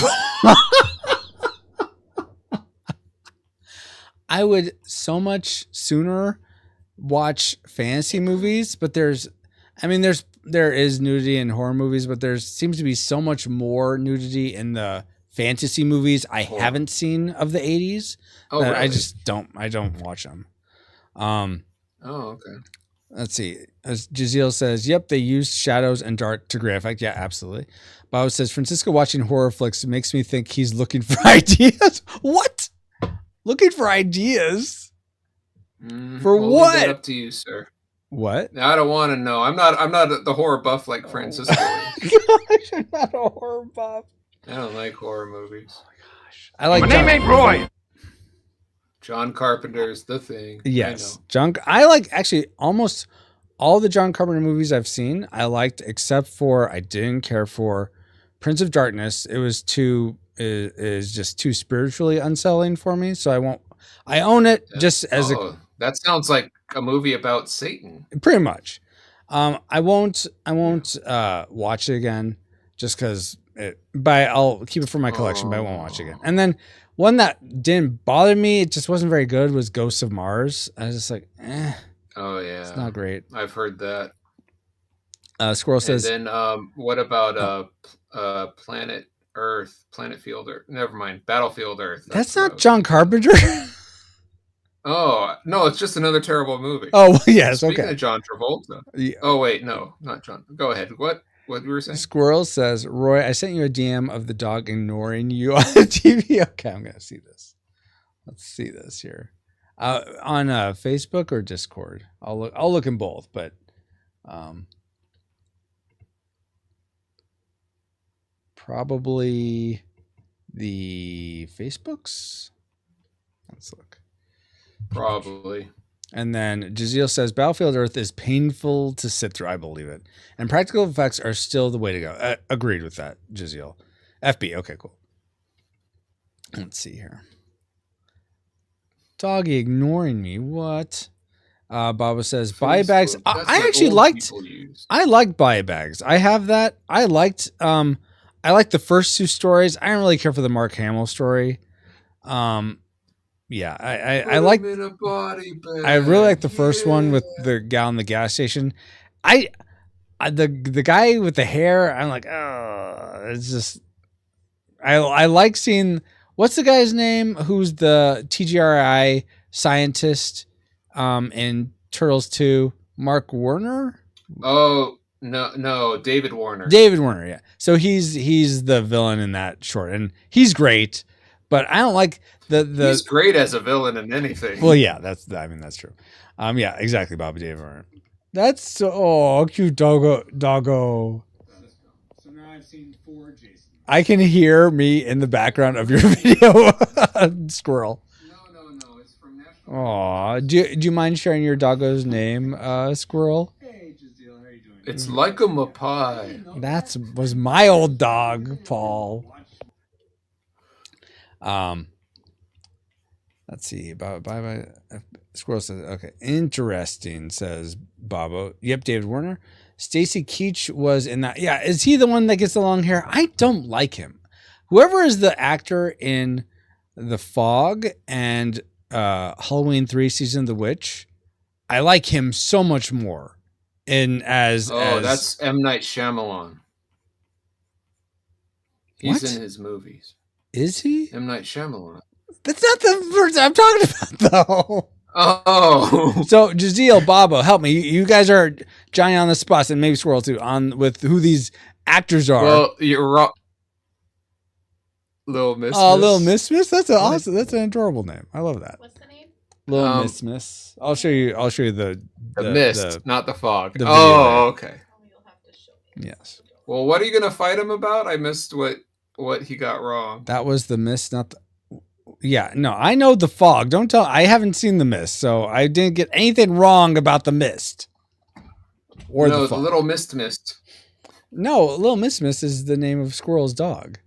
I would so much sooner watch fantasy movies, but there is nudity in horror movies, but there seems to be so much more nudity in the fantasy movies I haven't seen of the 80s that really? I don't watch them. Okay. Let's see. As Jaziel says, yep, they used shadows and dark to great effect. Yeah, absolutely. Bob says, Francisco watching horror flicks makes me think he's looking for ideas. What? Looking for ideas? For what? Leave that up to you, sir. What? I don't want to know. I'm not the horror buff like Francisco. Gosh, I'm not a horror buff. I don't like horror movies. Oh my gosh. I like. My name ain't Roy. John Carpenter's The Thing. Yes, I like actually almost all the John Carpenter movies I've seen. I liked, except for I didn't care for Prince of Darkness. It was too is just too spiritually unsettling for me. So I won't. I own it just as that sounds like a movie about Satan. Pretty much. I won't watch it again just because I'll keep it for my collection, but I won't watch it again. And then one that didn't bother me, it just wasn't very good, was Ghosts of Mars. I was just like, oh yeah, it's not great. I've heard that. Squirrel says, and then what about Planet Earth, Battlefield Earth? That's not John Carpenter. Oh no, it's just another terrible movie. Oh well, yes. Speaking okay. of John Travolta. Yeah. Oh wait, no, not John. Go ahead. What were you saying? Squirrel says, Roy, I sent you a DM of the dog ignoring you on the TV. Okay, I'm gonna see this. Let's see this here. On Facebook or Discord. I'll look in both, but probably the Facebooks. Let's look. Probably. And then Jaziel says Battlefield Earth is painful to sit through. I believe it. And practical effects are still the way to go. Agreed with that, Jaziel. FB. Okay, cool. Let's see here. Doggy ignoring me. What? Baba says buy bags. I actually liked buy bags. I have that. I liked the first two stories. I don't really care for the Mark Hamill story. Yeah, I like. I really like the first one with the gal in the gas station. The guy with the hair. I'm like, oh, it's just. I like seeing. What's the guy's name? Who's the TGRI scientist in Turtles 2? Mark Warner? Oh no, David Warner. David Warner, yeah. So he's the villain in that short, and he's great. But I don't like the. He's great as a villain in anything. Well, yeah, that's true. Yeah, exactly, Bobby David Warner. That's so cute, doggo. So now I've seen 4 Jason. I can hear me in the background of your video, Squirrel. No, it's from National. Aw, do you mind sharing your doggo's name, Squirrel? Hey, Jaziel, how are you doing? It's like a pie. That was my old dog, Paul. Let's see. Bye. Squirrel says, okay, interesting, says Bobo. Yep, David Warner. Stacy Keach was in that. Yeah, is he the one that gets the long hair? I don't like him. Whoever is the actor in The Fog and Halloween 3 Season of the Witch, I like him so much more. That's M. Night Shyamalan. He's in his movies. Is he? M. Night Shyamalan. That's not the person I'm talking about, though. Oh. So, Jaziel, Babo, help me. You guys are Johnny on the spot, and maybe Squirrel too, with who these actors are. Well, you're wrong. Little Miss. Oh, Little Miss Miss. That's awesome. That's an adorable name. I love that. What's the name? Little Miss Miss. I'll show you the mist, not the fog. The okay. You'll have to show me. Yes. Well, what are you gonna fight him about? I missed what he got wrong. That was the mist, not the. Yeah, no, I know the fog. Don't tell. I haven't seen the mist, so I didn't get anything wrong about the mist. Or the Little Mist. No, Little Miss Miss is the name of Squirrel's dog.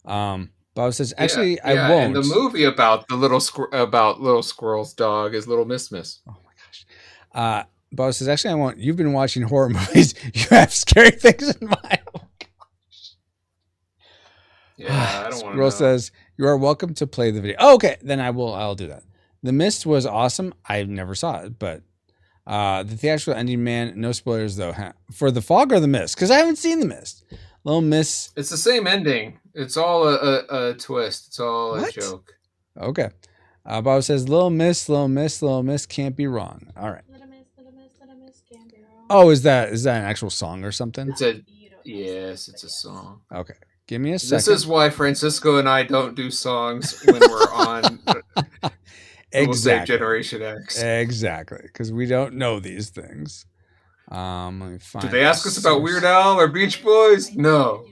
Bob says, actually, I won't. And the movie about the little squirrel's dog is Little Miss. Oh my gosh. Bob says, actually, I won't. You've been watching horror movies. You have scary things in mind. Oh gosh. Yeah, I don't want to. Squirrel says, you are welcome to play the video. Oh, okay, then I'll do that. The Mist was awesome. I never saw it, but the theatrical ending, man, no spoilers though. For The Fog or The Mist? Because I haven't seen The Mist. Little Miss. It's the same ending. It's all a twist. It's all a joke. Okay. Bob says, Little Miss can't be wrong. All right. Little Miss can't be wrong. Oh, is that an actual song or something? Yes, it's a song. Okay. Give me a second. This is why Francisco and I don't do songs when we're on Generation X. Exactly, because we don't know these things. Let me find. Do they ask us about Weird Al or Beach Boys? No.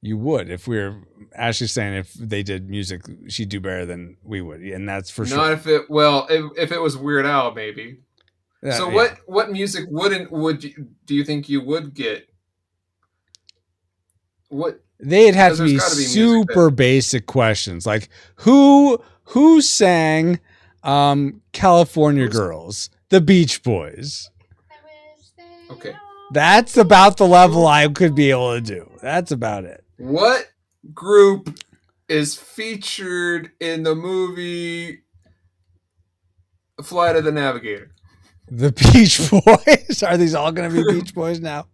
You would if we were actually saying if they did music, she'd do better than we would, and that's for sure. Not if it if it was Weird Al, maybe. So what music do you think you would get? What they'd have to be super basic questions, like who sang California Girls? The Beach Boys. Okay. That's about the level I could be able to do. That's about it. What group is featured in the movie Flight of the Navigator? The Beach Boys? Are these all going to be Beach Boys now?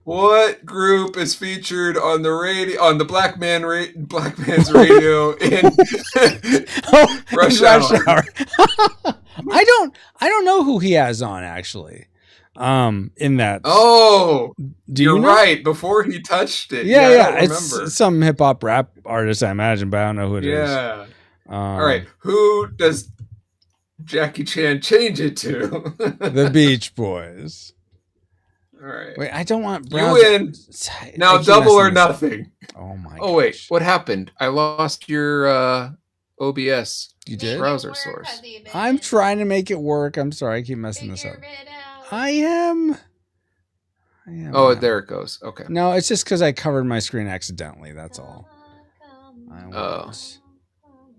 What group is featured on the radio, on the Black Man's radio in Rush Hour? I don't know who he has on actually. In that. Oh, you're right. Before he touched it. Yeah. It's some hip hop rap artist, I imagine, but I don't know who it is. Yeah. All right. Who does Jackie Chan change it to? The Beach Boys. All right. Wait, I don't want you win. Now double or nothing. Oh my. Oh wait, what happened? I lost your OBS. You did? Browser source. I'm trying to make it work. I'm sorry, I keep messing this up. I am. Oh, there it goes. Okay. No, it's just because I covered my screen accidentally. That's all. I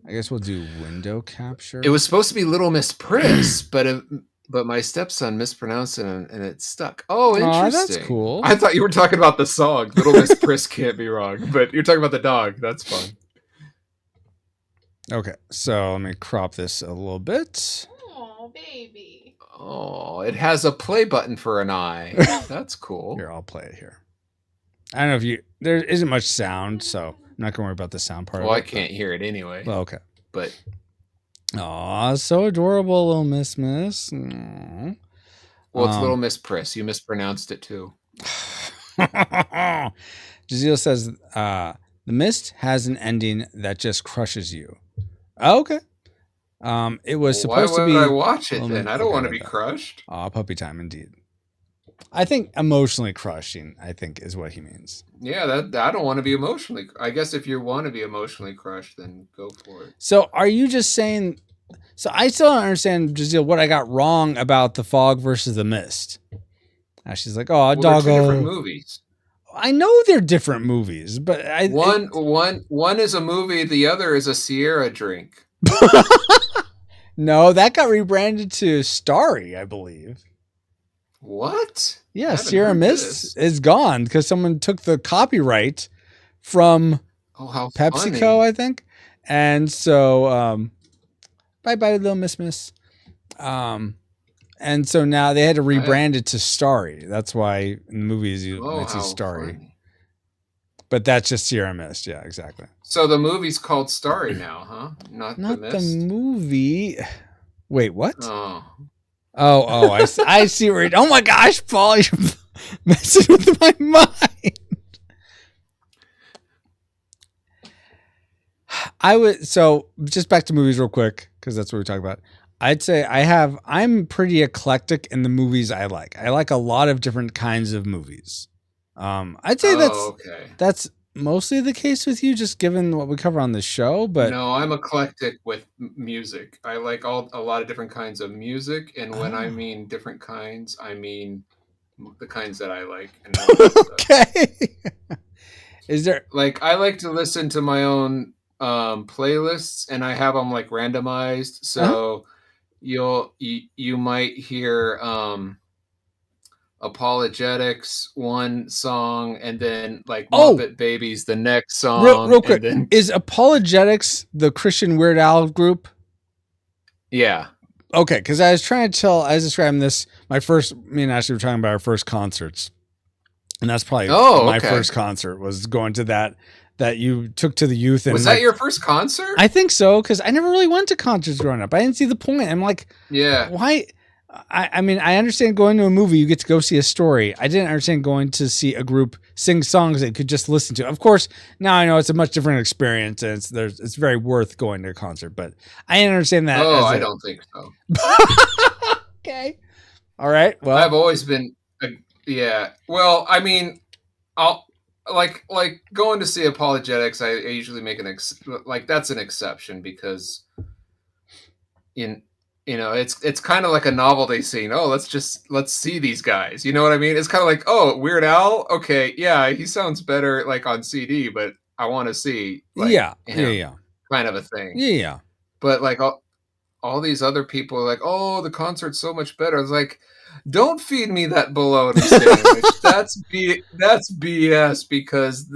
guess we'll do window capture. It was supposed to be Little Miss Priss, but my stepson mispronounced it and it stuck. Oh, interesting. That's cool. I thought you were talking about the song. Little Miss Priss can't be wrong, but you're talking about the dog. That's fun. Okay, so let me crop this a little bit. Oh, baby. Oh, it has a play button for an eye. That's cool. Here, I'll play it here. I don't know if there isn't much sound, so I'm not gonna worry about the sound part. Well, I can't hear it anyway. Well, okay. But aw, so adorable, little Miss. Aww. Well, it's Little Miss Priss. You mispronounced it too. Jazeel says, "The Mist has an ending that just crushes you." Oh, okay. It was supposed to be. Why would I watch it then? I don't want to be crushed. Aw, puppy time indeed. I think emotionally crushing, I think, is what he means. Yeah, that I don't want to be emotionally. I guess if you want to be emotionally crushed, then go for it. So are you just saying? So I still don't understand, Jazeel, what I got wrong about The Fog versus The Mist. She's like, "Oh, doggo." They're two different movies. I know they're different movies, but one is a movie. The other is a Sierra drink. No, that got rebranded to Starry, I believe. What? Yeah, Sierra Mist is gone because someone took the copyright from PepsiCo, funny. I think. And so, bye, little Miss. And so now they had to rebrand it to Starry. That's why in the movies it's Starry. Funny. But that's just Sierra Mist. Yeah, exactly. So the movie's called Starry now, huh? Not the Mist? The movie. Wait, what? Oh. Oh, I see where oh my gosh, Paul, you're messing with my mind. So just back to movies real quick, because that's what we talk about. I'd say I'm pretty eclectic in the movies I like. I like a lot of different kinds of movies. I'd say that's mostly the case with you, just given what we cover on the show. But no, I'm eclectic with music. I like a lot of different kinds of music, and when I mean different kinds, I mean the kinds that I like. And okay. Is there I like to listen to my own playlists, and I have them randomized. So you might hear Apologetics one song, and then Muppet Babies the next song. Real quick, is Apologetics the Christian Weird Al group? Yeah. Okay, because I was describing this. Me and Ashley were talking about our first concerts, and that's probably my first concert was going to that you took to the youth. And was that your first concert? I think so, because I never really went to concerts growing up. I didn't see the point. I'm like, yeah, why? I mean, I understand going to a movie, you get to go see a story. I didn't understand going to see a group sing songs that you could just listen to. Of course, now I know it's a much different experience, and it's very worth going to a concert, but I didn't understand that. Oh, I don't think so. Okay. All right. Well, I've always been, yeah. Well, I mean, I'll like going to see Apologetics. I usually make that's an exception because you know, it's kind of like a novelty scene. Oh, let's see these guys. You know what I mean? It's kind of like, oh, Weird Al. Okay, yeah, he sounds better like on CD, but I want to see, like, yeah, kind of a thing. Yeah. But like all these other people are like, oh, the concert's so much better. I was like, don't feed me that bologna sandwich. That's BS because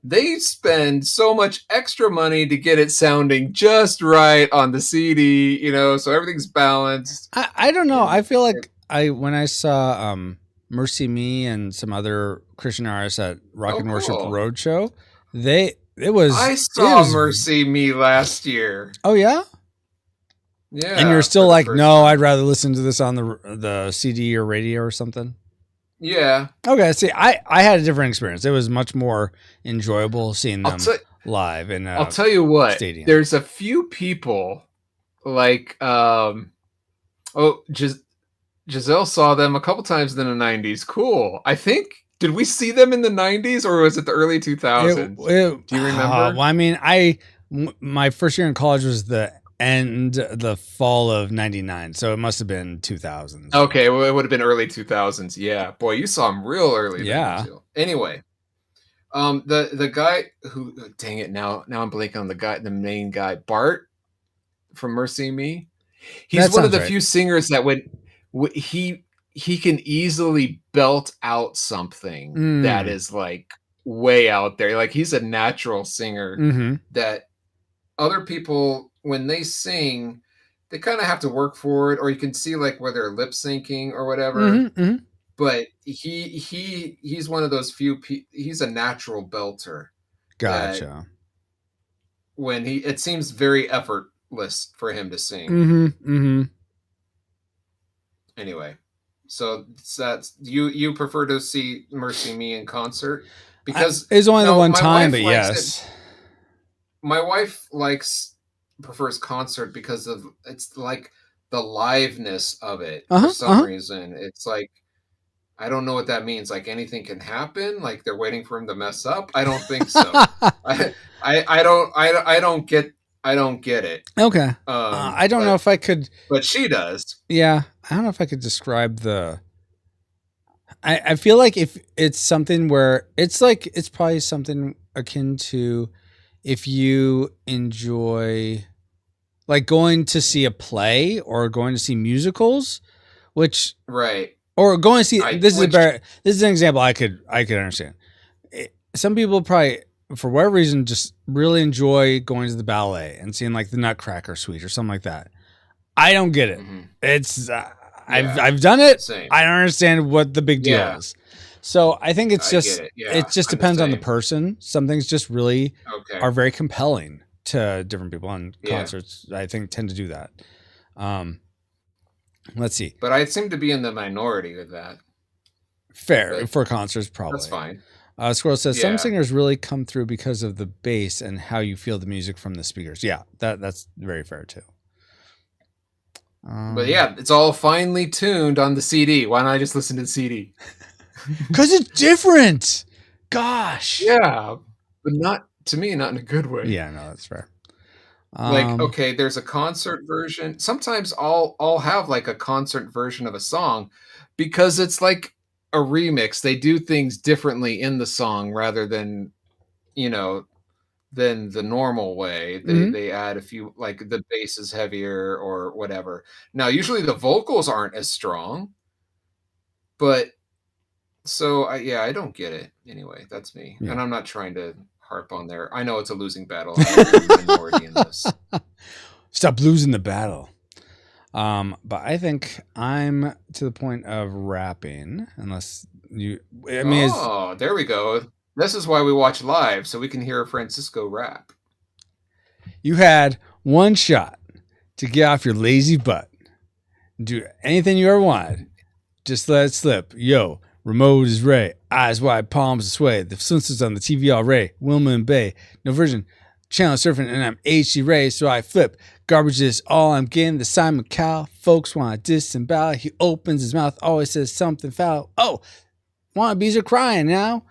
they spend so much extra money to get it sounding just right on the CD, you know, so everything's balanced. I don't know. I feel like when I saw Mercy Me and some other Christian artists at Rock and Worship Roadshow, I saw Mercy Me last year. Oh yeah? Yeah. And you're still like, no, I'd rather listen to this on the CD or radio or something. Yeah. Okay. See, I had a different experience. It was much more enjoyable seeing them live. And I'll tell you what. Stadium. There's a few people like, Giselle saw them a couple times in the 90s. Cool. I think. Did we see them in the 90s or was it the early 2000s? Do you remember? Well, I mean, my first year in college was the fall of 99, so it must have been 2000s. Okay, well, it would have been early 2000s. Yeah, boy, you saw him real early. Yeah. Anyway, the guy who, dang it, now I'm blanking on the main guy, Bart from Mercy Me. He's one of the few singers that he can easily belt out something that is like way out there. Like he's a natural singer that other people, when they sing, they kind of have to work for it, or you can see like where they're lip syncing or whatever. But he's one of those few. He's a natural belter. Gotcha. When it seems very effortless for him to sing. Anyway, so that's you prefer to see Mercy Me in concert because it's only the one time, but yes. My wife prefers concert because of it's like the liveness of it for some reason. It's like I don't know what that means. Like anything can happen. Like they're waiting for him to mess up. I don't think so. I don't get it. Okay. I don't know if I could. But she does. Yeah, I don't know if I could describe the. I feel like if it's something where it's probably something akin to. If you enjoy like going to see a play or going to see musicals, or going to see, this is an example I could understand. Some people probably, for whatever reason, just really enjoy going to the ballet and seeing like the Nutcracker Suite or something like that. I don't get it. It's, I've done it. Same. I don't understand what the big deal is. So I think it's just it just depends on the person. Some things just really are very compelling to different people, and concerts I think tend to do that. Let's see. But I seem to be in the minority with that. Fair for concerts, probably. That's fine. Squirrel says some singers really come through because of the bass and how you feel the music from the speakers. Yeah, that's very fair too. But yeah, it's all finely tuned on the CD. Why don't I just listen to the CD? Because it's different. Gosh. Yeah, but not to me, not in a good way. Yeah, no, that's fair. Okay, there's a concert version. Sometimes I'll have like a concert version of a song because it's like a remix. They do things differently in the song rather than, than the normal way. They add a few, like the bass is heavier or whatever. Now, usually the vocals aren't as strong, but so I don't get it. Anyway, that's me. Yeah. And I'm not trying to harp on there. I know it's a losing battle. I'm a minority in this. Stop losing the battle. But I think I'm to the point of rapping, unless you. I mean, there we go. This is why we watch live, so we can hear Francisco rap. You had one shot to get off your lazy butt, do anything you ever wanted. Just let it slip. Yo, remote is Ray. Eyes wide, palms sway. The senses on the TV already. Wilma and Bay. No version. Channel surfing, and I'm HD Ray, so I flip. Garbage is all I'm getting. The Simon Cowell. Folks want to disembowel. He opens his mouth, always says something foul. Oh, wannabes are crying now.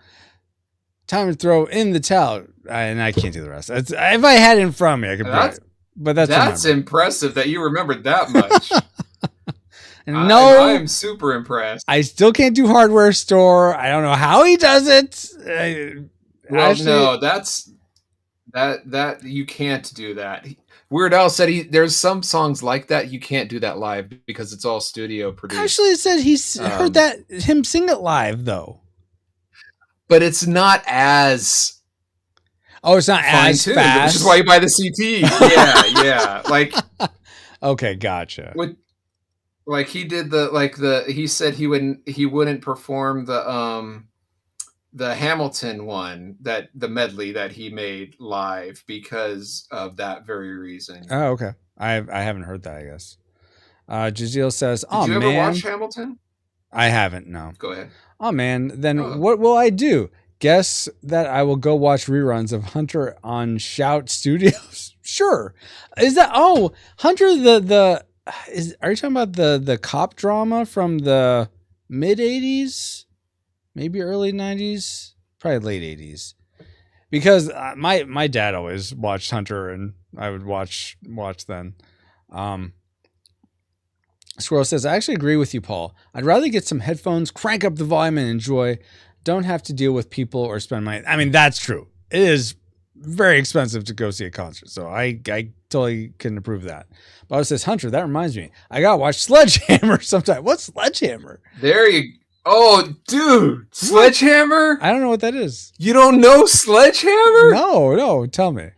Time to throw in the towel. And I can't do the rest. If I had it in front of me, I could but that's impressive that you remembered that much. No, I'm super impressed. I still can't do Hardware Store. I don't know how he does it. No, that's that you can't do that. Weird Al said there's some songs like that you can't do that live because it's all studio produced. Actually, it said he's heard him sing it live though, but it's not as. Oh, it's not as fast. Which is why you buy the CT. Yeah. Like, okay, gotcha. Like he did he said he wouldn't perform the Hamilton one, that the medley that he made live because of that very reason. Oh, okay. I haven't heard that, I guess. Jaziel says, Did you ever watch Hamilton? I haven't, no. Go ahead. Oh man, then what will I do? Guess that I will go watch reruns of Hunter on Shout Studios. Sure. Is that Hunter are you talking about the cop drama from the mid 80s? Maybe early 90s? Probably late 80s. Because my dad always watched Hunter and I would watch then. Squirrel says, I actually agree with you, Paul. I'd rather get some headphones, crank up the volume and enjoy. Don't have to deal with people or spend money. I mean, that's true. It is very expensive to go see a concert. So I totally can approve that. Bob says, Hunter, that reminds me. I got to watch Sledgehammer sometime. What's Sledgehammer? There you go. Oh, dude. Sledgehammer? I don't know what that is. You don't know Sledgehammer? No. Tell me.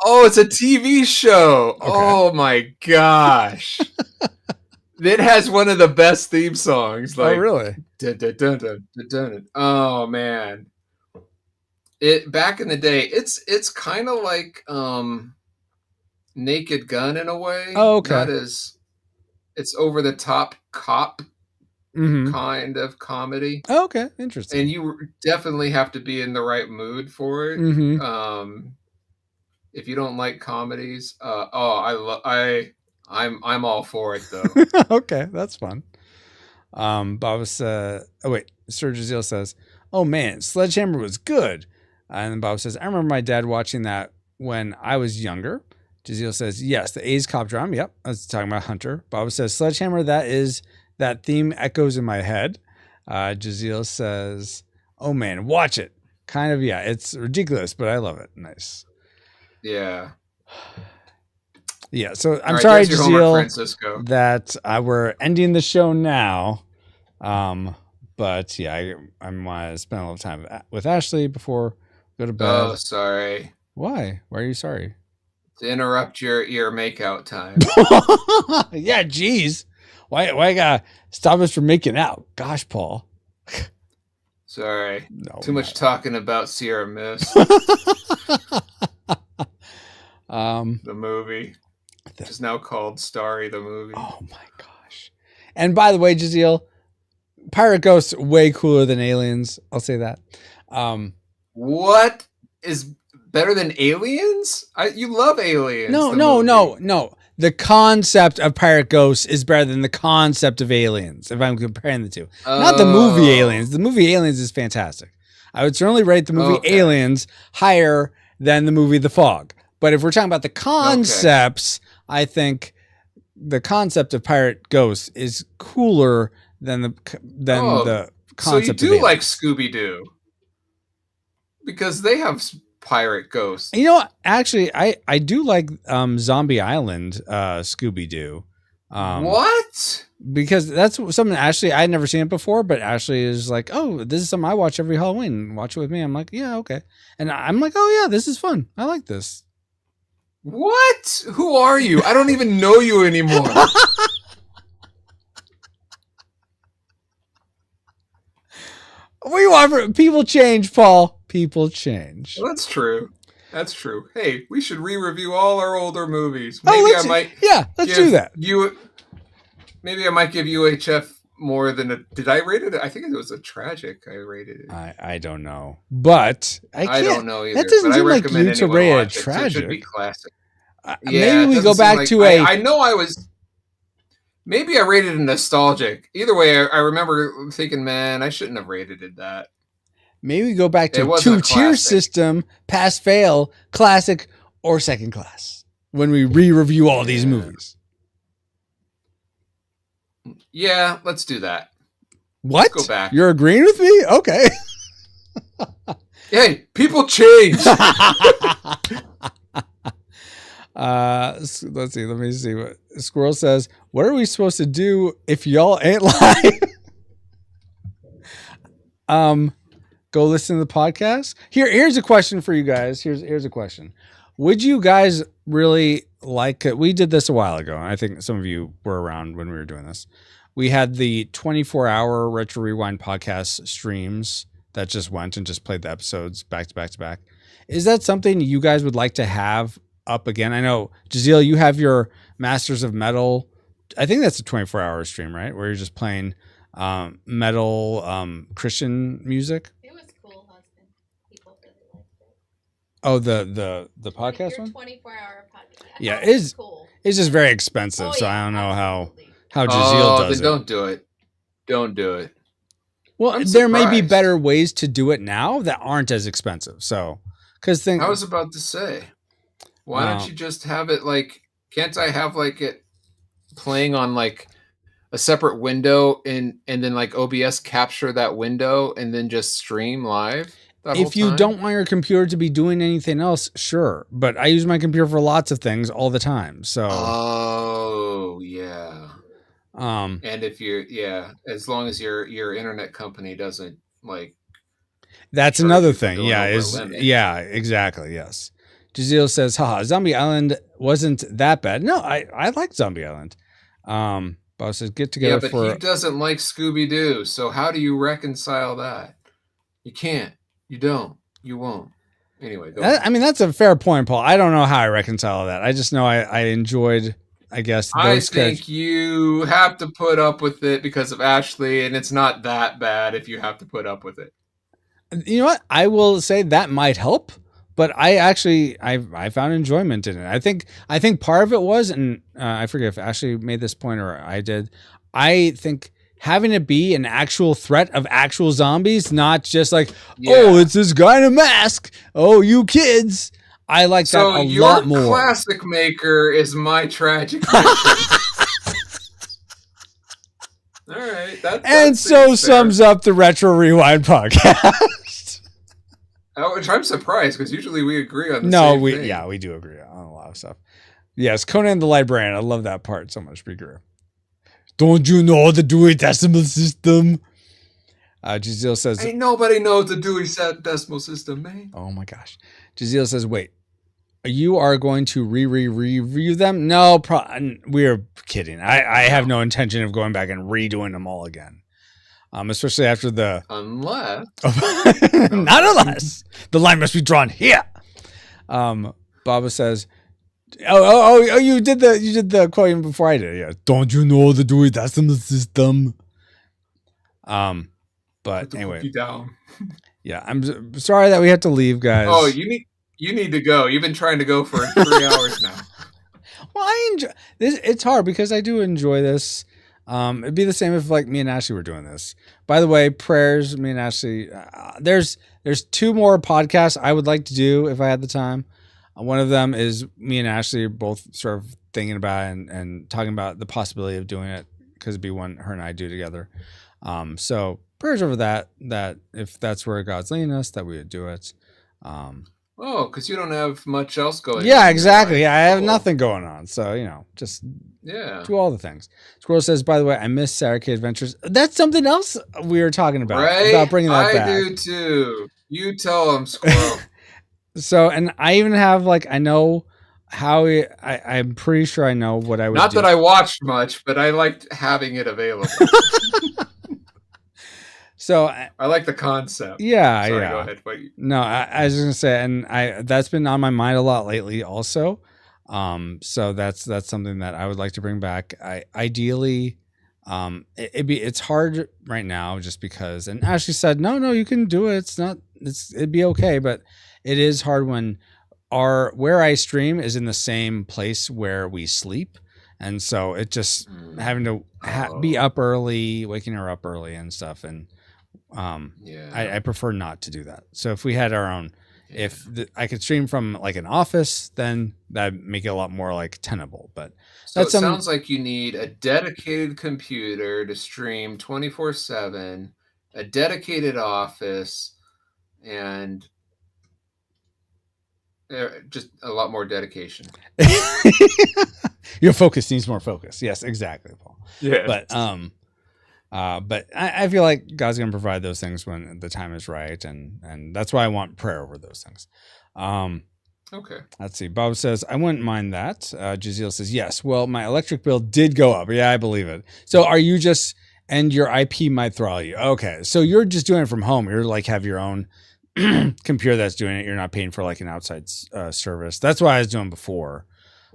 Oh, it's a TV show. Okay. Oh, my gosh. It has one of the best theme songs. Like, oh, really? Dun, dun, dun, dun, dun, dun. Oh, man. It back in the day, it's kind of like Naked Gun in a way. Oh, okay. That is, it's over the top cop kind of comedy. Oh, okay, interesting. And you definitely have to be in the right mood for it. If you don't like comedies, I'm all for it though. Okay, that's fun. Bob says, Sir Jaziel says, oh man, Sledgehammer was good. And then Bob says, I remember my dad watching that when I was younger. Jaziel says, yes, the A's cop drama. Yep, I was talking about Hunter. Bob says, Sledgehammer, that theme echoes in my head. Jaziel says, oh man, watch it. Kind of, yeah, it's ridiculous, but I love it. Nice. Yeah. Yeah, so I'm sorry, Jaziel, that we're ending the show now. But yeah, I want to spend a little time with Ashley before we go to bed. Oh, sorry. Why? Why are you sorry? To interrupt your makeout time. Yeah, geez. Why I gotta stop us from making out? Gosh, Paul. Sorry. No, too much talking about Sierra Mist. The movie. Which is now called Starry the movie. Oh my gosh. And by the way, Jaziel, Pirate Ghosts way cooler than Aliens. I'll say that. What is better than Aliens? You love Aliens. No. The concept of Pirate Ghosts is better than the concept of Aliens, if I'm comparing the two. Not the movie Aliens. The movie Aliens is fantastic. I would certainly rate the movie Aliens higher than the movie The Fog. But if we're talking about the concepts, I think the concept of Pirate Ghosts is cooler than the concept. So you do like Scooby-Doo because they have pirate ghosts. You know what? Actually, I do like Zombie Island Scooby-Doo. What? Because that's something Ashley, I had never seen it before, but Ashley is like, oh, this is something I watch every Halloween. Watch it with me. I'm like, yeah, okay. And I'm like, oh yeah, this is fun. I like this. What? Who are you? I don't even know you anymore. What do you want for people change, Paul? People change. Well, that's true. That's true. Hey, we should re-review all our older movies. Maybe let's do that. Maybe I might give UHF more than a. Did I rate it? I think it was a tragic. I rated it. I don't know, but I don't know either. That doesn't seem like you to rate a tragic. It should be classic. Maybe we go back to a. I know I was. Maybe I rated it nostalgic. Either way, I remember thinking, man, I shouldn't have rated it that. Maybe we go back to a 2-tier system: pass, fail, classic, or second class. when we re-review all these movies. Yeah, let's do that. What? Let's go back. You're agreeing with me? Okay. Hey, people change. Let's see. Let me see what Squirrel says. What are we supposed to do if y'all ain't live? Go listen to the podcast. Here's a question for you guys. Here's a question. Would you guys really like it? We did this a while ago, and I think some of you were around when we were doing this. We had the 24-hour Retro Rewind podcast streams that just went and just played the episodes back to back to back. Is that something you guys would like to have up again? I know, Jazeel, you have your Masters of Metal. I think that's a 24-hour stream, right? Where you're just playing metal Christian music. It was cool, husband. People really liked it. Oh, the podcast your one? 24-hour podcast. Yeah, it's cool. It's just very expensive, Oh, so yeah, I don't know absolutely. how Jazeel does then it. Don't do it. Don't do it. Well, there may be better ways to do it now that aren't as expensive. So, I was about to say, why don't you just have it like? Can't I have like it playing on like a separate window and then like OBS capture that window and then just stream live? If you don't want your computer to be doing anything else, sure. But I use my computer for lots of things all the time. So. Oh yeah. And if as long as your internet company doesn't like. That's another thing. Yeah. Exactly. Yes. Jazeel says, haha, Zombie Island wasn't that bad. No, I like Zombie Island. Bob says, get together but he doesn't like Scooby-Doo. So how do you reconcile that? You can't. You don't. You won't. Anyway, go ahead. I mean, that's a fair point, Paul. I don't know how I reconcile that. I just know I enjoyed, I guess. I think you have to put up with it because of Ashley, and it's not that bad if you have to put up with it. You know what? I will say that might help, but I found enjoyment in it. I think part of it was, and I forget if Ashley made this point or I did. I think having it be an actual threat of actual zombies, not just like, oh, it's this guy in a mask. Oh, you kids. I like that a lot more. So your classic maker is my tragic maker. All right. And so sums up the Retro Rewind podcast. Which I'm surprised because usually we agree on the same thing. Yeah, we do agree on a lot of stuff. Yes, Conan the Librarian. I love that part so much. Bigger. Don't you know the Dewey Decimal System? Jazeel says, ain't nobody knows the Dewey Decimal System, man. Oh my gosh. Jazeel says, wait, you are going to review them? No, we're kidding. I have no intention of going back and redoing them all again. Especially after the... Unless. Not unless. The line must be drawn here. Baba says... Oh! You did the quote even before I did. Yeah. Don't you know the Dewey Decimal System? But anyway. Down. Yeah, I'm sorry that we had to leave, guys. Oh, you need to go. You've been trying to go for 3 hours now. Well, I enjoy this. It's hard because I do enjoy this. It'd be the same if like me and Ashley were doing this. By the way, prayers. Me and Ashley. There's 2 more podcasts I would like to do if I had the time. One of them is me and Ashley both sort of thinking about it and talking about the possibility of doing it because it'd be one her and I do together. So prayers over that if that's where God's leading us, that we would do it. Because you don't have much else going on. Yeah, exactly. Yeah, I have nothing going on. So, just do all the things. Squirrel says, by the way, I miss Saturday Adventures. That's something else we were talking about. Right? About bringing that back. I do too. You tell them, Squirrel. So, and I even have I know how I'm pretty sure I know what I would Not do. that I watched much, but I liked having it available. So I like the concept. Yeah, Sorry, yeah. Go ahead. No, I was gonna say, and that's been on my mind a lot lately, also. So that's something that I would like to bring back. Ideally, it's hard right now just because. And Ashley said, no, you can do it. It'd be okay, but it is hard when where I stream is in the same place where we sleep. And so it just having to be up early, waking her up early and stuff. And I prefer not to do that. So if we had our own If I could stream from like an office, then that'd make it a lot more like tenable. But so it sounds like you need a dedicated computer to stream 24/7, a dedicated office, and just a lot more dedication. Your focus needs more focus. Yes, exactly, Paul. Yeah. But I feel like God's going to provide those things when the time is right. And that's why I want prayer over those things. Okay. Let's see. Bob says, I wouldn't mind that. Jaziel says, yes. Well, my electric bill did go up. Yeah, I believe it. So are you just, and your IP might throttle you. Okay. So you're just doing it from home. You're like, have your own computer that's doing it. You're not paying for like an outside service. That's what I was doing before.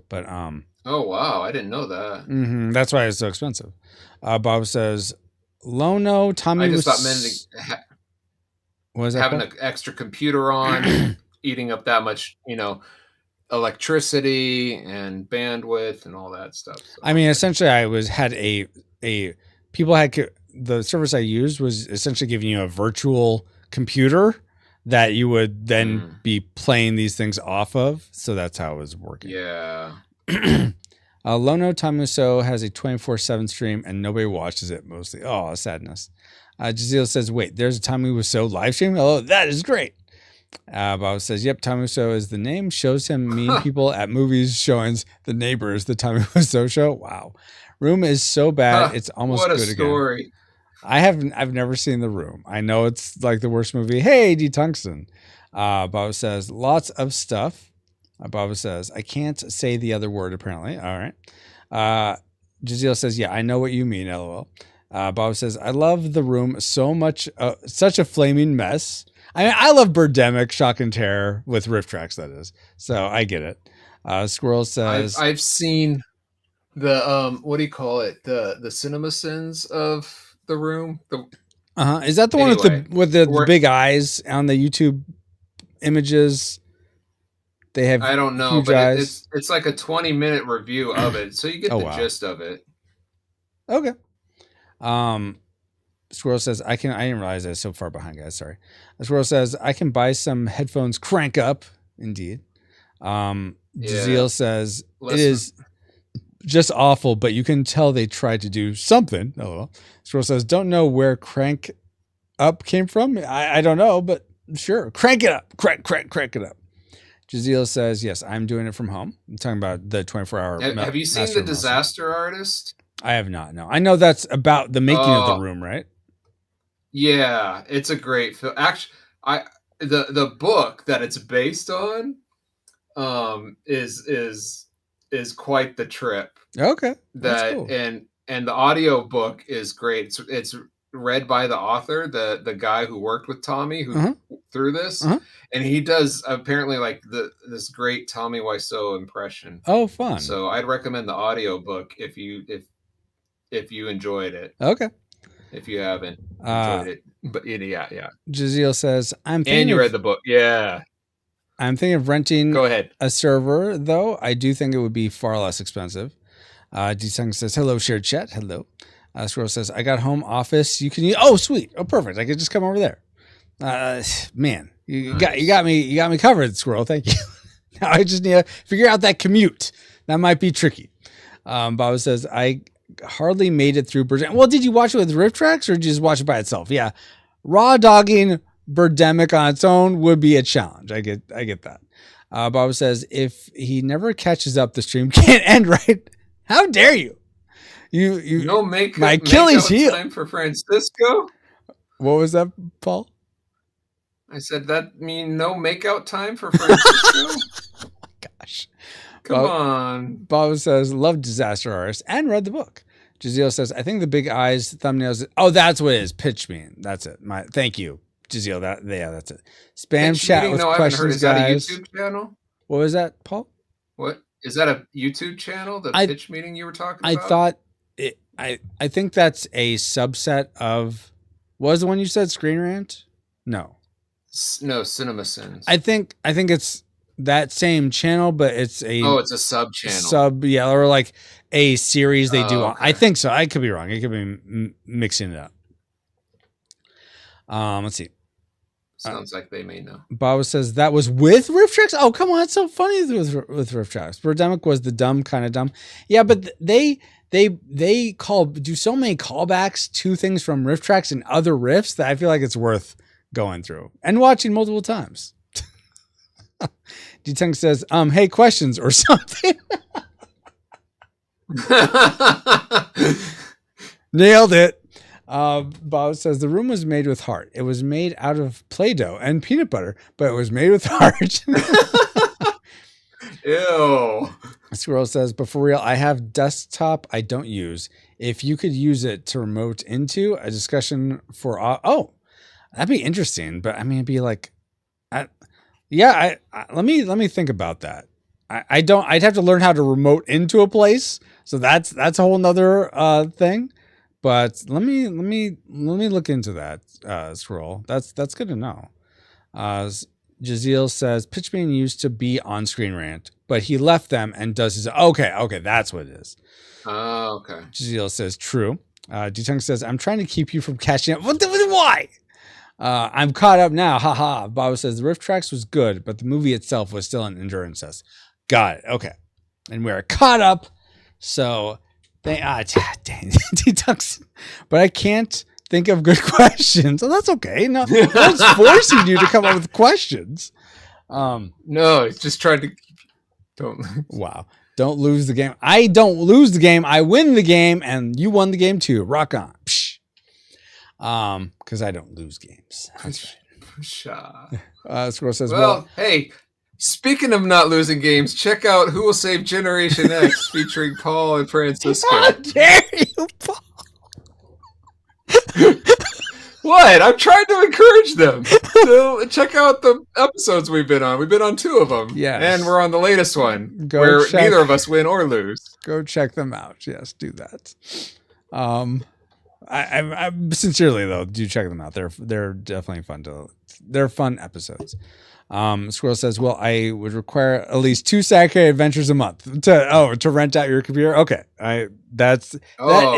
But, oh, wow. I didn't know that. That's why it's so expensive. Bob says, Lono, Tommy I just was... thought having an extra computer on, eating up that much, electricity and bandwidth and all that stuff. So. I mean, essentially, the service I used was essentially giving you a virtual computer that you would then be playing these things off of. So that's how it was working. Yeah. Lono Tamuso has a 24/7 stream and nobody watches it mostly. Oh, sadness. Jaziel says, wait, there's a Tamuso live stream? Oh, that is great. Bob says, yep, Tamuso is the name. Shows him mean people at movies showings. The Neighbors, the Tamuso show. Wow. Room is so bad, it's almost good again. What a story. I've never seen The Room. I know it's like the worst movie. Hey, D. Tungsten. Bob says, lots of stuff. Bob says, I can't say the other word, apparently. All right. Jaziel says, yeah, I know what you mean, LOL. Bob says, I love The Room so much. Such a flaming mess. I mean, I love Birdemic, Shock and Terror with riff tracks, that is. So I get it. Squirrel says, I've seen the, what do you call it? The cinema sins of The Room. Is that the one with the big eyes on the YouTube images? They have I don't know, but it's like a 20-minute review of it, so you get the gist of it. Okay. Squirrel says, I didn't realize I was so far behind, guys. Sorry. Squirrel says, I can buy some headphones, crank up. Indeed. Jaziel says, it is just awful, but you can tell they tried to do something. Oh, Squirrel says, don't know where crank up came from. I don't know, but sure. Crank it up. Crank it up. Jaziel says, yes, I'm doing it from home. I'm talking about the 24-hour. Have you seen The Disaster Artist? I have not. No, I know that's about the making of The Room, right? Yeah, it's a great film. Actually, the book that it's based on, is quite the trip. Okay, that's cool. And the audio book is great. It's read by the author, the guy who worked with Tommy through this, and he does apparently like this great Tommy Wiseau impression. Oh, fun! So I'd recommend the audio book if you enjoyed it. Okay. If you haven't enjoyed it, but yeah. Jaziel says, and you read the book, yeah. I'm thinking of renting. Go ahead. A server, though. I do think it would be far less expensive. D-Sung says, hello, shared chat. Hello. Squirrel says, I got home office. You can use. Oh, sweet. Oh, perfect. I could just come over there. Man, you got me covered, Squirrel. Thank you. Now I just need to figure out that commute. That might be tricky. Bob says, I hardly made it through Birdemic. Well, did you watch it with riff tracks or did you just watch it by itself? Yeah. Raw dogging Birdemic on its own would be a challenge. I get that. Bob says, if he never catches up, the stream can't end, right? How dare you? You no make my Achilles heel. Time for Francisco. What was that, Paul? I said that mean no makeout time for Francisco. Oh my gosh. Come on. Bob says, love Disaster Artist and read the book. Jaziel says, I think the big eyes thumbnails. Oh, that's what it is. Pitch me. That's it. Thank you, Jaziel. That's it. Spam pitch chat with questions, guys. Is that a YouTube channel? What was that, Paul? What is that, a YouTube channel? The pitch meeting you were talking about? I thought it. I think that's a subset of. What was the one you said? Screen Rant? No, Cinema Sins. I think it's that same channel, but it's it's a sub channel. Or like a series they do. Okay. I think so. I could be wrong. I could be mixing it up. Let's see. Sounds like they may know. Bob says that was with riff tracks. Oh, come on, it's so funny with riff tracks. Birdemic was the dumb kind of dumb. Yeah, but they do so many callbacks to things from riff tracks and other riffs that I feel like it's worth going through and watching multiple times. D-Tunk says, hey, questions or something. Nailed it. Bob says the room was made with heart. It was made out of Play-Doh and peanut butter, but it was made with heart. Ew. Squirrel says, but for real, I have desktop I don't use. If you could use it to remote into a discussion for, that'd be interesting. But I mean, it'd be like, let me think about that. I'd have to learn how to remote into a place. So that's a whole nother thing. But let me look into that, Squirrel. That's good to know. Jaziel says Pitchman used to be on Screen Rant, but he left them and does his okay, that's what it is. Oh, okay. Jaziel says true. D-Tunk says I'm trying to keep you from catching up. Why? I'm caught up now. Haha. Bob says the riff tracks was good, but the movie itself was still an endurance test. Got it. Okay. And we're caught up. So dang, D-Tunk's, but I can't think of good questions. So that's okay. No one's forcing you to come up with questions. No, it's just trying to don't lose the game. I don't lose the game. I win the game, and you won the game too. Rock on. Psh. Because I don't lose games. That's right. Squirrel says, hey, speaking of not losing games, check out Who Will Save Generation X featuring Paul and Francisco. How dare you, Paul? What? I'm trying to encourage them to check out the episodes we've been on. We've been on 2 of them. Yes. And we're on the latest one where neither of us win or lose. Go check them out. Yes, do that. I sincerely though, do check them out. They're definitely fun they're fun episodes. Squirrel says, well, I would require at least 2 Saturday Adventures a month to rent out your computer. Okay. That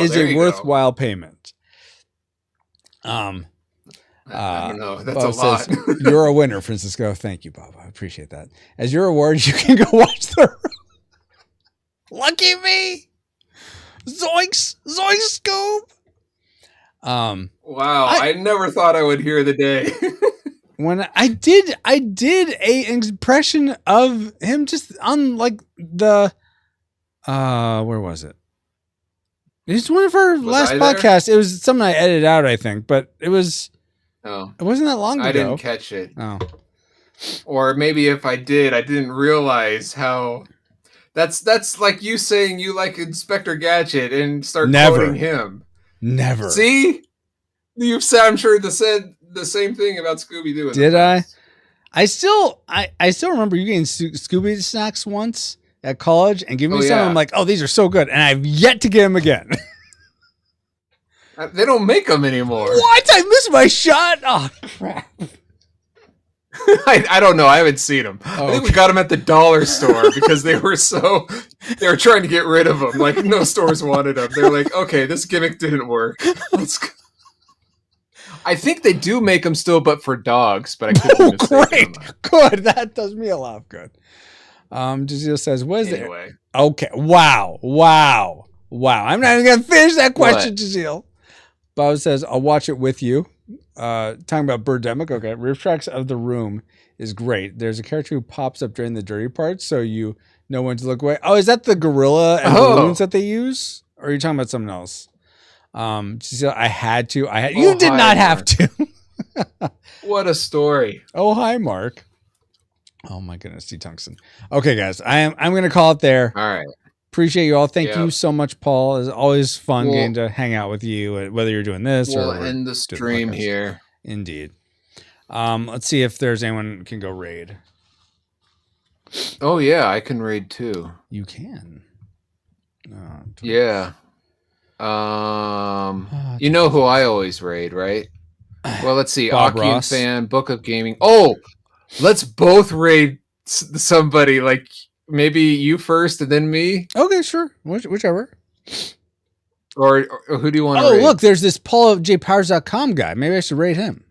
is a worthwhile payment. I don't know. That's Bob a lot. Says, you're a winner, Francisco. Thank you, Bob. I appreciate that. As your reward, you can go watch the Lucky me. Zoinks, Scoob. Wow, I never thought I would hear the day. When I did a impression of him just on like the where was it? It's one of our last podcasts. It was something I edited out, I think, but it was. Oh, it wasn't that long ago. I didn't catch it. Oh, or maybe if I did, I didn't realize how. That's like you saying you like Inspector Gadget and start quoting him. Never. See, you've I'm sure said the same thing about Scooby Doo. Did I? I still remember you getting Scooby snacks once at college and giving me some. I'm like, oh, these are so good, and I've yet to get them again. They don't make them anymore. What? I missed my shot. Oh crap. I don't know. I haven't seen them. I think we got them at the dollar store because they were trying to get rid of them. Like no stores wanted them. They're like, okay, this gimmick didn't work. Let's go. I think they do make them still, but for dogs. But I couldn't. Great, good. That does me a lot of good. Jazeel says, "What is it?" Okay. Wow. I'm not even gonna finish that question, Jazeel. Bob says, "I'll watch it with you." Talking about Birdemic. Okay, riff tracks of the room is great. There's a character who pops up during the dirty parts, so you know when to look away. Oh, is that the gorilla and balloons that they use? Or are you talking about something else? I had to. You did not have to. What a story! Oh, hi, Mark. Oh my goodness, T. Tungsten. Okay, guys, I'm gonna call it there. All right. Appreciate you all. Thank you so much, Paul. It's always fun getting to hang out with you, whether you're doing this or we'll end the stream here. Indeed. Let's see if there's anyone who can go raid. Oh yeah, I can raid too. You can. Yeah. You know who I always raid, right? Well, let's see. Aki Fan, Book of Gaming. Oh, let's both raid somebody. Like maybe you first and then me. Okay, sure. Whichever. Or who do you want to raid? Oh, look, there's this PaulJPowers.com guy. Maybe I should raid him.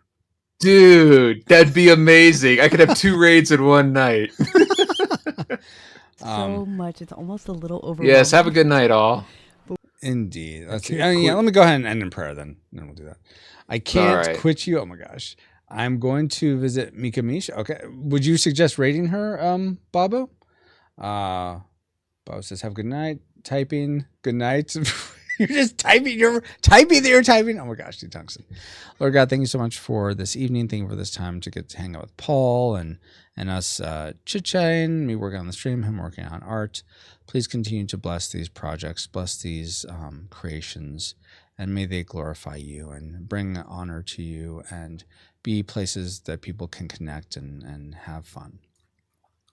Dude, that'd be amazing. I could have 2 raids in one night. So much. It's almost a little overwhelming. Yes, have a good night, all. Indeed. Let's see. Let me go ahead and end in prayer then. Then we'll do that. I can't quit you. Oh my gosh. I'm going to visit Mika Mish. Okay. Would you suggest raiding her, Babo? Babo says, have a good night. Typing. Good night. You're just typing. You're typing that you're typing. Oh my gosh, dude, tungsten. Lord God, thank you so much for this evening. Thank you for this time to get to hang out with Paul and us chit-chatting, me working on the stream, him working on art. Please continue to bless these projects, bless these creations, and may they glorify you and bring honor to you and be places that people can connect and have fun.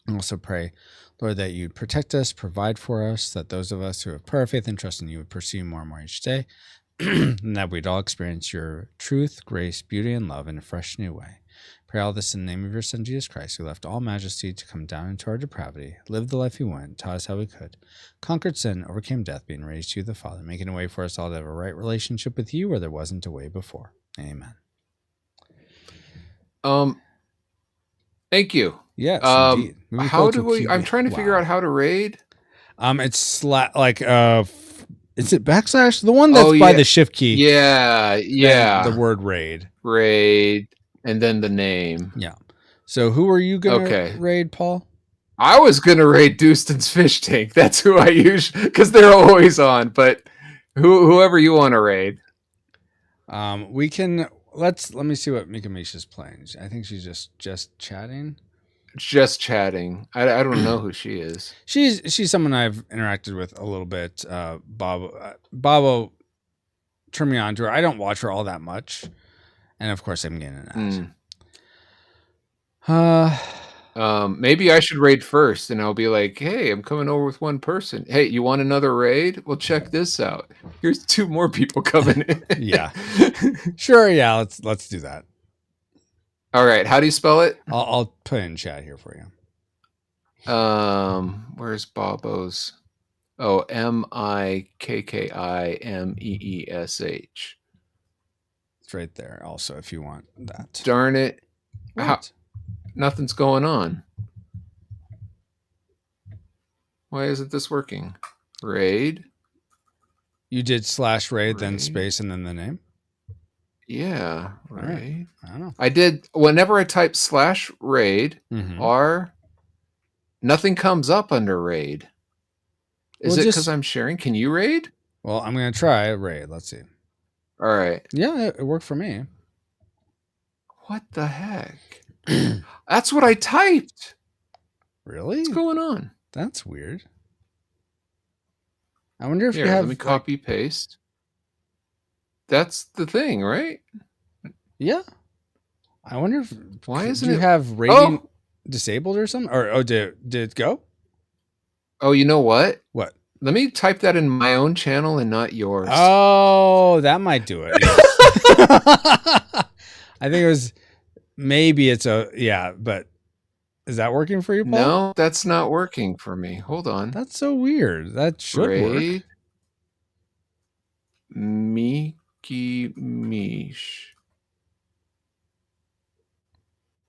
I also pray, Lord, that you'd protect us, provide for us, that those of us who have prayer, faith, and trust in you would pursue more and more each day, and that we'd all experience your truth, grace, beauty, and love in a fresh new way. Pray all this in the name of your Son, Jesus Christ, who left all majesty to come down into our depravity, lived the life he went, taught us how we could, conquered sin, overcame death, being raised to you, the Father, making a way for us all to have a right relationship with you where there wasn't a way before. Amen. Thank you. Yes, indeed. How do we? I'm trying to figure out how to raid. It's is it backslash? The one that's by the shift key. Yeah. The word raid. Raid, and then the name. Yeah. So who are you gonna raid, Paul? I was gonna raid Dustin's fish tank. That's who I usually, because they're always on. But whoever you want to raid. We can. Let me see what Mika Misha's playing. I think she's just chatting. Just chatting. I don't know who she is. She's someone I've interacted with a little bit. Babo turned me on to her. I don't watch her all that much, and of course I'm getting an ad. Maybe I should raid first, and I'll be like, "Hey, I'm coming over with one person. Hey, you want another raid? Well, check this out. Here's 2 more people coming in." Yeah, sure. Yeah, let's do that. All right. How do you spell it? I'll put it in chat here for you. Where's Bobo's? Oh, MIKKIMEESH. It's right there. Also, if you want that. Darn it! Nothing's going on. Why isn't this working? Raid. You did /raid, then space, and then the name. Yeah, raid. Right. I don't know. I did. Whenever I type /raid, nothing comes up under raid. Is it because I'm sharing? Can you raid? Well, I'm gonna try raid. Let's see. All right. Yeah, it worked for me. What the heck? That's what I typed. Really? What's going on? That's weird. I wonder if you have. Let me copy paste. That's the thing, right? Yeah. I wonder if why isn't you have raiding disabled or something? Or did it go? Oh, you know what? What? Let me type that in my own channel and not yours. Oh, that might do it. I think it was maybe it's but is that working for you, Paul? No, that's not working for me. Hold on. That's so weird. That should work. Miki Mish.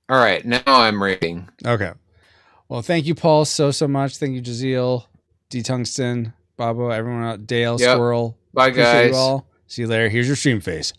All right, now I'm rating. Okay. Well, thank you, Paul, so much. Thank you, Jaziel, D Tungsten, Babo, everyone out, Dale, Squirrel. Bye, Appreciate guys. You all. See you later. Here's your stream face.